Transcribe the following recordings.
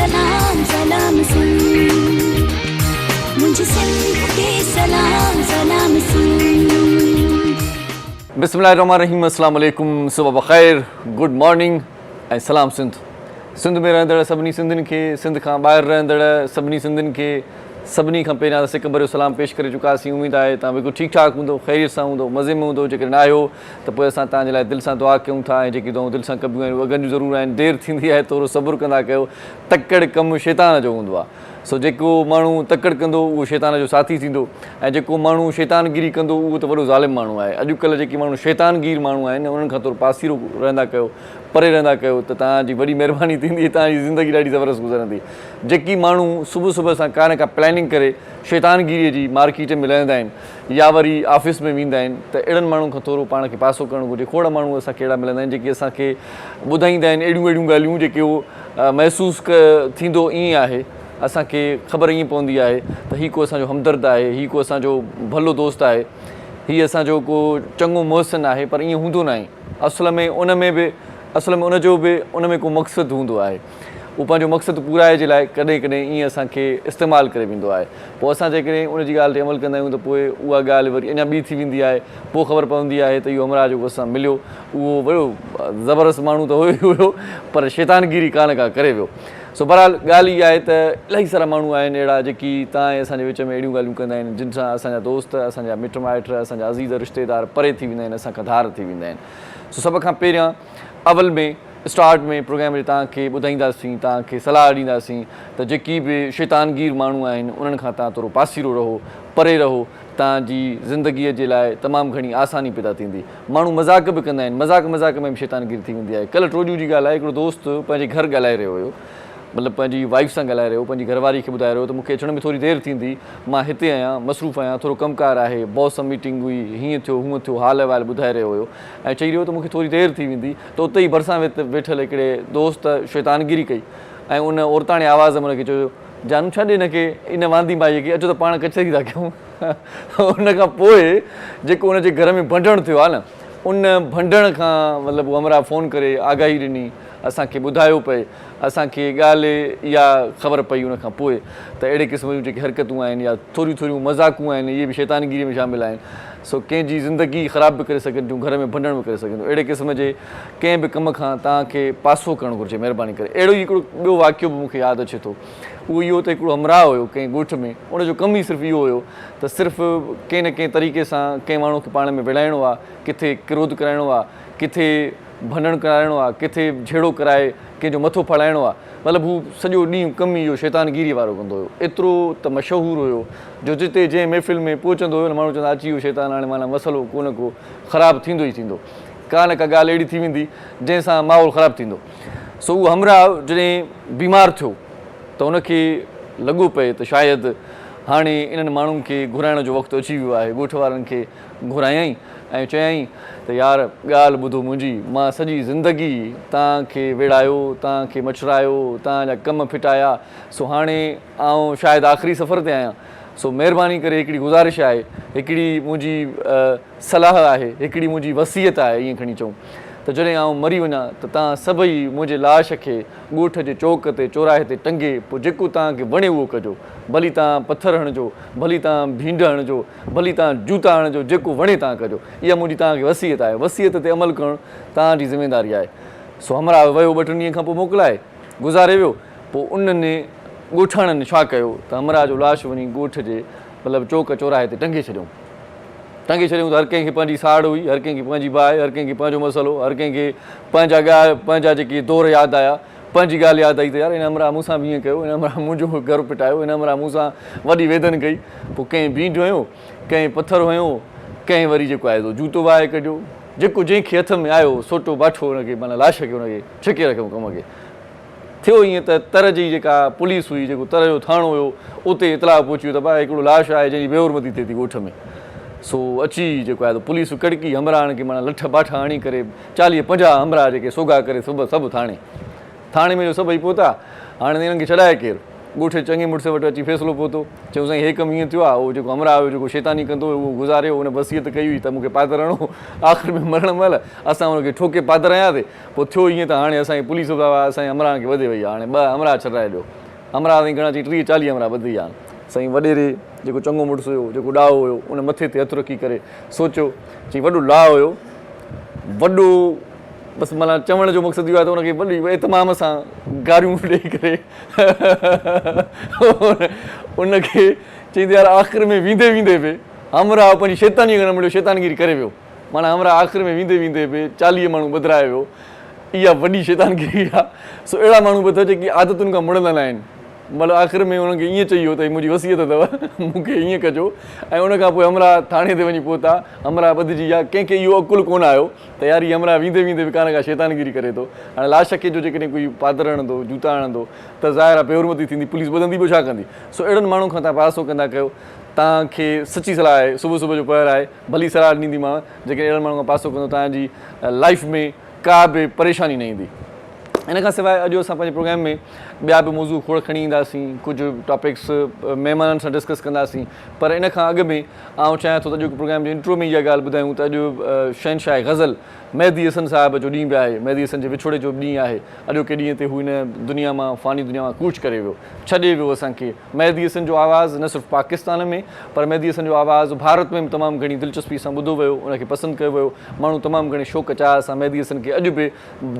सलाम सलाम सुन, मुझे सिंध के सलाम सलाम सुन। बिस्मिल्लाहिर्रहमानिर्रहीम, अस्सलाम वालेकुम, सुबह बख़ैर, गुड मॉर्निंग ऐं सलाम सिंध। सिंध में रहंदड़ सभिनी सिंधियुनि खे, सिंध खां ॿाहिरि रहंदड़ सभिनी सिंधियुनि खे सभिनी खां पहिरियां सिक भरियो सलाम पेश करे चुकासीं। उमेदु आहे तव्हां बिल्कुलु ठीकु ठाकु हूंदो, ख़ैरियत सां हूंदो, मज़े में हूंदो। जेकॾहिं न आहियो त पोइ असां तव्हांजे लाइ दिलि सां दुआ कयूं था, ऐं जेकी दुआऊं दिलि सां कबियूं आहिनि उहे अॻनि जूं ज़रूरु आहिनि। देरि थींदी आहे थोरो सब्रु कंदा कयो, तकड़ि कमु शैतान जो हूंदो आहे। सो जेको माण्हू तकड़ि कंदो उहो शैतान जो साथी थींदो, ऐं जेको माण्हू शैतानगिरी कंदो उहो त वॾो ज़ालिम माण्हू आहे। अॼुकल्ह जेके माण्हू शैतानगीर माण्हू आहिनि उन्हनि खां थोरो पासीरो रहंदा कयो, परे रहंदा कयो, त तव्हांजी वॾी महिरबानी थींदी, तव्हांजी ज़िंदगी ॾाढी ज़बरदस्त गुज़रंदी। जेकी माण्हू सुबुह सुबुह सां का न का प्लैनिंग करे शैतानगिरीअ जी मार्केट में लहंदा आहिनि या वरी ऑफिस में वेंदा आहिनि, त अहिड़नि माण्हुनि खां थोरो पाण खे पासो करणु घुरिजे। खोड़ माण्हू असांखे अहिड़ा मिलंदा आहिनि जेके असांखे ॿुधाईंदा आहिनि अहिड़ियूं अहिड़ियूं ॻाल्हियूं जेके उहो महसूसु थींदो ईअं आहे, असांखे ख़बर ईअं पवंदी आहे त हीउ को असांजो हमदर्द आहे, हीउ को असांजो भलो दोस्त आहे, हीउ असांजो को चङो मुहसिन आहे, पर ईअं हूंदो न आहे। असल में उनजो बि उन में को मक़सदु हूंदो आहे। उहो पंहिंजो मक़सदु पूराए जे लाइ कॾहिं कॾहिं ईअं असांखे इस्तेमालु करे वेंदो आहे। पोइ असां जेकॾहिं उनजी ॻाल्हि ते अमल कंदा आहियूं त पोइ उहा ॻाल्हि वरी अञा ॿी थी वेंदी आहे। पोइ ख़बर पवंदी आहे त इहो हमरा जेको असां मिलियो उहो वॾो ज़बरदस्त माण्हू त हुयो, पर शैतानगिरी कान का करे वियो। सो बहरहाल ॻाल्हि इहा आहे त इलाही सारा माण्हू आहिनि अहिड़ा जेकी तव्हां असांजे विच में अहिड़ियूं ॻाल्हियूं कंदा आहिनि जिन सां असांजा दोस्त, असांजा मिट माइट, असांजा अज़ीज़ रिश्तेदार परे थी वेंदा आहिनि, असांखां धार थी वेंदा आहिनि। सो सभ खां पहिरियां अवल में स्टार्ट में प्रोग्राम में तव्हांखे ॿुधाईंदासीं, तव्हांखे सलाह ॾींदासीं त जेकी बि शैतानगीर माण्हू आहिनि उन्हनि खां तव्हां थोरो पासीरो रहो, परे रहो, तव्हांजी ज़िंदगीअ जे लाइ तमामु घणी आसानी पैदा थींदी। माण्हू मज़ाक बि कंदा आहिनि, मज़ाक में बि शैतानगीरी थी वेंदी आहे। कल्ह ट्रोजू जी ॻाल्हि आहे, हिकिड़ो दोस्त पंहिंजे घर ॻाल्हाए रहियो हुयो, मतिलबु पंहिंजी वाइफ सां ॻाल्हाए रहियो, पंहिंजी घरवारी खे ॿुधाए रहियो त मूंखे अचण में थोरी देरि थींदी, मां हिते आहियां, मसरूफ़ आहियां, थोरो कमकार आहे, बॉस सां मीटिंग हुई, हीअं थियो हूअं थियो, हाल अहिवाल ॿुधाए रहियो हुयो, ऐं चई रहियो त मूंखे थोरी देरि थी वेंदी। त उते ई भरिसां वेठल हिकिड़े दोस्त शैतानगिरी कई ऐं उन औरताणे आवाज़ में हुनखे चयो, जानू छॾे हिनखे, इन वांदी माईअ खे, अचो त पाण कचहरी था कयूं। उन खां पोइ जेको हुनजे घर में भंडण थियो आहे न, उन भंडण खां मतिलबु हमरा फ़ोन करे आगाही ॾिनी, असांखे ॿुधायो पए, असांखे ॻाल्हि इहा ख़बर पई उन खां पोइ त अहिड़े क़िस्म जूं जेके हरकतूं आहिनि या थोरियूं मज़ाक़ूं आहिनि, इहे बि शैतानगिरीअ में शामिलु आहिनि। सो कंहिंजी ज़िंदगी ख़राब बि करे सघनि थियूं, घर में भंडण बि करे सघनि थियूं। अहिड़े क़िस्म जे कंहिं बि कम खां तव्हांखे पासो करणु घुरिजे, महिरबानी करे। अहिड़ो ई हिकिड़ो ॿियो वाक़ियो बि मूंखे यादि अचे थो, उहो इहो त हिकिड़ो हमराह हुयो कंहिं ॻोठ में, उनजो कमु ई सिर्फ़ु इहो हुयो त सिर्फ़ु कंहिं न कंहिं तरीक़े सां कंहिं माण्हू खे पाण में विढ़ाइणो आहे, किथे क्रोध कराइणो आहे, किथे भंडण कराइणो आहे, किथे झेड़ो कराए कंहिंजो मथो फड़ाइणो आहे। मतिलबु हू सॼो ॾींहुं कमु इहो शैतानगिरीअ वारो कंदो हुयो। एतिरो त मशहूरु हुयो जो जिते जंहिं महफ़िल में पहुचंदो हुयो न, माण्हू चवंदा अची वियो शैतान, हाणे माना मसइलो को न को ख़राबु थींदो ई थींदो, का न का ॻाल्हि अहिड़ी थी वेंदी जंहिंसां माहौल ख़राबु थींदो। सो उहो हमराह जॾहिं बीमार थियो त हुनखे लॻो पए त शायदि हाणे इन्हनि माण्हुनि खे घुराइण जो वक़्तु अची वियो आहे। ॻोठ वारनि खे घुरायईं ऐं चयईं त यार ॻाल्हि ॿुधो मुंहिंजी, मां सॼी ज़िंदगी तव्हांखे विड़ायो, तव्हांखे मछरायो, तव्हांजा कम फिटाया, सो हाणे आउं शायदि आख़िरी सफ़र ते आहियां। सो महिरबानी करे हिकिड़ी गुज़ारिश आहे, हिकिड़ी मुंहिंजी सलाह आहे, हिकिड़ी मुंहिंजी वसियत आहे, ईअं खणी चऊं त जॾहिं आउं मरी वञा त तव्हां सभई मुंहिंजे लाश खे ॻोठ जे चौक ते चौराहे ते टंगे, पोइ जेको तव्हांखे वणे उहो कजो। भली तव्हां पथर हणिजो, भली तव्हां भींड हणिजो, भली तव्हां जूता हणिजो, जेको वणे तव्हां कजो। इहा मुंहिंजी तव्हांखे वसियत आहे, वसियत ते अमल करणु तव्हांजी ज़िमेदारी आहे। सो हमरा वियो, 2-3 ॾींहं खां पोइ मोकिलाए गुज़ारे वियो। पोइ उन्हनि ॻोठाणनि छा कयो त हमरा जो लाश वञी ॻोठ जे मतिलबु चौक चौराहे ते टंगे छॾियऊं त हर कंहिंखे पंहिंजी साड़ हुई, हर कंहिंखे पंहिंजी बाहि, हर कंहिंखे पंहिंजो मसइलो, हर कंहिंखे पंहिंजा जेके दौर यादि आया, पंहिंजी ॻाल्हि यादि आई त यार हिन हमरा मूंसां बि ईअं कयो, हिन हमरा मुंहिंजो घर पिटायो, हिन हमरा मूंसां वॾी वेदन कई। पोइ कंहिं भींड हुयो, कंहिं पथर हुयो, कंहिं वरी जेको आहे जूतो वाहे कढियो, जेको जंहिंखे हथ में आयो सोटो बाठो हुनखे, माना लाश खे हुनखे छिके रखियो कम खे। थियो ईअं त तर जी जेका पुलिस हुई, जेको तर जो थाणो हुयो, उते इतलाह पहुची वियो त भाई हिकिड़ो लाश आहे जंहिंजी बेउरमती थिए थी ॻोठ में। सो अची जेको आहे पुलिस कड़की हमराहनि खे माना लठ बाठा हणी करे 40-50 हमराह जेके सोगा करे सभु थाणे में जो सभई पहुता। हाणे हिननि खे छॾाए केरु, ॻोठे चङे मुड़ुस वटि अची फ़ैसिलो पहुतो चयूं साईं हे कमु ईअं थियो आहे उहो जेको अमरा हुयो जेको शैतानी कंदो हुयो उहो गुज़ारियो उन वसियत कई हुई त मूंखे पादर हणो आख़िर में मरण महिल असां हुनखे ठोके पादर हयासीं पोइ थियो ईअं त हाणे असांजी पुलिस बाबा असांजे अमरा खे वधे वई आहे हाणे 2 अमरा छॾाए ॾियो अमरा साईं घणा चई 30-40 अमरा वधी विया आहिनि साईं वॾेरे जेको चङो मुड़ुसु हुयो जेको ॾाहो हुयो उन मथे ते हथु रखी करे सोचियो चई वॾो लाउ हुयो वॾो बसि माना चवण जो मक़सदु इहो आहे त हुनखे वॾी तमाम सां गारियूं ॾेई करे उनखे चईंदी यार आख़िर में वेंदे वेंदे बि हमरा पंहिंजी शैतानी न मिलियो शैतानगिरी करे वियो माना हमरा आख़िर में वेंदे वेंदे बि 40 माण्हू बदिराए वियो इहा वॾी शैतानगिरी आहे सो अहिड़ा माण्हू बि अथव जेकी आदतुनि खां मुड़ंदा न आहिनि मतिलबु आख़िर में हुनखे ईअं चई वियो त मुंहिंजी वसियत अथव मूंखे ईअं कजो ऐं उनखां पोइ अमरा थाणे ते वञी पहुता अमरा ॿधिजी विया कंहिंखे इहो अकुलु कोन आयो त यार हीअ अमरा वेंदे वेंदे बि कान का शैतानगिरी करे थो हाणे लाश खे जो जेकॾहिं कोई पादर हणंदो जूता हणंदो त ज़ाहिर आहे बेहुरमती थींदी पुलिस ॿधंदी बि छा कंदी सो अहिड़नि माण्हुनि खां तव्हां पासो कंदा कयो तव्हांखे सची सलाह आहे सुबुह जो पहर आहे भली सलाह ॾींदीमांव जेकॾहिं अहिड़नि माण्हुनि खां पासो कंदो तव्हांजी लाइफ में का बि परेशानी न ईंदी इन खां सवाइ अॼु असां पंहिंजे प्रोग्राम में ॿिया बि मौज़ू खोड़ खणी ईंदासीं कुझु टॉपिक्स महिमाननि सां डिस्कस कंदासीं पर इन खां अॻु में आउं चाहियां थो त अॼु प्रोग्राम जे इंट्रो में इहा ॻाल्हि ॿुधायूं त अॼु शहनशाह ग़ज़ल मेहदी हसन साहिब जो ॾींहुं बि आहे मेहदी हसन जे विछोड़े जो ॾींहुं आहे अॼोके ॾींहं ते हू हिन दुनिया मां फ़ानी दुनिया मां कूच करे वियो छॾे वियो असांखे मेहदी हसन जो आवाज़ु न सिर्फ़ु पाकिस्तान में पर मेहदी हसन जो आवाज़ु भारत में बि तमामु घणी दिलचस्पी सां ॿुधो वियो उनखे पसंदि कयो वियो माण्हू तमामु घणे शौक़ु चाह सां मेहदी हसन खे अॼु बि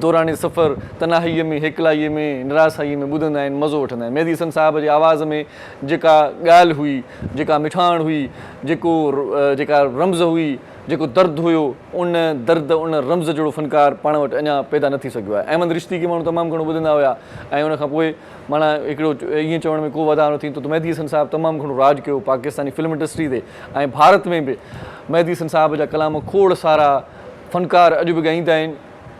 दौराने सफ़र तनाहीअ में हेकलाईअ में निराशाईअ में ॿुधंदा आहिनि मज़ो वठंदा आहिनि मेहदी हसन साहिब जे आवाज़ में जेका ॻाल्हि हुई जेका मिठाण हुई जेका रम्ज़ हुई जेको दर्दु हुयो उन दर्द उन रम्ज़ जहिड़ो फ़नकार पाण वटि अञा पैदा न थी सघियो आहे अहमद रिश्ती खे माण्हू तमामु घणो ॿुधंदा हुआ ऐं उनखां पोइ माना हिकिड़ो ईअं चवण में को वाधारो थींदो त मेहदी हसन साहिबु तमामु घणो राज कयो पाकिस्तानी फिल्म इंडस्ट्री ते ऐं भारत में बि मेहदी हसन साहिब जा कलाम खोड़ सारा फ़नकार अॼु बि ॻाईंदा आहिनि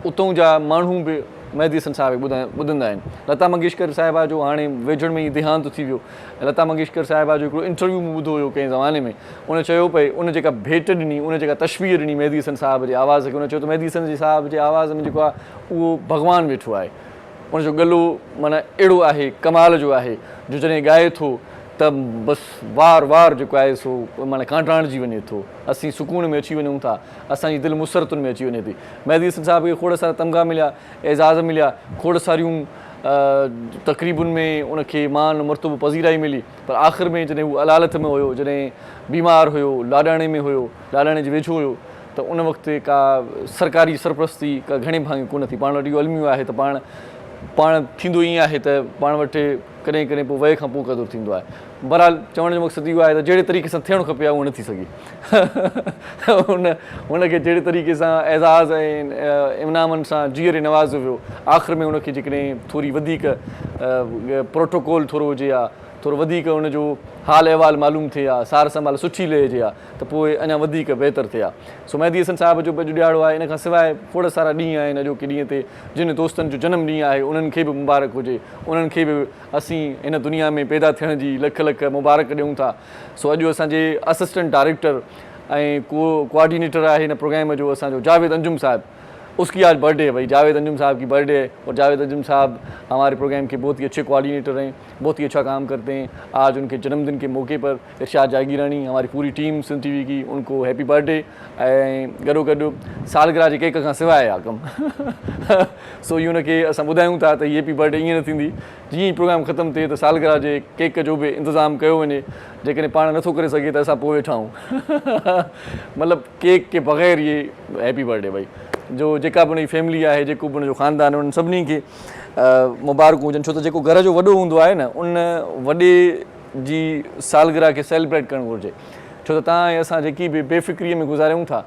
उतां जा माण्हू बि मेहदी हसन साहिब ॿुधंदा आहिनि लता मंगेशकर साहिबा जो हाणे वेझड़ में ई देहांत थी वियो ऐं लता मंगेशकर साहिबा जो हिकिड़ो इंटरव्यू में ॿुधो हुयो कंहिं ज़माने में उन चयो पई उन जेका भेट ॾिनी उन जेका तशवीर ॾिनी मेहदी हसन साहिब जे आवाज़ खे उन चयो त मेहदी हसन जी साहिब जे आवाज़ में जेको आहे उहो भॻवानु वेठो आहे उनजो गलो माना अहिड़ो आहे कमाल जो आहे जो जॾहिं ॻाए थो त बसि वार जेको आहे सो माना कांटाणिजी वञे थो असीं सुकून में अची वञूं था असांजी दिलि मुसरतुनि में अची वञे थी मेहदी हसन साहिब खे खोड़ सारा तमग़ा मिलिया एज़ाज़ मिलिया खोड़ सारियूं तक़रीबुनि में उनखे मान मर्तबो पज़ीराई मिली पर आख़िर में जॾहिं हू अलालत में हुयो जॾहिं बीमार हुयो लाॾाणे में हुयो लाॾाणे जे वेझो हुयो त उन वक़्तु का सरकारी सरपरस्ती का घणे भाङे कोन थी पाण वटि इहो अलमियो आहे त पाण थींदो ईअं आहे त पाण वटि कॾहिं कॾहिं पोइ वए खां पोइ क़दुरु थींदो आहे बहरहाल चवण जो मक़सदु इहो आहे त जहिड़े तरीक़े सां थियणु खपे उहो न थी सघे हुनखे जहिड़े तरीक़े सां एज़ाज़ ऐं इनामनि सां जीअरे नवाज़ियो वियो आख़िर में हुनखे जेकॾहिं थोरी वधीक प्रोटोकॉल थोरो हुजे हा थोरो वधीक हुनजो हाल अहिवाल मालूम थिए हा सार संभाल सुठी लहिजे हा त पोइ अञा वधीक बहितर थिए हा सो मेहदी हसन साहिब जो अॼु ॾियारो आहे इन खां सवाइ खोड़ सारा ॾींहं आहिनि अॼोके ॾींहं ते जिन दोस्तनि जो जनमु ॾींहुं आहे उन्हनि खे बि मुबारक हुजे उन्हनि खे बि असीं हिन दुनिया में पैदा थियण जी लख लख मुबारक ॾियूं था सो अॼु असांजे असिस्टेंट डायरेक्टर ऐं कोऑर्डिनेटर आहे हिन प्रोग्राम जो असांजो जावेद अंजुम साहिबु उसकी आज बर्थडे है भाई जावेद अंजुम साहब की बर्थडे है और जावेद अंजुम साहब हमारे प्रोग्राम के बहुत ही अच्छे कोऑर्डिनेटर हैं बहुत ही अच्छा काम करते हैं आज उनके जन्मदिन के मौके पर इरशाद जागीरानी हमारी पूरी टीम सिंध टीवी की उनको हैप्पी बर्थडे ऐं गॾो गॾु सालगिरह जे केक खां सवाइ आहे कमु सो इहो हुनखे असां ॿुधायूं था त हीअ हैप्पी बर्थडे ईअं न थींदी जीअं ई प्रोग्राम ख़तमु थिए त सालगिरह जे केक जो बि इंतज़ामु कयो वञे जेकॾहिं पाण नथो करे सघे त असां पोइ वेठा आहियूं मतिलबु केक के बग़ैर इहे हैप्पी बर्थडे भई जो जेका बि हुनजी फैमिली आहे जेको बि हुनजो ख़ानदान उन्हनि सभिनी खे मुबारकूं हुजनि छो त जेको घर जो वॾो हूंदो आहे न उन वॾे जी सालगिरह खे सेलिब्रेट करणु घुरिजे छो त तव्हां ऐं असां जेकी बि बेफ़िक्रीअ में गुज़ारियूं था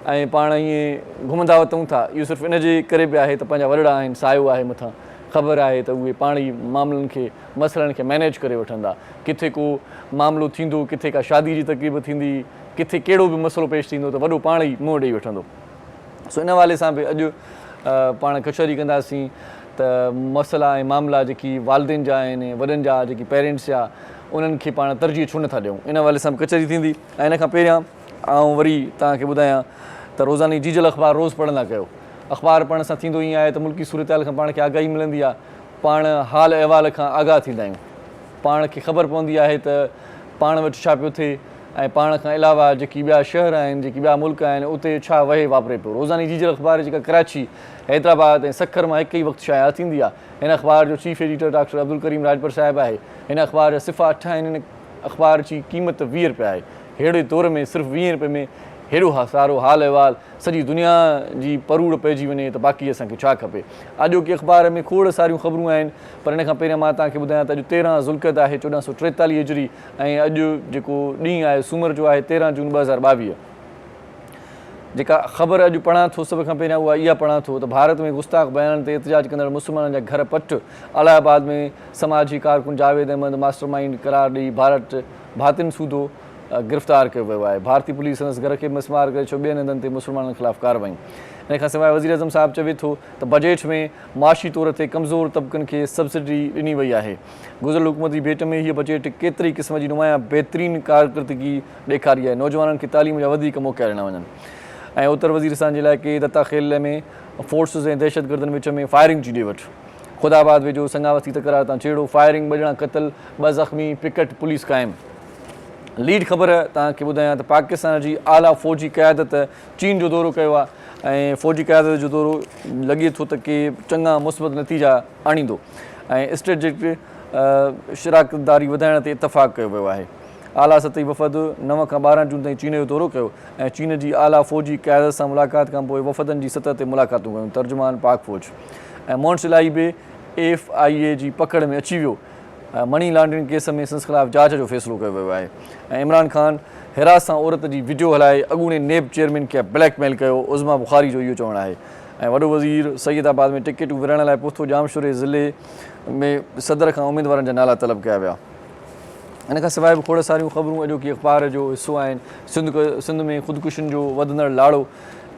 ऐं पाण ईअं घुमंदा वतूं था इहो सिर्फ़ु इन जे करे बि आहे त पंहिंजा वॾड़ा आहिनि सायो आहे मथां ख़बर आहे त उहे पाण ई मामलनि खे मसइलनि खे मैनेज करे वठंदा किथे को मामिलो थींदो किथे का शादी जी तकलीफ़ थींदी किथे कहिड़ो बि मसइलो पेश थींदो त वॾो पाण ई मुंहुं ॾेई वठंदो सो इन हवाले सां बि अॼु पाण कचहरी कंदासीं त मसइला ऐं मामला जेकी वालदेन जा आहिनि वॾनि जा जेकी पेरेंट्स जा उन्हनि खे पाण तरजीह छो नथा ॾियूं इन हवाले सां बि कचहरी थींदी ऐं इन खां पहिरियां आउं वरी तव्हांखे ॿुधायां त रोज़ानी जीजल अख़बार रोज़ु पढ़ंदा कयो अख़बार पढ़ण सां थींदो ईअं आहे त मुल्की सूरत हाल खां पाण खे आगाही मिलंदी आहे पाण हाल अहिवाल खां आगाह थींदा आहियूं पाण खे ख़बर पवंदी आहे त पाण वटि छा पियो थिए ऐं पाण खां अलावा जेकी ॿिया शहर आहिनि जेकी ॿिया मुल्क आहिनि उते छा वहे वापरे पियो। रोज़ानी जी अख़बार जेका कराची, हैदराबाद ऐं सखर मां हिकु ई वक़्तु शाया थींदी आहे। हिन अख़बार जो chief editor doctor Abdul Karim Rajpar साहिबु आहे। हिन अख़बार जा सिफ़ा 8 आहिनि। हिन अख़बार जी क़ीमत 20 रुपया आहे। अहिड़े दौर में सिर्फ़ु 20 रुपये में हेॾो सारो हाल अहिवाल सॼी दुनिया जी परूड़ पइजी वञे त बाक़ी असांखे छा खपे। अॼोकी अख़बार में खोड़ सारियूं ख़बरूं आहिनि, पर हिन खां पहिरियों मां तव्हांखे ॿुधायां त अॼु 13 ज़ुल्क़द आहे 1443 हिजरी ऐं अॼु जेको ॾींहुं आहे सूमर जो आहे 13 जून 2022। जेका ख़बर अॼु पढ़ां थो सभ खां पहिरियों उहा इहा पढ़ां थो त भारत में गुस्ताख़ बयान ते एहतिजाज कंदड़ मुस्लमाननि जा घर पट। इलाहाबाद में समाजी कारकुन जावेद अहमद मास्टर माइंड करार ॾेई भातिन सूदो गिरफ़्तार कयो वियो आहे। भारतीय पुलिस संदसि घर खे मिसमार करे छो ॿियनि हंधनि ते मुस्लमाननि ख़िलाफ़ कार्रवाई। इन खां सवाइ वज़ीर आज़म साहिबु चवे थो त बजट में माशी तौर ते कमज़ोर तबक़नि खे सब्सिडी ॾिनी वई आहे। गुज़िरियल हुकूमत जी भेट में हीअ बजट केतिरी क़िस्म जी नुमाया बहितरीन कारकर्दगी ॾेखारी आहे। नौजवाननि खे तालीम जा वधीक मौक़ा ॾिना वञनि। ऐं उत्तर वज़ीरिस्तान जे इलाइक़े दत्ता खेल में फोर्सिस ऐं दहशतगर्दनि विच में फायरिंग जी ॾे वठि। ख़ुदाबाद वेझो संगावती तकरार तां छेड़ो, फायरिंग 2 ॼणा क़तल, 2 ज़ख़्मी, पिकट पुलिस क़ाइमु। लीड ख़बर तव्हांखे ॿुधायां त पाकिस्तान जी आला फ़ौजी क़यादत चीन जो दौरो कयो आहे ऐं फ़ौजी क़यादत जो दौरो लॻे थो त के चङा मुस्बत नतीजा आणींदो ऐं स्ट्रेटेजिक शिराकतदारी वधाइण ते इतफ़ाक़ कयो वियो आहे। आला सतही वफ़द 9 खां 12 जून ताईं चीन जो दौरो कयो ऐं चीन जी आला फ़ौजी क़यादत सां मुलाक़ात खां पोइ वफ़दनि जी सतह ते मुलाक़ातूं कयूं। तर्जुमान पाक फ़ौज ऐं मोन्स इलाही बि FIA जी पकड़ में अची वियो। मनी लॉन्ड्रिंग केस में संदसि ख़िलाफ़ जांच जो फ़ैसिलो कयो वियो आहे। ऐं इमरान ख़ान हिरास सां औरत जी वीडियो हलाए अॻूणे नेब चेयरमैन खे ब्लैकमेल कयो। उज़मा बुख़ारी जो इहो चवणु आहे। ऐं वॾो वज़ीर सैयदाबाद में टिकटूं विरहण लाइ पहुतो। जामशोरे ज़िले में सदर खां उमेदवारनि जा नाला तलब कया विया। इन खां सवाइ बि खोड़ सारियूं ख़बरूं अॼोकी अख़बार जो हिसो आहिनि। सिंध में ख़ुदकुशियुनि जो वधंदड़ लाड़ो,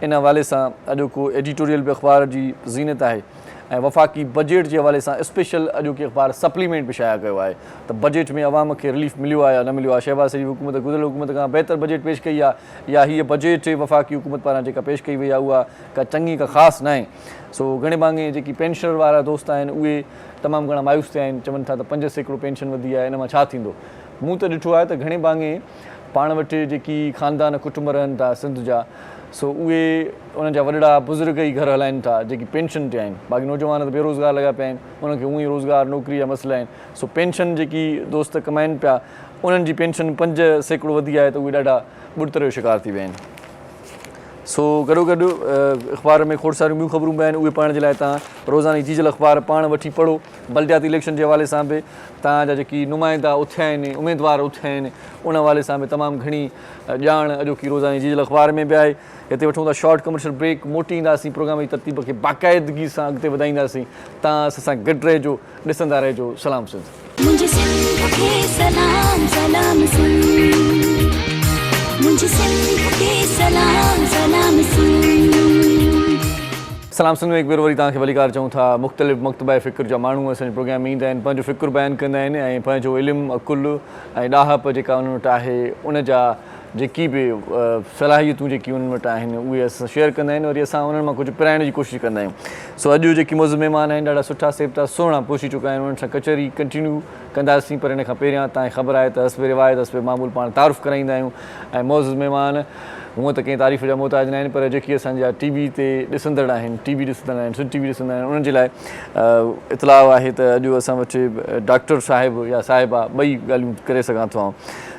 इन हवाले सां अॼोको एडिटोरियल बि अख़बार जी ज़ीनत आहे। ऐं वफ़ाक़ी बजट जे हवाले सां स्पेशल अॼोकी अख़बार सप्लीमेंट बि शाया कयो आहे त बजट में अवाम खे रिलीफ मिलियो आहे या न मिलियो आहे। शहबाज़ शरीफ़ हुकूमत गुज़िरियल हुकूमत खां बहितर बजट पेश कई आहे या हीअ बजट वफ़ाक़ी हुकूमत पारां जेका पेश कई वई आहे उहा का चङी का ख़ासि न आहे। सो घणे भाङे जेकी पेंशनर वारा दोस्त आहिनि उहे तमामु घणा मायूस थिया आहिनि, चवनि था त 5% पेंशन वधी आहे, इन मां छा थींदो। मूं त ॾिठो आहे त घणे भाङे पाण वटि जेकी ख़ानदान कुटुंब रहनि था सिंध जा, सो उहे उन्हनि जा वॾड़ा बुज़ुर्ग ई घर हलाइनि था जेकी पेंशन ते आहिनि। बाक़ी नौजवान त बेरोज़गार लॻा पिया आहिनि, उन्हनि खे उअं ई रोज़गार नौकिरी जा मसइला आहिनि। सो पेंशन जेकी दोस्त कमाइनि पिया उन्हनि जी पेंशन 5% वधी आहे त उहे ॾाढा ॿुड़तर जो शिकार थी विया आहिनि। सो गॾोगॾु अख़बार में खोड़ सारियूं ॿियूं ख़बरूं बि आहिनि, उहे पढ़ण जे लाइ तव्हां रोज़ानी जीजल अख़बार पाण वठी पढ़ो। बलदियाती इलेक्शन जे हवाले सां बि तव्हांजा जेकी नुमाइंदा उथिया आहिनि, उमेदवार उथिया आहिनि, उन हवाले सां बि तमामु घणी ॼाण अॼोकी रोज़ानी जीजल अख़बार में बि आहे। हिते वठूं था शॉर्ट कमर्शियल ब्रेक, मोटी ईंदासीं, प्रोग्राम जी तरतीब खे बाक़ाइदगी सां अॻिते वधाईंदासीं। तव्हां असां गॾु रहिजो, ॾिसंदा रहिजो। सलाम सिंध। मुझे सिंध के सलाम सलाम सिंध, मुझे सिंध के सलाम सलाम सिंध। सलाम सिंध में हिकु भेरो वरी तव्हांखे भलीकार चऊं था। मुख़्तलिफ़ मकतबा फ़िक्र जा माण्हू असांजे प्रोग्राम में ईंदा आहिनि, पंहिंजो फ़िक्र बयानु कंदा आहिनि ऐं पंहिंजो इल्मु अकुलु ऐं ॾाहप जेका उन्हनि वटि आहे उन जा जेकी बि सलाहियतूं जेकी उन्हनि वटि आहिनि उहे असां शेयर कंदा आहिनि, वरी असां उन्हनि मां कुझु पिराइण जी कोशिशि कंदा आहियूं। सो अॼु जेकी मौज़ूद महिमान आहिनि ॾाढा सुठा सेबता सुहिणा पहुची चुका आहिनि, उन्हनि सां कचहरी कंटिन्यू कंदासीं। पर हिन खां पहिरियां तव्हांखे ख़बर आहे त हस्बे रिवायत हस्बे मामूल पाण तारुफ़ कराईंदा आहियूं ऐं मौज़ूद महिमान हूअं त कंहिं तारीफ़ जा मोहताज न आहिनि, पर जेकी असांजा TV ते ॾिसंदड़ आहिनि, TV ॾिसंदड़ आहिनि, सिंध TV ॾिसंदा आहिनि, उन्हनि जे लाइ इतलाउ आहे त अॼु असां वटि डॉक्टर साहिबु या साहिबा ॿई ॻाल्हियूं करे सघां थो।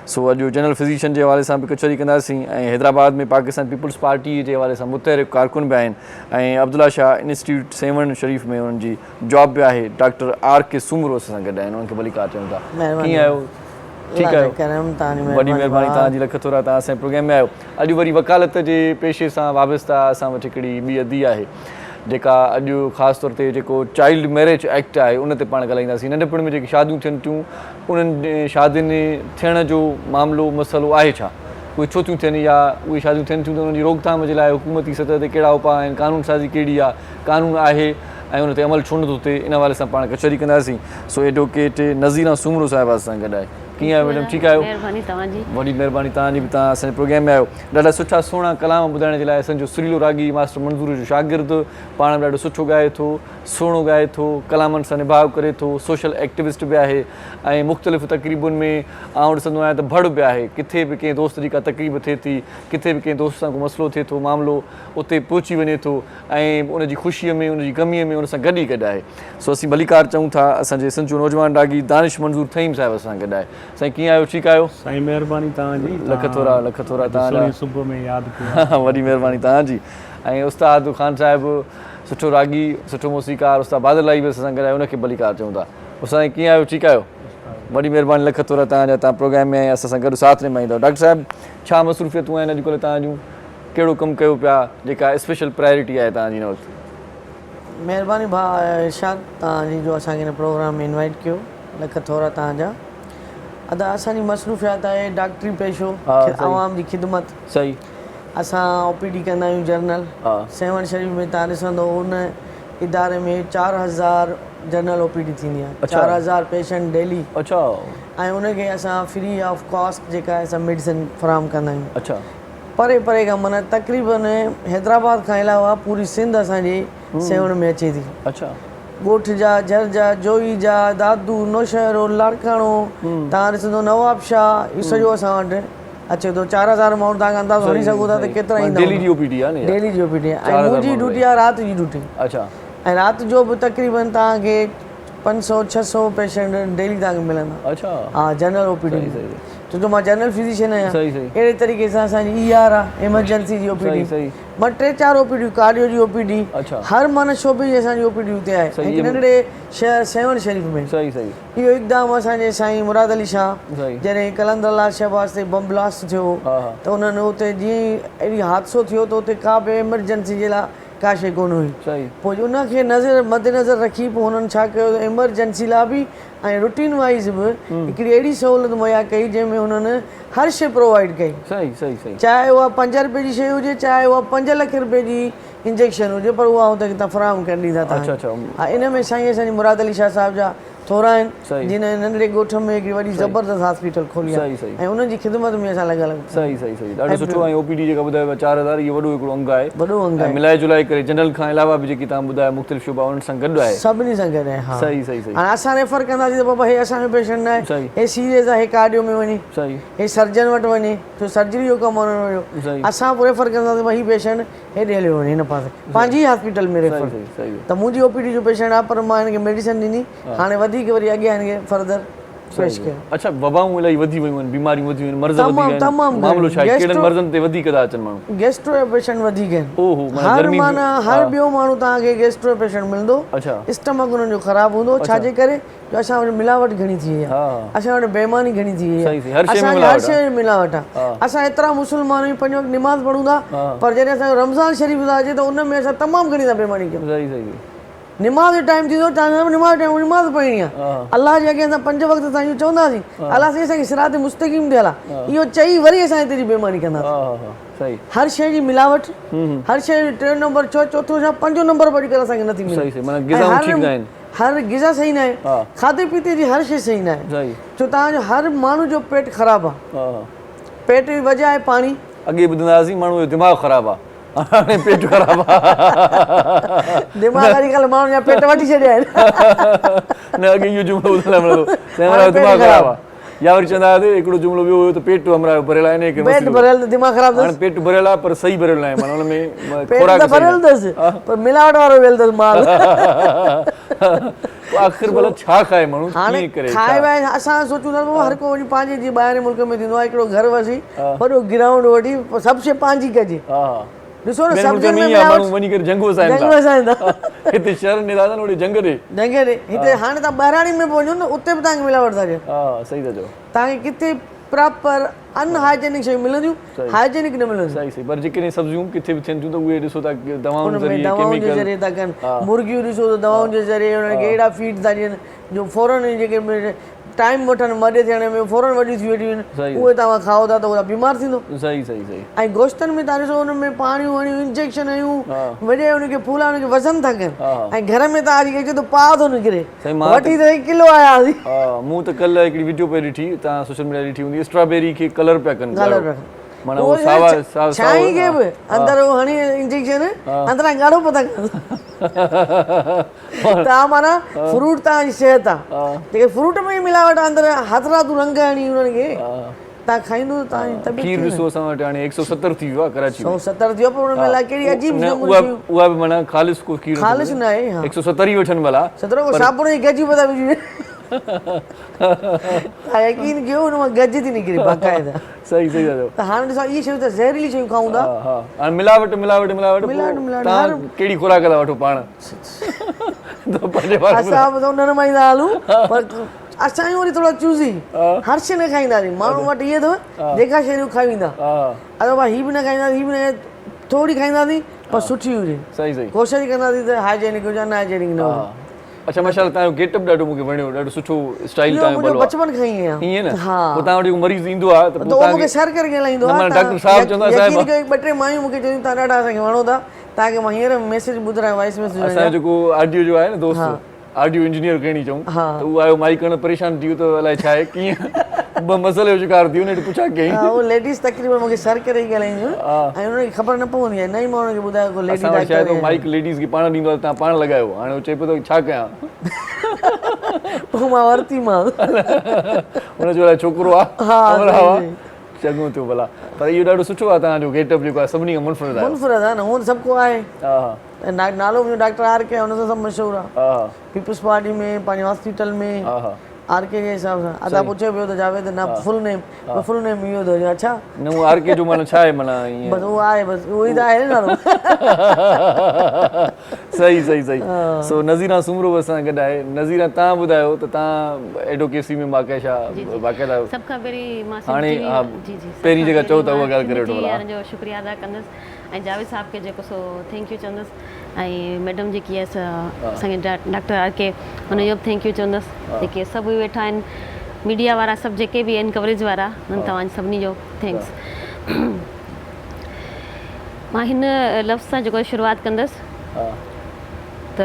सो अॼु जनरल फिज़िशियन जे हवाले सां बि कचहरी कंदासीं ऐं हैदराबाद में पाकिस्तान पीपल्स पार्टी जे हवाले सां मुतहरिक कारकुन बि आहिनि ऐं अब्दुल्ला शाह इंस्टीट्यूट 7 शरीफ़ में उन्हनि जी जॉब बि आहे। Doctor R.K. सूमरो असां सां गॾु आहिनि, उन्हनि खे भलीकार चऊं था। कीअं आहियो? ठीकु आहियो? वॾी महिरबानी तव्हांजी, लख थोरा, तव्हां असांजे प्रोग्राम में आहियो। अॼु वरी वकालत जे पेशे सां वाबस्ता असां वटि हिकिड़ी ॿी अदी आहे जेका अॼु ख़ासि तौर ते जेको चाइल्ड मैरिज एक्ट आहे उन ते पाण ॻाल्हाईंदासीं। नंढपण में जेकी शादियूं थियनि थियूं उन्हनि शादियुनि थियण जो मामिलो मसइलो आहे छा, उहे छो थियूं थियनि या उहे शादियूं थियनि थियूं त उन्हनि जी रोकथाम जे लाइ हुकूमती सतह ते कहिड़ा उपाउ आहिनि, कानून साज़ी कहिड़ी आहे, कानून आहे ऐं उन ते अमल छो नथो थिए, इन हवाले सां पाण कचहरी कंदासीं। सो एडवोकेट नज़ीरा सूमरो साहिबा असां गॾु आहे। कीअं आहियो मैडम? ठीकु आहियो? महिरबानी तव्हांजी। वॾी महिरबानी तव्हांजी बि, तव्हां असांजे प्रोग्राम में आहियो। ॾाढा सुठा सुहिणा कलाम ॿुधाइण जे लाइ असांजो सुरीलो रागी मास्टर मंज़ूर जो शागिर्दु, पाण बि ॾाढो सुठो ॻाए थो, सुहिणो ॻाए थो, कलामनि सां निभाउ करे थो, सोशल एक्टिविस्ट बि आहे ऐं मुख़्तलिफ़ तक़रीबुनि में आउं ॾिसंदो आहियां त भड़ बि आहे। किथे बि कंहिं दोस्त जी का तकलीफ़ थिए थी, किथे बि कंहिं दोस्त सां को मसइलो थिए थो, मामिलो उते पहुची वञे थो ऐं उनजी ख़ुशीअ में उनजी ग़मीअ में उन सां गॾु ई गॾु आहे। सो असीं भलीकार चऊं था असांजे सिंध जो नौजवान डागी दानिश मंज़ूर थईम साहिब असां गॾु आहे। साईं कीअं आहियो? ठीकु आहियो? साईं महिरबानी तव्हांजी, लख थोरा तव्हां सुबुह में यादि कयो। वॾी महिरबानी तव्हांजी। ऐं उस्ताद ख़ान साहिबु सुठो रागी, सुठो मौसीकार, उस्ताद बादल बि असां गॾु आहे, उनखे भलीकार चऊं था। साईं कीअं आहियो? ठीकु आहियो? वॾी महिरबानी, लख थोरा तव्हांजा। तव्हां प्रोग्राम में असां सां गॾु साथ निभाईंदव। डॉक्टर साहिबु छा मसरूफ़ियतूं आहिनि अॼुकल्ह तव्हां जूं? कहिड़ो कमु कयो पिया जेका स्पेशल प्रायोरिटी आहे तव्हांजी हिन वक़्तु? महिरबानी भाउ इरशाद, तव्हांजी जो असांखे हिन प्रोग्राम में इनवाइट कयो, लख थोरा तव्हांजा। अदा असांजी मसरूफ़ियात आहे डॉक्टरी पेशो, आवाम जी ख़िदमत। सही। असां OPD कंदा आहियूं जनरल। सेवन शरीफ़ में तव्हां ॾिसंदो उन इदारे में 4000 जनरल OPD थींदी आहे, 4000 पेशेंट डेली। अच्छा। ऐं उनखे असां फ्री ऑफ कॉस्ट जेका आहे असां मेडिसिन फराहम कंदा आहियूं। अच्छा। परे परे खां माना तक़रीबन हैदराबाद खां अलावा पूरी सिंध असांजी सेवन में अचे थी। अच्छा। ॻोठ जा, झरजा, जोई जा, दादू, नौशहरो, लाड़काणो, तव्हां ॾिसंदो नवाब शाह, इहो सॼो असां वटि अचे थो। 4000 माण्हू तव्हां अंदाज़ो हणी सघो था त केतिरा ईंदा। डेली जी OPD आहे न? डेली जी OPD आहे। ऐं मुंहिंजी ड्यूटी आहे राति जी ड्यूटी। अच्छा। ऐं राति जो बि तक़रीबन तव्हांखे 500-600 पेशेंट डेली तव्हांखे मिलंदा। अच्छा। हा, जनरल OPD। छो जो मां जनरल फिजिशियन आहियां। अहिड़े तरीक़े सां असांजी ER आहे, एमरजेंसी जी OPD। मां 3-4 OPD, कार्डियो जी OPD, हर माना शोबे जी असांजी OPD हुते आहे। हिकु नंढड़े शहर सेवन शरीफ़ में। इहो हिकदमि असांजे साईं मुराद अली शाह जॾहिं कलंदर शहबाज़ ते बम ब्लास्ट थियो त उन्हनि उते जीअं अहिड़ी हादसो थियो त उते का बि एमरजेंसी जे लाइ का शइ कोन हुई। पोइ उनखे मद्देनज़र रखी पोइ हुननि छा कयो, एमरजेंसी लाइ बि ऐं रूटीन वाइज़ बि हिकिड़ी अहिड़ी सहूलियत मुहैया कई जंहिंमें हुननि हर शइ प्रोवाइड कई। चाहे उहा 5 रुपए जी शइ हुजे, चाहे उहा 5 लख रुपए जी इंजेक्शन हुजे, पर उहा हुते तव्हां फराहम करे ॾींदा तव्हां। हा, इन में साईं असांजी मुराद अली शाह साहिब जा थोरा आहिनि जिन नंढड़े ॻोठ में हिकिड़ी वॾी ज़बरदस्त हॉस्पिटल खोली आहे ऐं उन्हनि जी ख़िदमत में असां लॻल। सही ॾाढो सुठो। ऐं OPD जेका ॿुधायो 4000 इहो वॾो हिकिड़ो अंग आहे। वॾो अंग आहे। मिलाए जुलाए करे जनरल खां अलावा बि जेकी तव्हां ॿुधायो मुख़्तलिफ़ शोबा उन्हनि सां गॾु आहे, सभिनी सां गॾु आहे। हा, सही। हाणे असां रेफर कंदासीं त बाबा हे असांजो पेशेंट न आहे, हे सीरियस आहे, हे कार्डियो में वञे, हे सर्जन वटि वञे, छो सर्जरी जो कमु हुननि हुयो। असां पोइ रेफर कंदासीं भाई हीउ पेशेंट हेॾे हलियो वञे हिन पासे, पंहिंजी हॉस्पिटल में रेफर। त मुंहिंजी OPD जो पेशेंट आहे, पर मां हिनखे मेडिसिन ॾिनी, हाणे वधीक वरी अॻियां हिनखे फर्दर पेश कयो। अच्छा, वबाऊं इलाही वधी वियूं आहिनि, बीमारियूं वधी वियूं आहिनि, मर्ज़ वधी विया आहिनि, मामलो छा आहे? कहिड़नि मर्ज़नि ते वधीक था अचनि माण्हू? गैस्ट्रो पेशेंट वधीक आहिनि। ओहो, हर ॿियो माण्हू तव्हांखे गैस्ट्रो पेशेंट मिलंदो। स्टमक हुननि जो ख़राबु हूंदो, छाजे करे? जो असां वटि मिलावट घणी थी वई आहे, असां वटि बेईमानी घणी थी वई आहे, असांजी हर शइ में मिलावट आहे। असां एतिरा मुस्लमान आहियूं, 5 वक़्त निमाज़ पढ़ूं था, पर जॾहिं असांजो रमज़ान शरीफ़ था अचे त उन में असां तमामु घणी था बेईमानी कयूं। निमाज़ जो टाइम थींदो, निमाज़ पढ़णी आहे, अलाह जे अॻियां असां 5 वक़्त असां इहो चवंदासीं, अलाह साईं असांखे सिरात मुस्तक़ीम थियल आहे, इहो चई वरी असां हिते जी बेईमानी कंदासीं। हर शइ जी मिलावट, हर शइ 3 नंबर, चौथो छा 5 नंबर पढ़ी करे असांखे नथी मिले। हर गिज़ा सही न आहे, खाधे पीते जी हर शइ सही न आहे, छो तव्हांजो हर माण्हू जो पेट ख़राबु आहे। पेट जी वजह आहे पाणी। अॻे ॿुधंदासीं माण्हू जो दिमाग़ ख़राबु आहे, हाणे पेट ख़राबु आहे। दिमाग़ अॼुकल्ह माण्हू जा पेट वठी छॾिया आहिनि। न, अॻे इहो जुमिलो ॿुधण लाइ मिलंदो, दिमाग़ ख़राबु आहे। या वरी चवंदा हुआ हिकिड़ो जुमिलो ॿियो हुयो त पेट हमरा भरियल आहे, पेट भरियल त दिमाग़ ख़राबु अथसि। पेट भरियल आहे पर सही भरियल न आहे, माना हुन में पेट त भरियल अथसि पर मिलावट वारो वियल अथसि माल। आख़िर भला छा खाए माण्हू? हाणे खाए वाए असां सोचूं था हर को वञी पंहिंजे जीअं ॿाहिरि मुल्क में थींदो आहे, हिकिड़ो घर वसी वॾो ग्राउंड वठी सभु शइ पंहिंजी कजे। ॾिसो न, सब्जियुनि में माण्हू वञी करे जंग वसाइनि था। हिते शहर में दादा ओॾे जंग ॾे हिते हाणे तव्हां ॿाहिराणी में पहुचो न, उते बि तव्हांखे मिलावट था ॾियनि। सही था चओ। तव्हांखे किथे प्रॉपर अनहाइजेनिक शयूं मिलंदियूं, हाइजेनिक न मिलंदियूं। सही, पर जेके सब्जियूं किथे बि थियनि थियूं त उहे ॾिसो था दवाउनि जे ज़रिए था कनि। मुर्गियूं ॾिसो त दवाउनि जे ज़रिए हुनखे अहिड़ा फीड था ॾियनि जो फौरन जेके टाइम वठनि मॾे थियण में फौरन वॾी थी वेठियूं आहिनि, उहे तव्हां खाओ था त उहा बीमार थींदो। ऐं गोश्तनि में तव्हां ॾिसो हुन में पाणियूं हणियूं, इंजेक्शन हयूं, वॾे हुनखे फूला हुनखे वज़न था कनि। ऐं घर में तव्हां अची अचो त पाउ थो निकिरे, वठी त 1 किलो आयासीं। मूं त कल्ह हिकिड़ी वीडियो पे ॾिठी, तव्हां सोशल मीडिया ॾिठी हूंदी, स्ट्रॉबेरी खे कलर पिया कनि। माना वो सावा सावा छाई के बि अंदर वो हणी इंजेक्शन अंदर गाढ़ो पता ता माना फ्रूट ता शहद आहे जेके फ्रूट में मिलावट अंदर हथरातू रंग हणी उन्हनि खे ता खाइंदो ता तबीयत खीर ॾिसो असां वटि हाणे 170 थी वियो आहे कराची में 170 थियो पर उन में कहिड़ी अजीब उहा बि माना ख़ालिस को खीर ख़ालिस न आहे 170 ही वठनि भला 17 को साबुण जी गजी पता विझी यकीन कयो उन में गज थी निकिरे बाक़ाइदा सही सही था त हाणे ॾिसो इहे शयूं त ज़हरीली शयूं खाऊं था हा हाणे मिलावट मिलावट मिलावट तव्हां कहिड़ी खुराक था वठो पाण असां बि त उन मां ई था हलूं पर असां वरी थोड़ा चूज़ी हर शइ न खाईंदासीं माण्हू वटि इहे अथव जेका शयूं खाई वेंदा अरे भाई हीअ बि न खाईंदासीं हीअ बि न थोरी खाईंदासीं पर सुठी हुजे सही सही कोशिशि कंदासीं त हाइजेनिक हुजे न हाइजेनिक न हुजे अच्छा माशाल्लाह तव्हांजो गेटअप ॾाढो मूंखे वणियो ॾाढो सुठो स्टाइल तव्हांजो मुंहिंजो बचपन खां ई आहे ईअं न हा पोइ तव्हां वटि मरीज़ ईंदो आहे त तो मूंखे सर करे ॻाल्हाईंदो आहे डॉक्टर साहब चवंदा साहिब ॿ टे मायूं मूंखे चवनि तव्हां ॾाढा असांखे वणो था तव्हांखे मां हींअर मैसेज ॿुधायो वॉइस मैसेज असांजो जेको ऑडियो जो आहे न दोस्त ऑडियो इंजीनियर कहणी चऊं त उहो आयो माइक करण परेशान थी वियो त अलाए छा आहे कीअं ॿ मसइले जो शिकार थी उन पुछा कयईं उहो लेडीज़ तकरीबन मूंखे सर करे ई ॻाल्हाईंदियूं ऐं उनखे ख़बर न पवंदी आहे न ई मां उनखे ॿुधायो को लेडी असां शायदि माइक लेडीज़ खे पाण ॾींदो आहे तव्हां पाण लॻायो हाणे उहो चए पियो त छा कयां पोइ मां वरिती मां हुनजो अलाए छोकिरो आहे चङो थियो भला पर इहो ॾाढो सुठो आहे तव्हांजो गेटअप जेको आहे सभिनी खां मुनफ़रद आहे मुनफ़रद आहे न हूअं त सभु को आहे नालो मुंहिंजो डॉक्टर आर के हुन सां सभु मशहूरु आहे पीपल्स पार्टी में पंहिंजे हॉस्पिटल में आर के जे हिसाब सां अदा पुछे पियो त जावेद न फुल नेम इहो थो अच्छा न उहो आर के जो माना छा आहे माना ईअं बसि उहो आहे बसि उहो ई त आहे नालो सही सही सही सो नज़ीरा सुमरो बि असां गॾु आहे नज़ीरा तव्हां ॿुधायो त तव्हां एडवोकेसी में बाक़ाइदा सभ खां पहिरीं मां हाणे पहिरीं जेका चओ था उहा ॻाल्हि करे वठो भला जो शुक्रिया अदा कंदसि ऐं जावेद साहब खे जेको सो थैंक यू चवंदसि ऐं मैडम जेकी आहे असांखे डॉक्टर आर के हुनजो बि थैंक यू चवंदसि जेके सभु वेठा आहिनि मीडिया वारा सभु जेके बि आहिनि कवरेज वारा हुननि तव्हां सभिनी जो थैंक्स मां हिन लफ़्ज़ सां जेको शुरूआति कंदसि त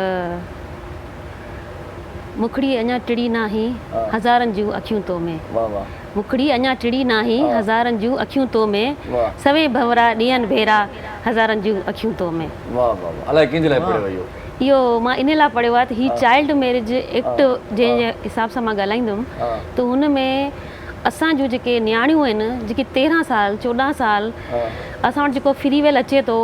मुखड़ी अञा टिड़ी नाही हज़ारनि जूं अखियूं तो में मुखड़ी अञा टिड़ी नाही हज़ारनि जूं अखियूं तो में सवे भंवरा ॾियनि भेरा हज़ारनि जूं अखियूं तो में अलाए कंहिंजे लाइ पढ़ियो इहो इहो मां इन लाइ पढ़ियो आहे त हीउ चाइल्ड मैरिज एक्ट जंहिंजे हिसाब सां मां ॻाल्हाईंदुमि त हुन में असां जूं जेके नियाणियूं आहिनि जेके 13 साल 14 साल असां वटि जेको फ्री वेल अचे थो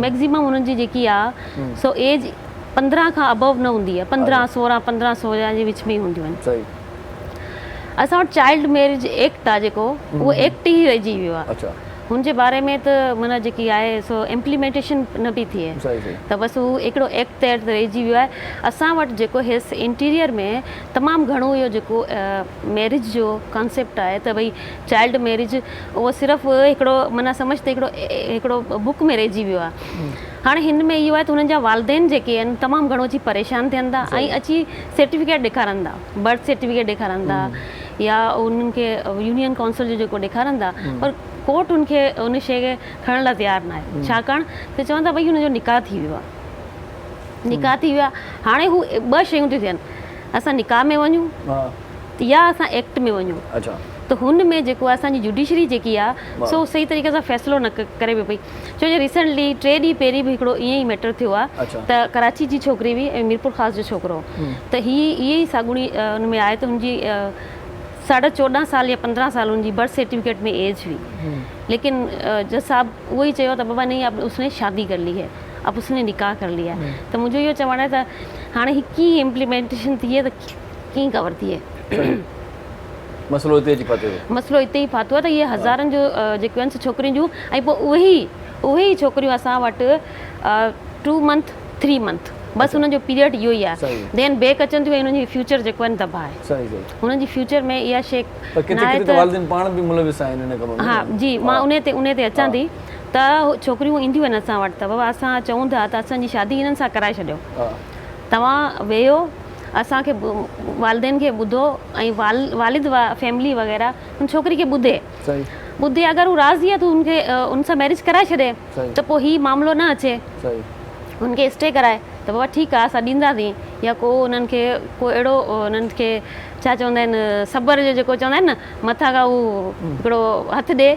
मैक्सिमम हुननि जी जेकी आहे सो एज 15 खां अबव न हूंदी आहे 15 16 15 16 जे विच में ई हूंदियूं आहिनि असां वटि चाइल्ड मैरिज एक्ट आहे जेको उहो एक्ट ई रहिजी वियो आहे हुनजे बारे में त माना जेकी आहे सो इम्प्लीमेंटेशन न पई थिए त बसि उहो हिकिड़ो एक्ट तहत रहिजी वियो आहे असां वटि जेको हेस इंटीरियर में तमामु घणो इहो जेको मैरिज जो कॉन्सेप्ट आहे त भई चाइल्ड मैरिज उहो सिर्फ़ु हिकिड़ो माना सम्झ त हिकिड़ो बुक में रहिजी वियो आहे हाणे हिन में इहो आहे त हुननि जा वालदेन जेके आहिनि तमामु घणो अची परेशान थियनि था ऐं अची सर्टिफिकेट ॾेखारनि था बर्थ सर्टिफिकेट ॾेखारनि था या उन्हनि खे यूनियन काउंसिल जो जेको ॾेखारनि था पर कोर्ट उनखे उन शइ खे खणण लाइ तयारु न आहे छाकाणि त चवनि था भई हुनजो निकाह थी वियो आहे निकाह थी वियो आहे हाणे हू 2 शयूं थियूं थियनि असां निकाह में वञूं या असां एक्ट में वञूं त हुन में जेको आहे असांजी जुडिशरी जेकी आहे सो सही तरीक़े सां फ़ैसिलो न करे पई छो जो रिसेंटली 3 ॾींहं पहिरीं बि हिकिड़ो ईअं ई मैटर थियो आहे त कराची जी छोकिरी हुई ऐं मीरपुर ख़ासि जो छोकिरो त इहे ई साॻुणी हुन में आहे त हुनजी 14.5 साल या 15 साल उनकी बर्थ सर्टिफिकेट में एज हुई लेकिन जज साहब वही चाहिए तो बाबा नहीं अब उसने शादी कर ली है अब उसने निकाह कर लिया तो मुझे ये चवण है त हाँ की इम्प्लीमेंटेशन थी है तो की कवर थी है मसलो इते ही फातो है तो ये हज़ारनि जो जेके आहिनि छोकिरियूं जूं ऐं पोइ उहे छोकिरियूं असां वटि 2 मंथ 3 मंथ बस उन जो पीरियड इहो ई आहे देन बैक अचनि थियूं ऐं उन्हनि जी फ्यूचर जेको आहिनि तबाह आहे हुननि जी फ्यूचर में इहा शइ हा जी मां उन ते अचां थी त छोकिरियूं ईंदियूं आहिनि असां वटि त बाबा असां चऊं था त असांजी शादी हिननि सां कराए छॾियो तव्हां वेहो असांखे वालदेन खे ॿुधो ऐं वालिद फैमिली वग़ैरह हुन छोकिरी खे ॿुधे अगरि हू राज़ी आहे त उनखे उन सां मैरिज कराए छॾे त पोइ हीउ मामिलो न अचे उनखे स्टे कराए त बाबा ठीकु आहे असां ॾींदासीं या को उन्हनि खे को अहिड़ो उन्हनि खे छा चवंदा आहिनि सबर जो जेको चवंदा आहिनि न मथां खां उहो हिकिड़ो हथु ॾे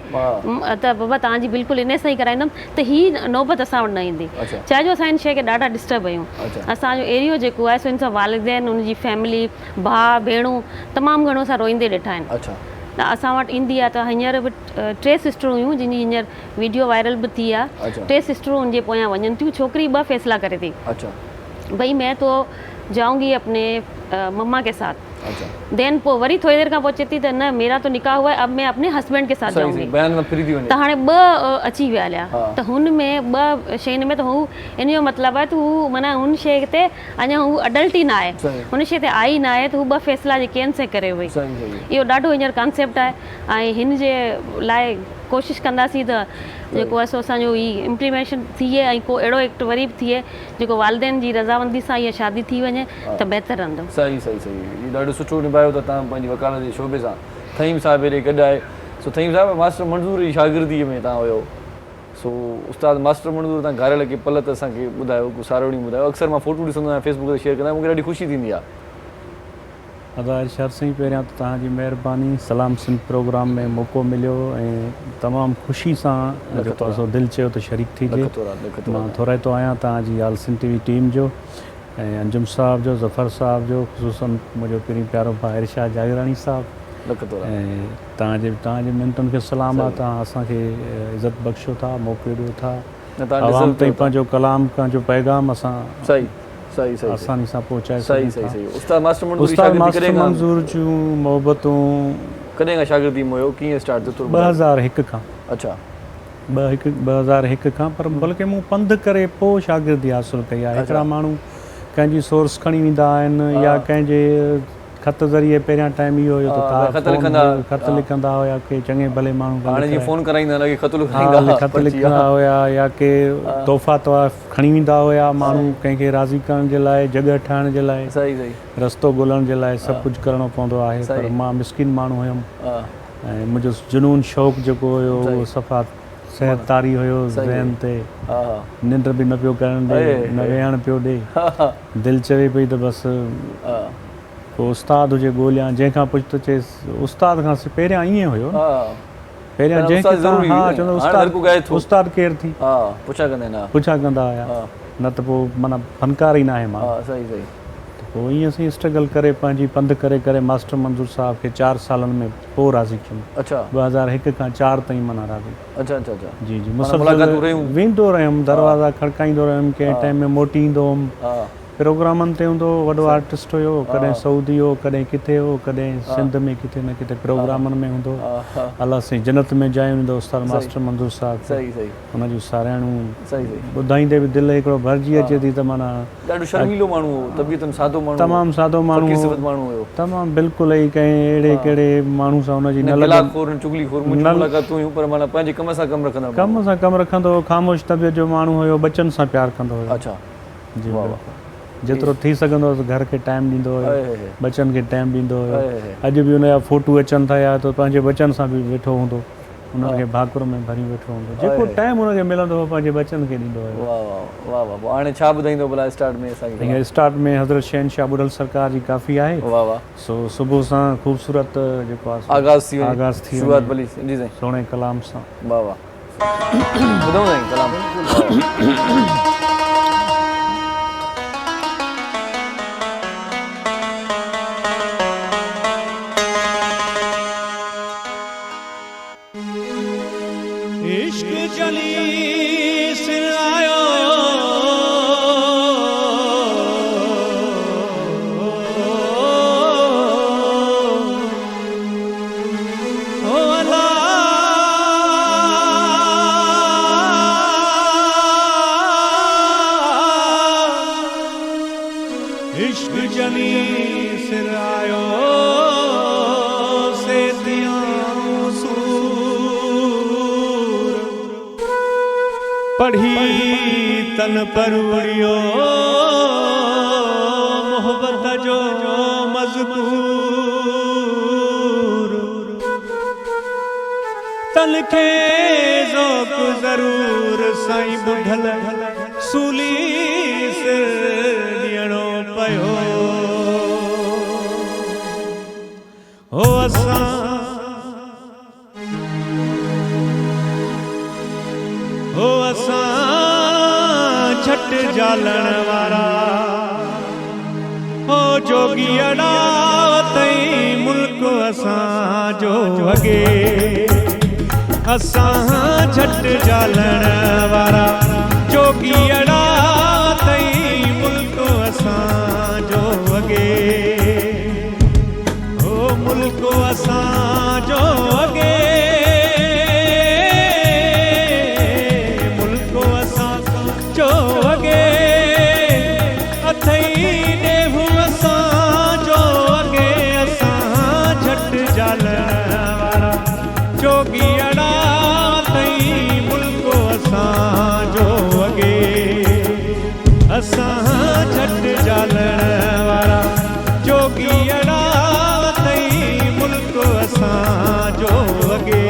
त बाबा तव्हांजी बिल्कुलु इन सां ई कराईंदमि त हीअ नौबत असां वटि न ईंदी। छा जो असां हिन शइ खे ॾाढा डिस्टर्ब आहियूं। असांजो एरियो जेको आहे सो हिन सां वालिदैन उनजी फैमिली भाउ भेणूं तमामु घणो असां रोईंदे ॾिठा आहिनि। त असां वटि ईंदी आहे त हींअर बि 3 सिस्टरूं हुयूं जिन हींअर वीडियो वायरल बि थी आहे। 3 सिस्टरूं उनजे पोयां वञनि थियूं। छोकिरी 2 फैसला करे थी भाई मैं तो जाऊंगी अपने मम्मा के साथ, देन पोइ वरी थोड़ी देर खां पोइ चए थी त न मेरा तो निकाह हुआ है, अब मैं अपने हस्बैंड के साथ जाऊंगी। त हाणे 2 अची विया हलिया। त हुन में 2 शयुनि में त हू इन जो मतिलबु आहे त हू माना हुन शइ ते अञा हू अडल्ट ई न आहे, हुन शइ ते आई न आहे, त हू 2 फैसला जेके आहिनि से करे वई। इहो ॾाढो हींअर कॉन्सेप्ट आहे ऐं हिन जे लाइ कोशिशि कंदासीं त जेको आहे सो असांजो ही इम्प्लीमेंटेशन थिए ऐं को अहिड़ो एक्ट वरी बि थिए जेको वालिदैन जी रज़ामंदी सां इहा शादी थी वञे त बहितर रहंदो। सही सही सही, इहो ॾाढो सुठो निभायो त तव्हां पंहिंजी वकालत जे शोबे सां। थईम साहिब हेॾे गॾु आहे। सो थईम साहिब मास्टर मंज़ूर जी शागिर्दीअ में तव्हां हुयो। सो उस्ताद मास्टर मंज़ूर तव्हां घारियल के पल त असांखे ॿुधायो, को सारोड़ी ॿुधायो। अक्सर मां फोटो ॾिसंदो आहियां फेसबुक ते शेयर कंदा आहियां, मूंखे ॾाढी ख़ुशी थींदी आहे। अदा इरशाद साईं, पहिरियां त तव्हांजी महिरबानी, सलाम सिंध प्रोग्राम में मौक़ो मिलियो ऐं तमामु ख़ुशी सां जेको आहे सो दिलि चयो त शरीक थीजे। मां थोराइतो आहियां तव्हांजी आल सिंध टीवी टीम जो ऐं अंजुम साहब जो, ज़फ़र साहब जो, ख़ुसूसन मुंहिंजो पहिरीं प्यारो भाउ इरशाद जागरानी साहब ऐं तव्हांजे मिनतुनि खे सलाम आहे। तव्हां असांखे इज़त बख़्शो था, मौक़ो ॾियो था, आवाम ताईं पंहिंजो कलाम पंहिंजो पैगाम असां आसानी सां पहुचाए सघूं था। उस्ताद मास्टर मंज़ूर जूं मोहबतूं कॾहिं खां शागिर्दी में हुयो, कीअं स्टार्ट थियो? 2001 खां। अच्छा, 2001 खां, पर बल्कि मूं पंधु करे पोइ शागिर्दी हासिलु कई आहे। हिकिड़ा माण्हू कंहिंजी सोर्स खणी वेंदा आहिनि या कंहिंजे ख़त ज़रिए पहिरियां टाइम इहो हुयो त ख़त लिखंदा हुया के चङे भले माण्हू फ़ोन कराईंदा ख़त लिखंदा हुया या के तोहफ़ा खणी वेंदा हुया माण्हू कंहिंखे राज़ी करण जे लाइ, जॻह ठाहिण जे लाइ, रस्तो ॻोल्हण जे लाइ सभु कुझु करिणो पवंदो आहे। पर मां मिसकिन माण्हू हुयुमि ऐं मुंहिंजो जुनून शौक़ु जेको हुयो उहो सफ़ा सेहत तारी हुयो ज़हन ते, निंड बि न पियो करणु ॾे, न वेहणु पियो ॾे। दिलि चवे पई त बसि को उस्ताद हुजे ॻोल्हियां, जंहिंखां पुछ त चएसि उस्ताद खां पहिरियां ईअं हुयो न, पहिरियां जंहिंखे उस्ताद केरु थी पुछा कंदा हुया, न त पोइ माना फनकार ई न आहे मां। पोइ ईअं असीं स्ट्रगल करे पंहिंजी पंधु करे करे मास्टर मंज़ूर साहब खे 4 सालनि में पोइ राज़ी कयुमि। 2001 खां 4 ताईं माना राज़ी। जी जी, मुसलसल वेंदो रहियुमि, दरवाज़ा खड़काईंदो रहियुमि, कंहिं टाइम में मोटी ईंदो हुउमि। प्रोग्रामनि ते हूंदो, वॾो आर्टिस्ट हुयो, कॾहिं सऊदी हो, कॾहिं किथे हो, कॾहिं सिंध में किथे न किथे प्रोग्रामनि में हूंदो। अलाह साईं जन्नत में जाइ हूंदो उस्ताद मास्टर मंज़ूर साहब, हुन जूं साराणियूं ॿुधाईंदे बि दिलि हिकिड़ो भरिजी अचे थी। त माना ॾाढो शर्मीलो माण्हू हो, तबियत सादो माण्हू, तमामु सादो माण्हू हुयो, तमामु बिल्कुलु ई कंहिं अहिड़े कहिड़े माण्हू सां हुनजी न लॻाखोर, पर माना पंहिंजे कम सां कमु रखंदो हो। ख़ामोश तबियत जो माण्हू हुयो, बचनि सां प्यारु कंदो हुयो। अच्छा जी, जेतिरो थी सघंदो हुओ घर खे टाइम ॾींदो हुयो, बचनि खे टाइम ॾींदो हुयो। अॼु बि हुनजा फ़ोटू अचनि था या त पंहिंजे बचनि सां बि वेठो हूंदो, हुनखे भाकुर में भरी वेठो हूंदो, जेको टाइम हुनखे मिलंदो हो पंहिंजे बचनि खे ॾींदो हुयो। हाणे छा ॿुधाईंदो भला स्टार्ट में असांखे? स्टार्ट में हज़रत शहनशाह बुढ़ल सरकार जी काफ़ी आहे। सो सुबुह सां ख़ूबसूरत जेको आहे आगाज़ थी वञे सोणे कलाम सां। इश्क जली सिर आयो ओ अल्लाह, इश्क जली सिर आयो से पढ़ी तन पर उड़ियो मोहब्बत जो मजबूर, तन खे ज़ौक़ ज़रूर साईं बुढ़ल सूली सिर ॾियणो पियो। हो असां हो असां झट जालण वारा हो जोगियड़ा तई मुल्क असां जो वगे असां झट जालण वारा जोगियड़ा तई मुल्क असां जो वगे हो मुल्क असां जो वगे मुल्क असां जो वगे अथई देहु असां जो वगे असां झट जालण वारा जोगियड़ा तई मुल्क असां जो वगे असां झट जालण वारा जोगियड़ा तई मुल्क असां जो वगे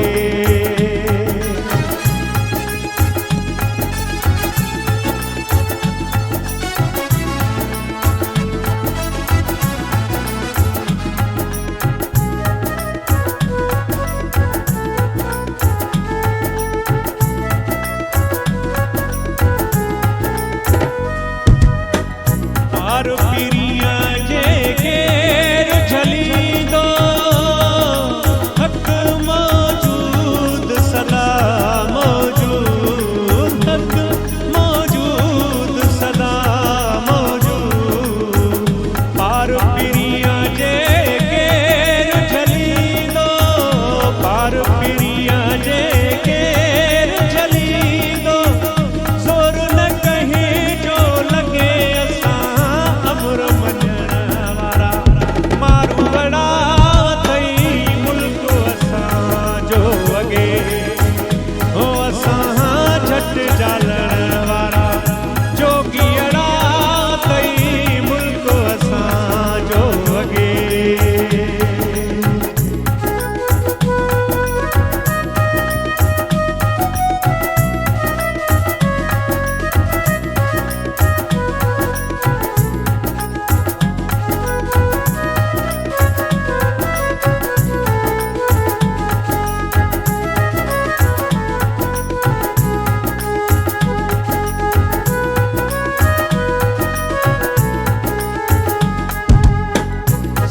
पार पीरिया जे केर झलींदो हक मौजूद सदा मौजूद हक मौजूद सदा मौजूद पार पीरिया जे केर झलींदो पार पीरिया जे केर झलींदो जोर न कहीं जो लगे अमर मञण वारा मारू वड़ा तई मुल्क असां जो वगे हो असां झट जालण वारा जोगियड़ा तई मुल्क असां जो वगे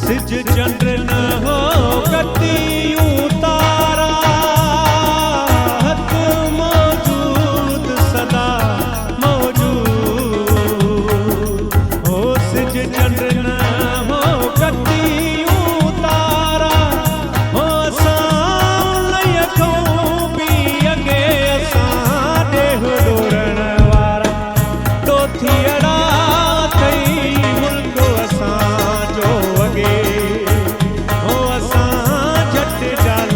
सिज चंद्र न हो कतियूं तारा हक मौजूद सदा मौजूद हो सिज चंद्र न हो कतियूं तारा हो असां लई अखूं बि अॻे असां ॾेह डोरण वारा ॾोथियड़ा तई मुल्क असां जो वगे हो असां झट जाल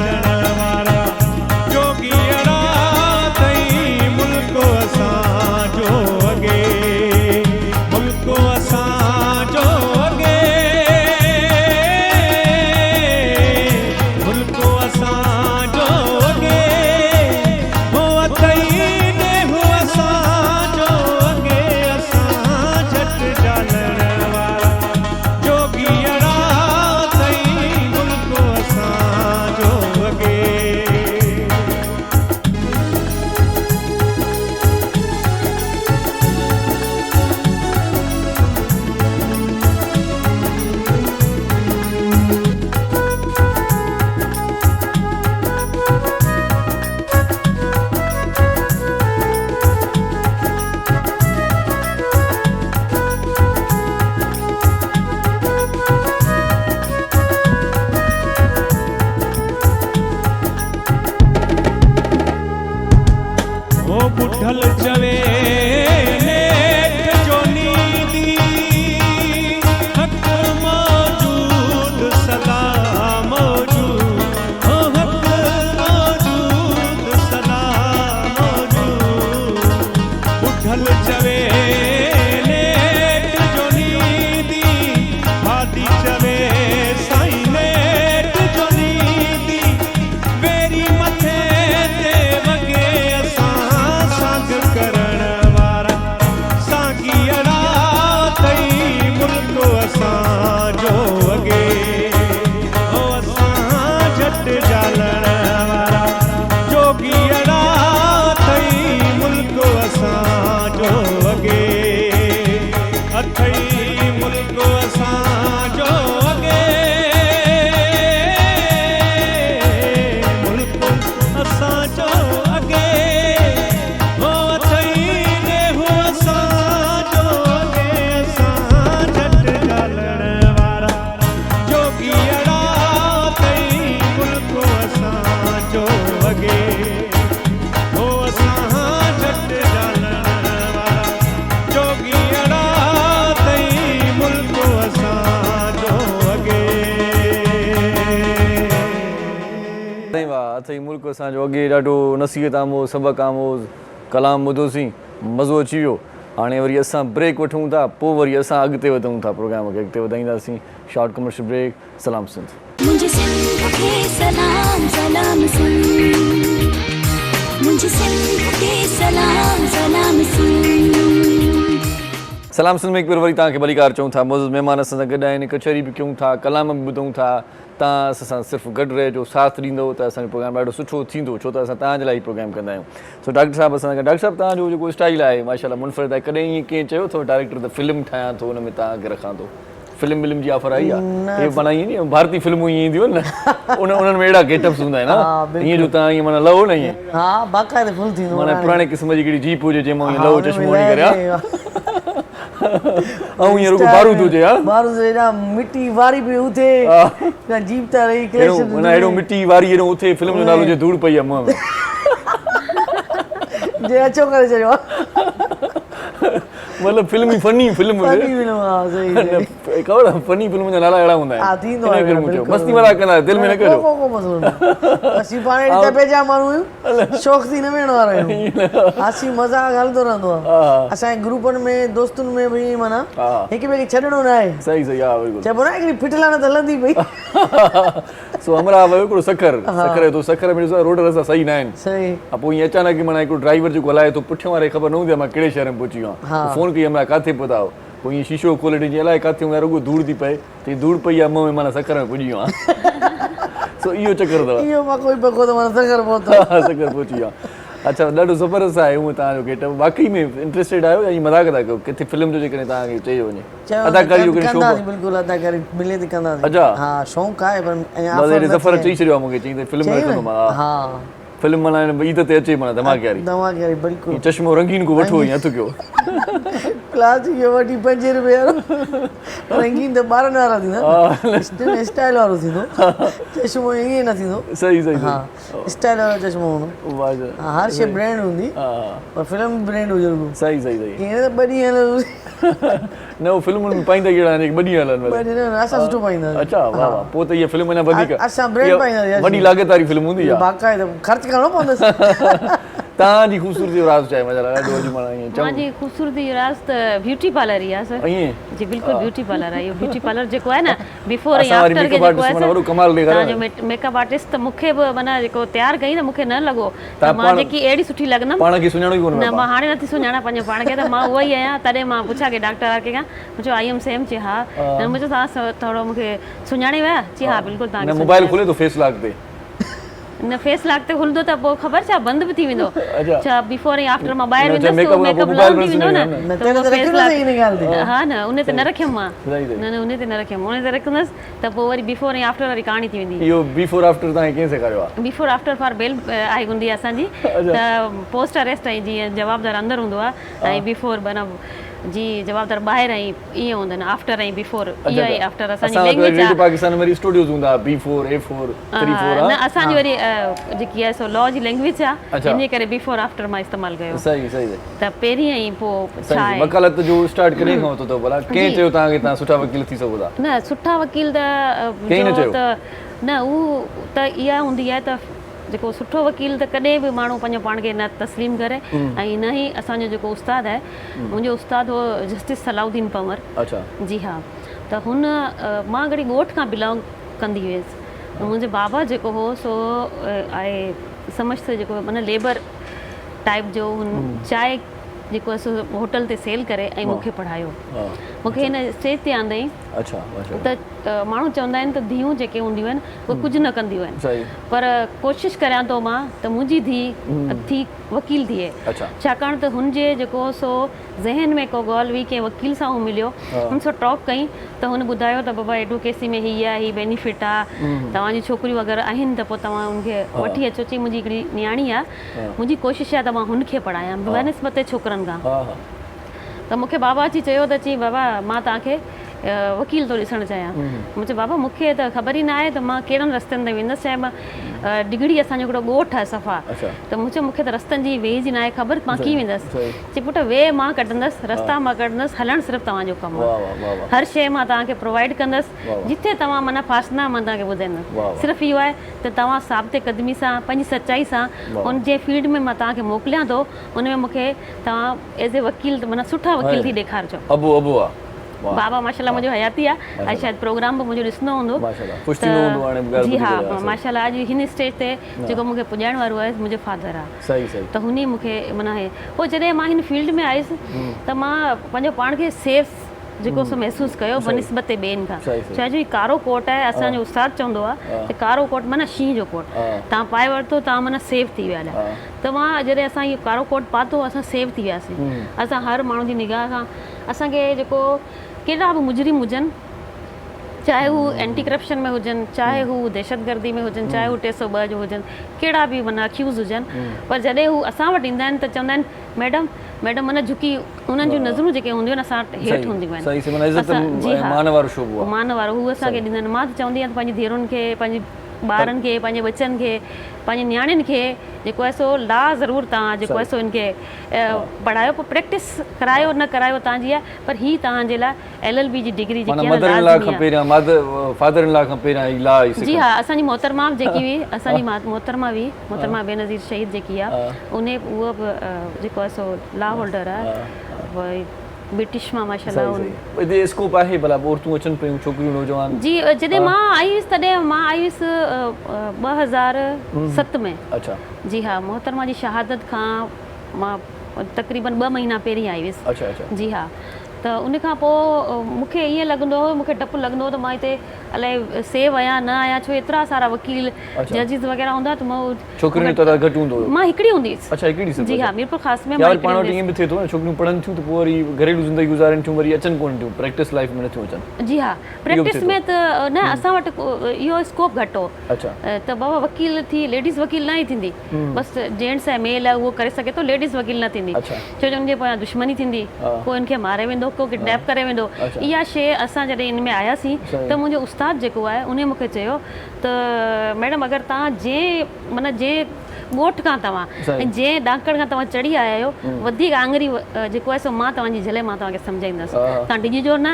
अथई वाह अथई मुल्क असांजो अॻे ॾाढो नसीहत आमो सबक़ आमो कलाम ॿुधोसीं मज़ो अची वियो हाणे वरी असां ब्रेक वठूं था पोइ वरी असां अॻिते वधूं था प्रोग्राम खे अॻिते वधाईंदासीं शॉर्ट कमर्शियल ब्रेक सलाम सिंध मुझे सिंध के सलाम सलाम सिंध मुझे सिंध के सलाम सलाम सिंध सलाम सिंध में हिकु बार वरी तव्हांखे भलीकार चऊं था मौजूद महिमान असां सां गॾु आहिनि कचहरी बि कयूं था कलाम बि ॿुधूं था तव्हां असां सां सिर्फ़ु गॾु रहिजो साथ ॾींदो त असांजो प्रोग्राम ॾाढो सुठो थींदो छो त असां तव्हांजे लाइ प्रोग्राम कंदा आहियूं सो डॉक्टर साहिबु असां डॉक्टर साहिबु तव्हांजो जेको स्टाइल आहे माशाल्लाह मुनफ़रिद आहे कॾहिं ईअं कंहिं चयो अथव डायरेक्टर त फिल्म ठाहियां थो हुन में तव्हांखे रखां थो फिल्म विल्म जी ऑफर आई आहे हे माना ईअं न भारतीय फिल्मूं ईअं ईंदियूं आहिनि न उन्हनि में अहिड़ा गेटअप्स हूंदा आहिनि ईअं जो तव्हां ईअं माना लहो न ईअं हा बाक़ाइदे फुल थींदो माना पुराणे क़िस्म जी हिकिड़ी जीप हुजे जंहिंमां ईअं लहो चश्मो हणी करे ऐं ईअं रुॻो बारूद हुजे हा बारूद एॾा मिटी वारी बि उथे जीप त रही अहिड़ो माना अहिड़ो मिटी वारी अहिड़ो उथे फिल्म जो नालो जे धूड़ पई आहे मुंहं में जे अचो करे छॾियो मतलब फिल्म ही फनी फिल्म हुजे ख़बर आहे फनी फिल्म जा नाला अहिड़ा हूंदा आहिनि मस्ती वारा कंदा दिलि में न कजो असीं पाण एॾा पंहिंजा माण्हू आहियूं शौक़ थी न वेहण वारा आहियूं हसी मज़ाक हलंदो रहंदो आहे असांजे ग्रुपनि में दोस्तनि में बि माना हिक ॿिए खे छॾिणो न आहे सही सही हा बिल्कुलु चइबो न हिकिड़ी फिटला न त हलंदी पई सो हमरा वियो हिकिड़ो सखर तो सखर में ॾिसो रोड रस्ता सही न आहिनि सही पोइ ईअं अचानक माना हिकिड़ो ड्राइवर जेको हलाए थो पुठियों वारे ख़बर न हूंदी आहे मां कहिड़े शहर में पहुची वियो आहियां फोन कई हमरा किथे पहुता आहियो पोइ ईअं शीशो खोले ॾिनी अलाए किथे हूंदा रुॻो धूड़ थी पए त धूड़ पई आहे मुंहं में माना सखर में पुॼी वियो आहियां सो इहो चकर अथव इहो मां कोई पको त माना सखर पहुतो सखर पहुची वियो अच्छा ॾाढो ज़बरदस्त आहे हूअं तव्हांजो गेटअप वाकई में इंट्रस्टेड आहियो या ईअं मज़ाक था कयो किथे फिल्म जो जेकॾहिं तव्हांखे चयो वञे अदाकारी जो कहिड़ी शौक़ु बिल्कुलु अदाकारी मिले थी कंदासीं अच्छा हा शौक़ु आहे पर बस हेॾे ज़फ़र चई छॾियो आहे मूंखे चई त फिल्म रखंदुमि हा फिल्म माना ईद ते अचे माना धमाकेवारी बिल्कुलु चश्मो रंगीन को वठो ईअं हथु कयो क्लासिक जो वठी 5 रुपए वारो रंगीन त ॿारनि वारा थींदा स्टाइल वारो थींदो चश्मो ईअं न थींदो सही सही हा स्टाइल वारो चश्मो हूंदो हर शइ ब्रांड हूंदी पर फिल्म ब्रांड हुजे सही सही सही ईअं त ॿ ॾींहं हलंदो न उहो फिल्मुनि में पाईंदा कहिड़ा आहिनि ॿ ॾींहं हलनि असां सुठो पाईंदा अच्छा वाह वाह पोइ त इहा फिल्म अञा वधीक असां ब्रांड पाईंदा वॾी लागत वारी फिल्म हूंदी आहे बाक़ाइदा ख़र्च करणो पवंदो तव्हांजी ख़ूबसूरती जो राज़ छा आहे मज़ा ॾाढो अॼु माना ईअं चङो मुंहिंजी ख़ूबसूरती जो राज़ त ब्यूटी पार्लर ई आहे सर ईअं जी बिल्कुलु ब्यूटी पार्लर आहे इहो ब्यूटी पार्लर जेको आहे न बिफोर ऐं आफ्टर खे जेको आहे वॾो कमाल ॾेखारियो तव्हांजो मेकअप आर्टिस्ट त मूंखे बि माना जेको तयारु कई न मूंखे न लॻो त मां जेकी अहिड़ी सुठी लॻंदमि पाण खे सुञाणो ई कोन न मां हाणे नथी सुञाणा पंहिंजो पाण खे त मां उहा ई आहियां तॾहिं मां पुछां की डॉक्टर आके खां मुंहिंजो आई एम सेम चई हा मुंहिंजो तव्हां थोरो मूंखे सुञाणे विया चई हा बिल्कुलु तव्हांखे मोबाइल खोले तो फेस लॉक ते न फेस लॉक ते खुलंदो त पोइ ख़बर छा बंदि बि थी वेंदो छा बिफोर ऐं आफ्टर मां ॿाहिरि वेंदसि त मेकअप लॉक थी वेंदो न हा न उन ते न रखियमि मां न उन ते न रखियमि उन ते रखंदसि त पोइ वरी बिफोर ऐं आफ्टर वारी कहाणी थी वेंदी इहो बिफोर आफ्टर तव्हांखे कीअं सेखारियो आहे बिफोर आफ्टर फॉर बेल आहे हूंदी आहे असांजी त पोस्ट अरेस्ट ऐं जीअं जवाबदार अंदरि हूंदो आहे ऐं बिफोर माना जी जवाबदार ॿाहिरि ऐं ईअं हूंदा आहिनि आफ्टर ऐं बिफोर इहो ई आफ्टर असांजी लैंग्वेज आहे पाकिस्तान में स्टूडियोस हूंदा B4 A4 34 न असांजी वरी जेकी आहे सो लॉ जी लैंग्वेज आहे इन करे बिफोर आफ्टर मां इस्तेमालु कयो सही सही त पहिरीं ऐं पोइ छा आहे वकालत जो स्टार्ट करे खां वरितो अथव भला कंहिं चयो तव्हांखे तव्हां सुठा वकील थी सघो था न सुठा वकील त न उहो त इहा हूंदी आहे त जेको सुठो वकील त कॾहिं बि माण्हू पंहिंजो पाण खे न तस्लीम करे ऐं न ई असांजो जेको उस्तादु आहे मुंहिंजो उस्तादु हो जस्टिस सलाउद्दीन पंवर जी हा त हुन मां घणी ॻोठ खां बिलोंग कंदी हुयसि मुंहिंजो बाबा जेको हो सो आहे समझ जेको माना लेबर टाइप जो हुन चांहि जेको आहे होटल ते सेल करे ऐं मूंखे पढ़ायो मूंखे हिन स्टेज ते आंदई त माण्हू चवंदा आहिनि त धीअरूं जेके हूंदियूं आहिनि उहे कुझु न कंदियूं आहिनि पर कोशिशि करियां थो मां त मुंहिंजी धीउ थी वकील थिए छाकाणि त हुनजे जेको सो ज़हन में को ॻाल्हि हुई कंहिं वकील सां हू मिलियो हुन सां टॉक कई त हुन ॿुधायो त बाबा एडवोकेसी में हीअ आहे हीअ बेनिफिट आहे तव्हांजी छोकिरियूं अगरि आहिनि त पोइ तव्हां हुनखे वठी अचो चई मुंहिंजी हिकिड़ी नियाणी आहे मुंहिंजी कोशिशि आहे त मां हुनखे पढ़ायां बनस्बत छोकिरनि खां त मूंखे बाबा अची चयो त चई बाबा मां तव्हांखे वकील थो ॾिसणु चाहियां। मुंहिंजो बाबा मूंखे त ख़बर ई न आहे त मां कहिड़नि रस्तनि ते वेंदसि, चाहे मां डिगड़ी असांजो हिकिड़ो ॻोठु आहे सफ़ा, त मूंखे त रस्तनि जी वेही जी न आहे ख़बर, मां कीअं वेंदसि। चई पुटु वे मां कढंदसि, रस्ता मां कढंदसि, हलणु सिर्फ़ु तव्हांजो कमु आहे, हर शइ मां तव्हांखे प्रोवाइड कंदसि, जिथे तव्हां माना फासना मां तव्हांखे ॿुधाईंदमि। सिर्फ़ु इहो आहे त तव्हां साबिते क़दमी सां पंहिंजी सचाई सां उन जे फील्ड में मां तव्हांखे मोकिलियां थो, उन में मूंखे तव्हां एज़ ए वकील माना सुठा वकील थी ॾेखारिजो। बाबा माशाल्लाह मुंहिंजो हयाती आहे, अॼु शायदि प्रोग्राम बि मुंहिंजो ॾिसंदो हूंदो। जी हा, माशाल्लाह अॼु हिन स्टेज ते जेको मूंखे पुॼाइण वारो आहे मुंहिंजो फादर आहे, त हुन मूंखे माना पोइ जॾहिं मां हिन फील्ड में आयसि त मां पंहिंजो पाण खे सेफ जेको सो महसूसु कयो बनिस्बत ॿियनि खां। छो जो कारो कोट आहे, असांजो उस्तादु चवंदो आहे त कारो कोट माना शींहं जो कोट, तव्हां पाए वरितो तव्हां माना सेफ थी विया ॾाढा। त मां जॾहिं असां इहो कारो कोट पातो असां सेफ थी वियासीं। असां हर माण्हू जी निगाह खां असांखे जेको केॾा बि मुजरिम हुजनि, चाहे हू एंटी करप्शन में हुजनि, चाहे हू दहशतगर्दी में हुजनि, चाहे हू 302 जो हुजनि, कहिड़ा बि माना अक्यूज़ हुजनि, पर जॾहिं हू असां वटि ईंदा आहिनि त चवंदा आहिनि मैडम माना झुकी उन्हनि जूं नज़रूं जेके हूंदियूं आहिनि असां हेठि हूंदियूं आहिनि। जी हा, मान वारो हू असांखे ॾींदा आहिनि। मां त चवंदी आहियां पंहिंजी धीअरुनि खे, पंहिंजी ॿारनि खे, पंहिंजे बच्चनि खे, पंहिंजे नियाणियुनि खे जेको आहे सो ला ज़रूरु तव्हां जेको आहे सो इनखे पढ़ायो, पोइ प्रैक्टिस करायो न करायो तव्हांजी आहे, पर ही तव्हांजे लाइ LLB जी डिग्री जेकी आहे। जी हा, असांजी मोहतरमा जेकी हुई, असांजी मोहतरमा हुई, मोहतरमा बेनज़ीर शहीद जेकी आहे, उहो बि जेको आहे सो लॉ होल्डर आहे ब्रिटिश मां माशाल्लाह। स्कोप आहे भला औरतूं अचनि पियूं, छोकिरियूं नौजवान? जी, जॾहिं मां आई हुयसि तॾहिं मां आई हुयसि 2007 में। अच्छा। जी हा, मोहतरमा जी शहादत खां मां तक़रीबन 2 महीना पहिरीं आई हुयसि। अच्छा अच्छा। जी हा, त उन खां पोइ मूंखे ईअं लॻंदो हुओ, मूंखे डपु लॻंदो हुओ त मां हिते अलाए सेव आहियां न आहियां, छो एतिरा सारा वकील जजिस वग़ैरह हूंदा त मां छोकिरियूं त घटि हूंदो हुओ। मां हिकिड़ी हूंदी हुअसि। अच्छा, हिकिड़ी? जी हा, मीरपुर ख़ास में यार पाण वटि ईअं बि थिए थो न, छोकिरियूं पढ़नि थियूं त पोइ वरी घरेलू ज़िंदगी गुज़ारनि थियूं, वरी अचनि कोन थियूं, प्रैक्टिस लाइफ में नथियूं अचनि। जी हा, प्रैक्टिस में त न असां वटि इहो स्कोप घटि हो। अच्छा। त बाबा वकील थी लेडीज़ वकील न ई थींदी, बसि जेंट्स ऐं मेल आहे उहो करे सघे थो, लेडीज़ वकील न थींदी, छो जो हुनजे पोयां दुश्मनी थींदी, को इनखे मारे वेंदो, को किडनैप करे वेंदो। इहा शइ असां जॾहिं इन में आयासीं त मुंहिंजो उस्ताद जेको आहे उन मूंखे चयो त मैडम अगरि तव्हां जंहिं माना जंहिं ॻोठ खां तव्हां ऐं जंहिं ॾाकण खां तव्हां चढ़ी आया आहियो, वधीक आङुरी जेको आहे सो मां तव्हांजी झले मां तव्हांखे सम्झाईंदसि। तव्हां डिॼिजो न,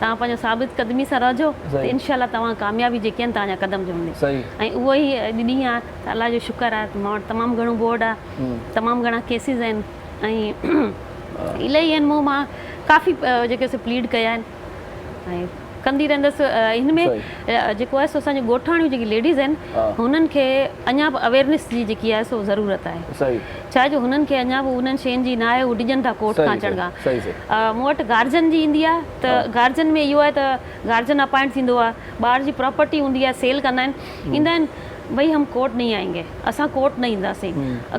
तव्हां पंहिंजो साबित क़दमी सां रहजो, त इनशाला तव्हां कामयाबी जेके आहिनि तव्हांजा क़दम जुड़ंदी। ऐं उहो ई अॼु ॾींहुं आहे त अलाह जो शुक्र आहे, मां वटि तमामु घणो बोर्ड आहे, तमामु घणा केसिस आहिनि, ऐं इलाही आहिनि। मां काफ़ी जेके सो प्लीड कया आहिनि ऐं कंदी रहंदसि। हिन में जेको आहे सो असांजी ॻोठाणियूं जेकी लेडीज़ आहिनि, हुननि खे अञा बि अवेयरनेस जी जेकी आहे सो ज़रूरत आहे। छा जो हुननि खे अञा बि उन्हनि शयुनि जी न आहे, उहो ॾिजनि था कोर्ट खां अचण खां। मूं वटि गार्जियन जी ईंदी आहे, त गार्जियन में इहो आहे त गार्जियन अपॉइंट थींदो आहे, ॿार जी प्रॉपर्टी हूंदी आहे, सेल कंदा आहिनि, ईंदा आहिनि भई हम कोर्ट नहीं आएंगे, असां कोर्ट न ईंदासीं,